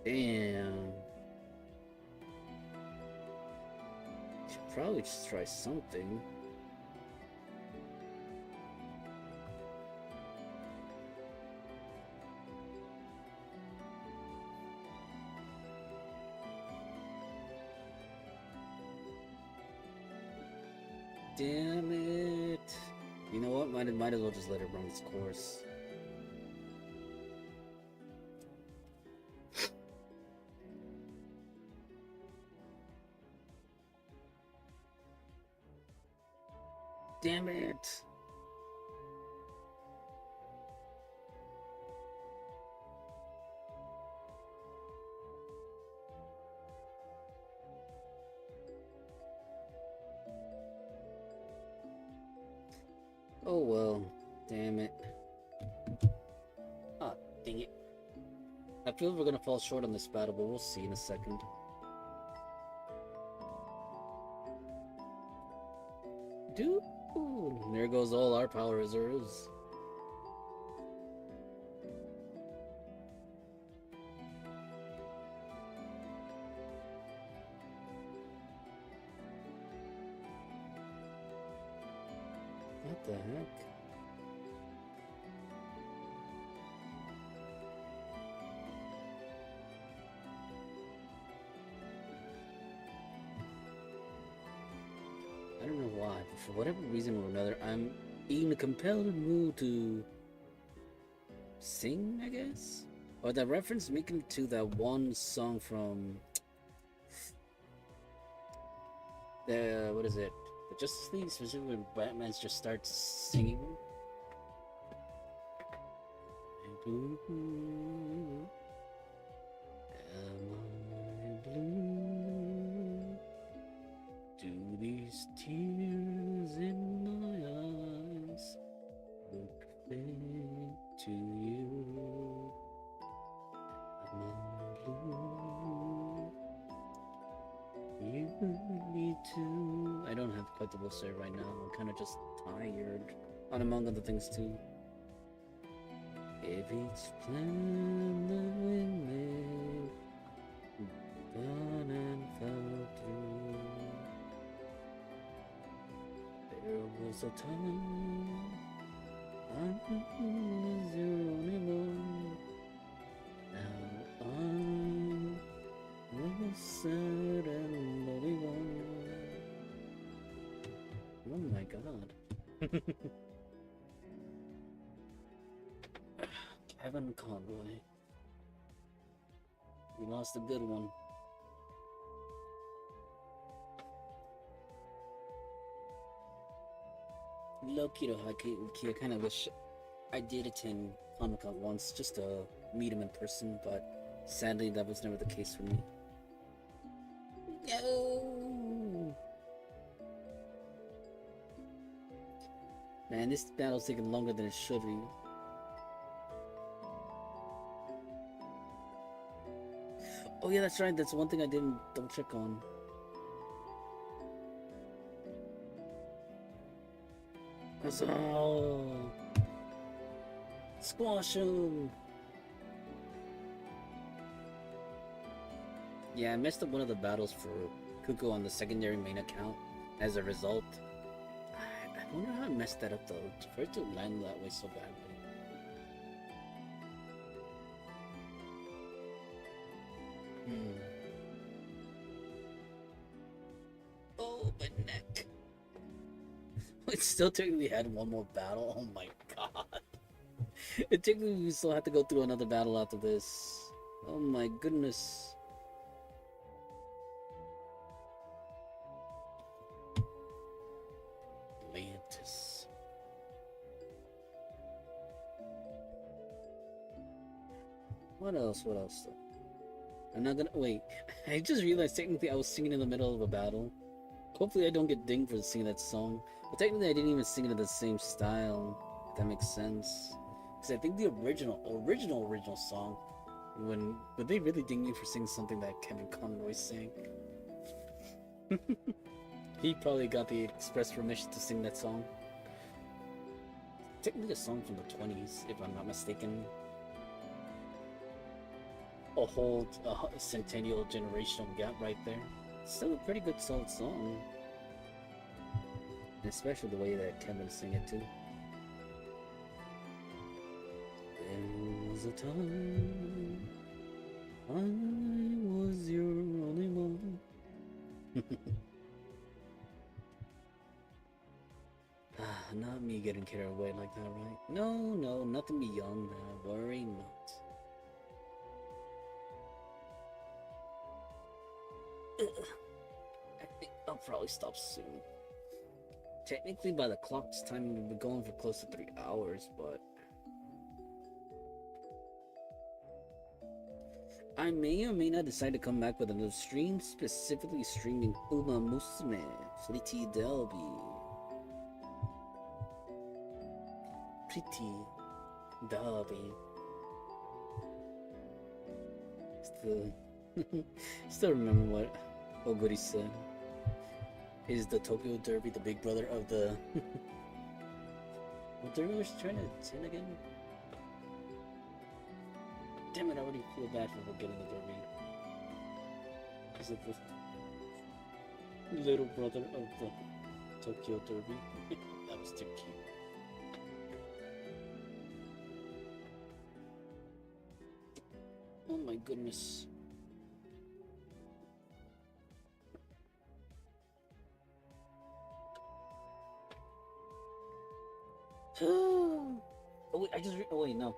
Damn. Should probably just try something. Damn it. You know what? Might as well just let it run its course. Damn it. Oh well. Damn it. Ah, dang it. I feel we're gonna fall short on this battle, but we'll see in a second. Dude, there goes all our power reserves. What the heck? I don't know why, but for whatever reason or another, I'm in a compelled mood to sing, I guess? Or that reference making to that one song from the, what is it? The Justice League, specifically when Batman just starts singing. Am I blue? There's tears in my eyes. Look back to you. I'm blue. You need to. I don't have quite the will say right now. I'm kind of just tired. On among other things too. If each plan that we made, done and fell through. There was a time I was your only one. Now I'm the sad and lonely one. Oh my god. Kevin Conroy. We lost a good one. Low-key to high-key, I kind of wish I did attend Comic-Con once just to meet him in person, but sadly that was never the case for me. No! Man, this battle's taking longer than it should be. Oh yeah, that's right, that's one thing I didn't double check on. Oh, squash him! Yeah, I messed up one of the battles for Kuko on the secondary main account as a result. I wonder how I messed that up though, for it to land that way so badly. Oh, my neck. It still technically had one more battle. Oh my god. It technically we still have to go through another battle after this. Oh my goodness. Atlantis. What else? What else? I'm not gonna wait. I just realized technically I was singing in the middle of a battle. Hopefully I don't get dinged for singing that song. But technically I didn't even sing it in the same style, if that makes sense. Because I think the original song, would they really ding me for singing something that Kevin Conroy sang? He probably got the express permission to sing that song. Technically a song from the 20s, if I'm not mistaken. A whole centennial generational gap right there. Still a pretty good solid song. And especially the way that Kevin sang it too. There was a time I was your only one. Not me getting carried away like that, right? No, nothing beyond that. Worry not. I think I'll probably stop soon. Technically, by the clock's time, we've been going for close to 3 hours, but I may or may not decide to come back with another stream, specifically streaming Uma Musume, Pretty Delby. Pretty Delby. Still remember what Oguri said. Is the Tokyo Derby the big brother of the... What derby was trying to attend again? Damn it, I already feel bad for forgetting the derby. Is it the little brother of the Tokyo Derby? That was too cute. Oh my goodness. Oh wait, oh wait, no.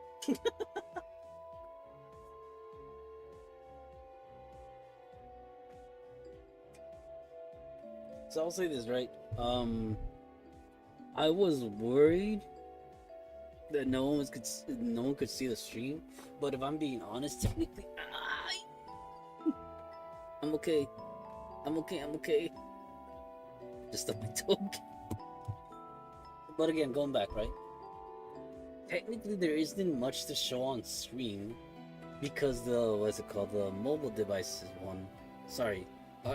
So I'll say this, right? I was worried that no one could see the stream, but if I'm being honest, technically, I'm okay. I'm okay. just on my token. But again, going back, right? Technically, there isn't much to show on screen because the what's it called? The mobile devices one. Sorry,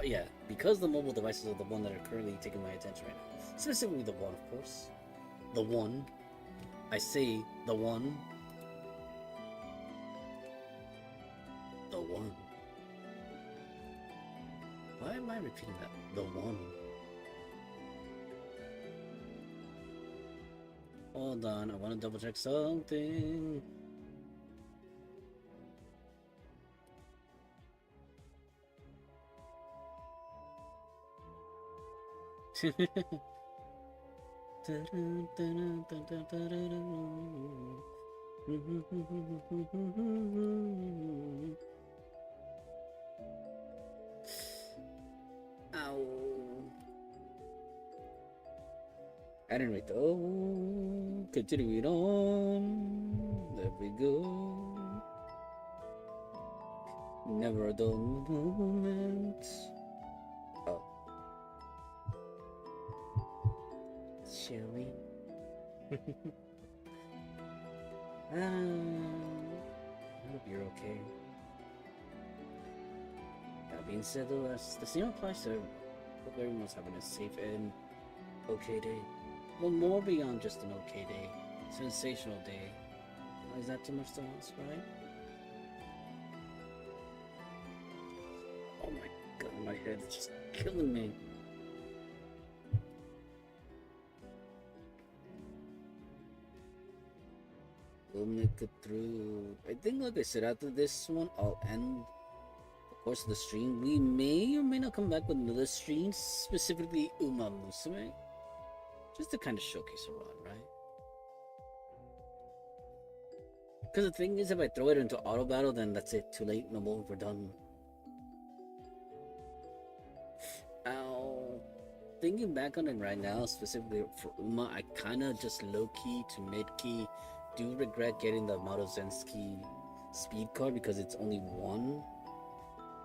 yeah, because the mobile devices are the one that are currently taking my attention right now. Specifically, the one, of course. The one. I say the one. The one. Why am I repeating that? The one. Hold on, I want to double check something. Ow. I didn't write the oh. Continuing on. There we go. Never a dull moment. Oh. Shall we? I hope you're okay. That being said, though, the same applies to hope everyone's having a safe and okay day. Well, more beyond just an okay day. Sensational day. Is that too much to ask, right? Oh my god, my head is just killing me. We'll make it through. I think, like I said, after this one, I'll end the course of the stream. We may or may not come back with another stream, specifically Uma Musume. Just to kind of showcase her run, right? Because the thing is, if I throw it into auto battle, then that's it. Too late. No more. We're done. Ow. Thinking back on it right now, specifically for Uma, I kind of just low-key to mid-key do regret getting the Madozensky speed card because it's only one.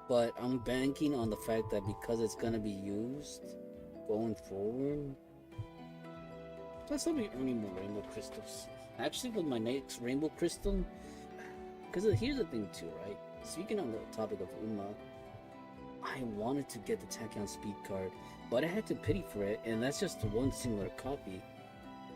But I'm banking on the fact that because it's going to be used going forward, plus I'll be earning more rainbow crystals. Actually, with my next rainbow crystal, because here's the thing too, right? Speaking on the topic of Uma, I wanted to get the Tachyon speed card, but I had to pity for it, and that's just one singular copy.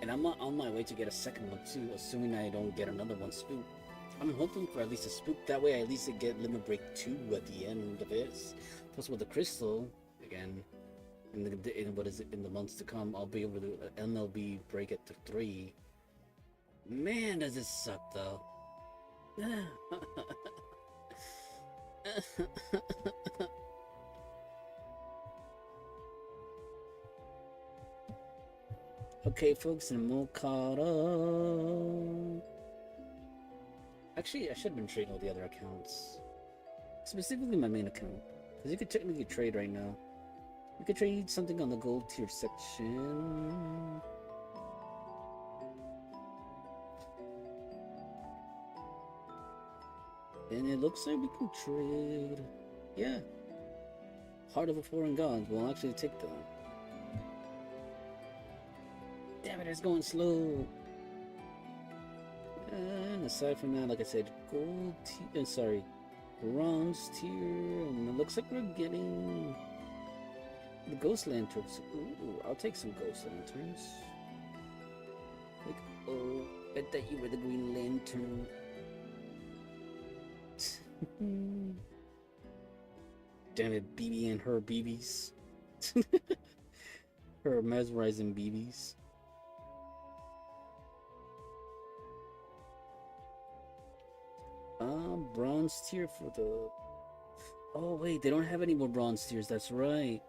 And I'm on my way to get a second one too, assuming I don't get another one spooked. I'm hoping for at least a spook, that way I at least get Limit Break 2 at the end of this. Plus with the crystal, again, in the months to come, I'll be able to MLB break it to 3. Man, does it suck though. Okay, folks, and I'm all caught up. Actually, I should have been trading all the other accounts. Specifically my main account. Because you could technically trade right now. You could trade something on the gold tier section. And it looks like we can trade. Yeah. Heart of a Foreign God. We'll actually take them. Damn it, it's going slow. And aside from that, like I said, gold tier, sorry, bronze tier, and it looks like we're getting the ghost lanterns. Ooh, I'll take some ghost lanterns. Like, oh, I thought you were the Green Lantern. Damn it, BB and her BBs. Her mesmerizing BBs. Bronze tier for the... Oh wait, they don't have any more bronze tiers, that's right.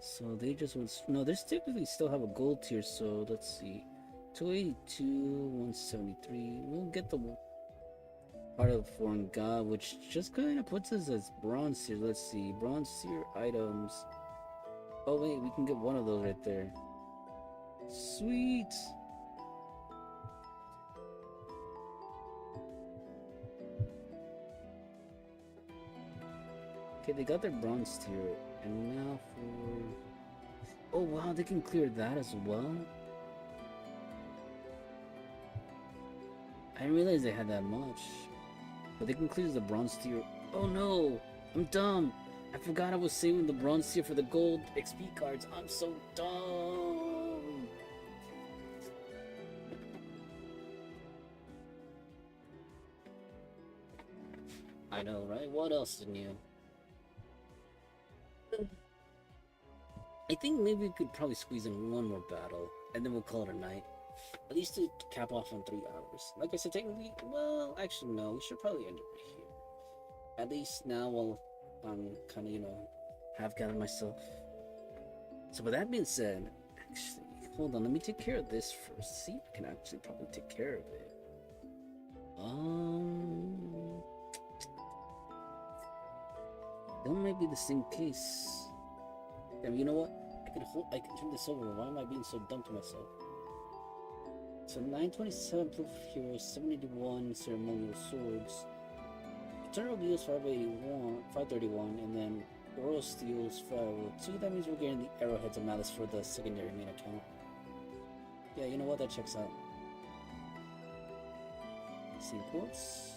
So they just want... No, they typically still have a gold tier, so let's see. 282, 173. We'll get the Heart of Foreign God, which just kind of puts us as bronze tier. Let's see, bronze tier items. Oh wait, we can get one of those right there. Sweet! Okay, they got their bronze tier, and now for... Oh wow, they can clear that as well? I didn't realize they had that much. But they can clear the bronze tier. Oh no! I'm dumb! I forgot I was saving the bronze tier for the gold XP cards. I'm so dumb! I know, right? What else is new? I think maybe we could probably squeeze in one more battle, and then we'll call it a night. At least to cap off on 3 hours. Like I said, technically, well, actually no, we should probably end it right here. At least now while I'm kind of, have gathered myself. So with that being said, actually, hold on, let me take care of this first. See if I can actually probably take care of it. That might be the same case. Damn, you know what? I can turn this over. Why am I being so dumb to myself? So 927 proof of heroes, 781 ceremonial swords. Eternal deals 531, and then Oral steals 502. That means we're getting the arrowheads of malice for the secondary main account. Yeah, you know what? That checks out. Same quartz.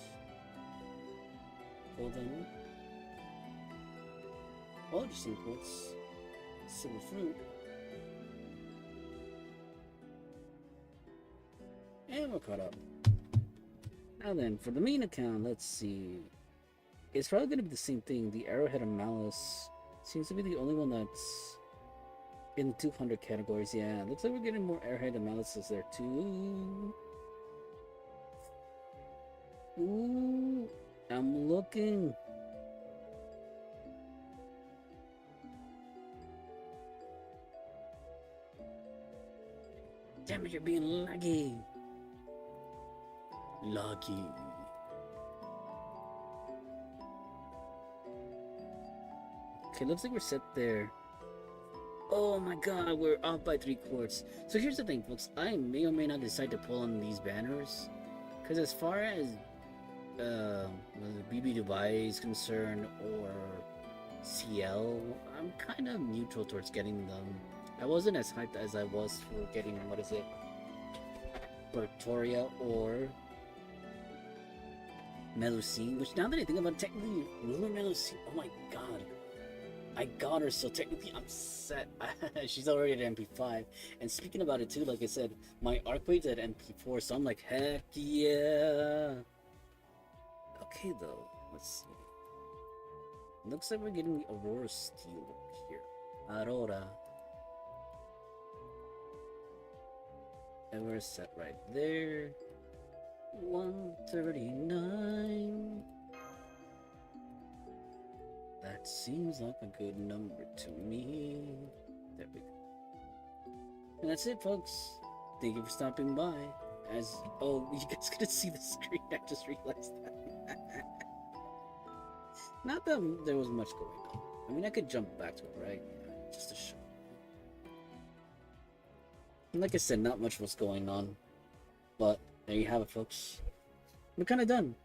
Golden. Well, just same quartz. Silver fruit. And we're caught up. Now then, for the main account, let's see. It's probably going to be the same thing. The Arrowhead of Malice seems to be the only one that's in the 200 categories. Yeah, looks like we're getting more Arrowhead of Malices there too. Ooh, I'm looking. Damn it, you're being laggy. Laggy. Okay, looks like we're set there. Oh my god, we're off by 3 quarts. So here's the thing, folks. I may or may not decide to pull on these banners. Because as far as BB Dubai is concerned, or CL, I'm kind of neutral towards getting them. I wasn't as hyped as I was for getting, what is it, Victoria or Melusine, which now that I think about it, technically, Ruler Melusine, oh my god, I got her, so technically I'm set. She's already at MP5. And speaking about it too, like I said, my Arcwade's at MP4, so I'm like, heck yeah. Okay though, let's see. Looks like we're getting the Aurora Steel over here. Aurora. And we're set right there. 139. That seems like a good number to me. There we go. And that's it, folks. Thank you for stopping by. Oh, you guys couldn't see the screen. I just realized that. Not that there was much going on. I mean, I could jump back to it, right? Just to show. And like I said, not much was going on. But there you have it, folks. We're kind of done.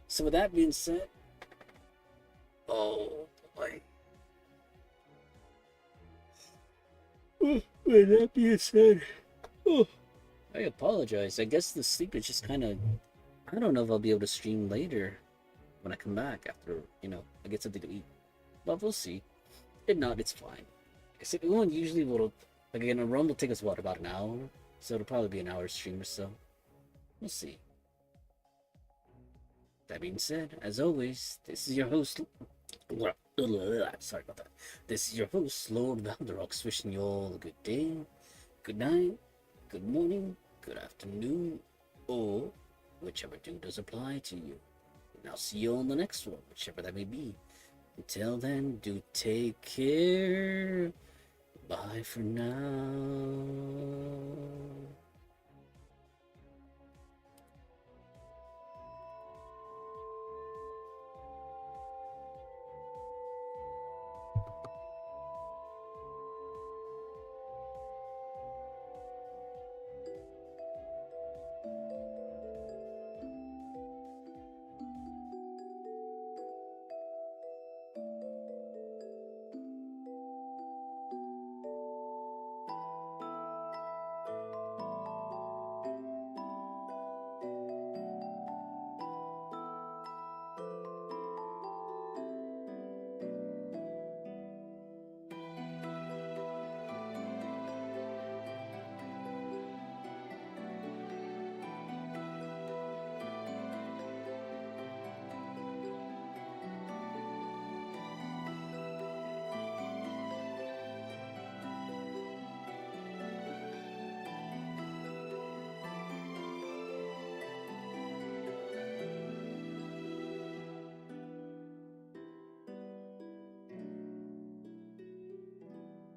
So with that being said, oh boy. With that being said, I apologize. I guess the sleep is just kind of. I don't know if I'll be able to stream later when I come back after, I get something to eat. But we'll see. If not, it's fine. I said, usually will, like again, a run will take us, what, about an hour? So it'll probably be an hour stream or so. We'll see. That being said, as always, this is your host. Sorry about that. This is your host, Lord Valderox, wishing you all a good day, good night, good morning, good afternoon, or whichever do does apply to you. And I'll see you on the next one, whichever that may be. Until then, do take care. Bye for now.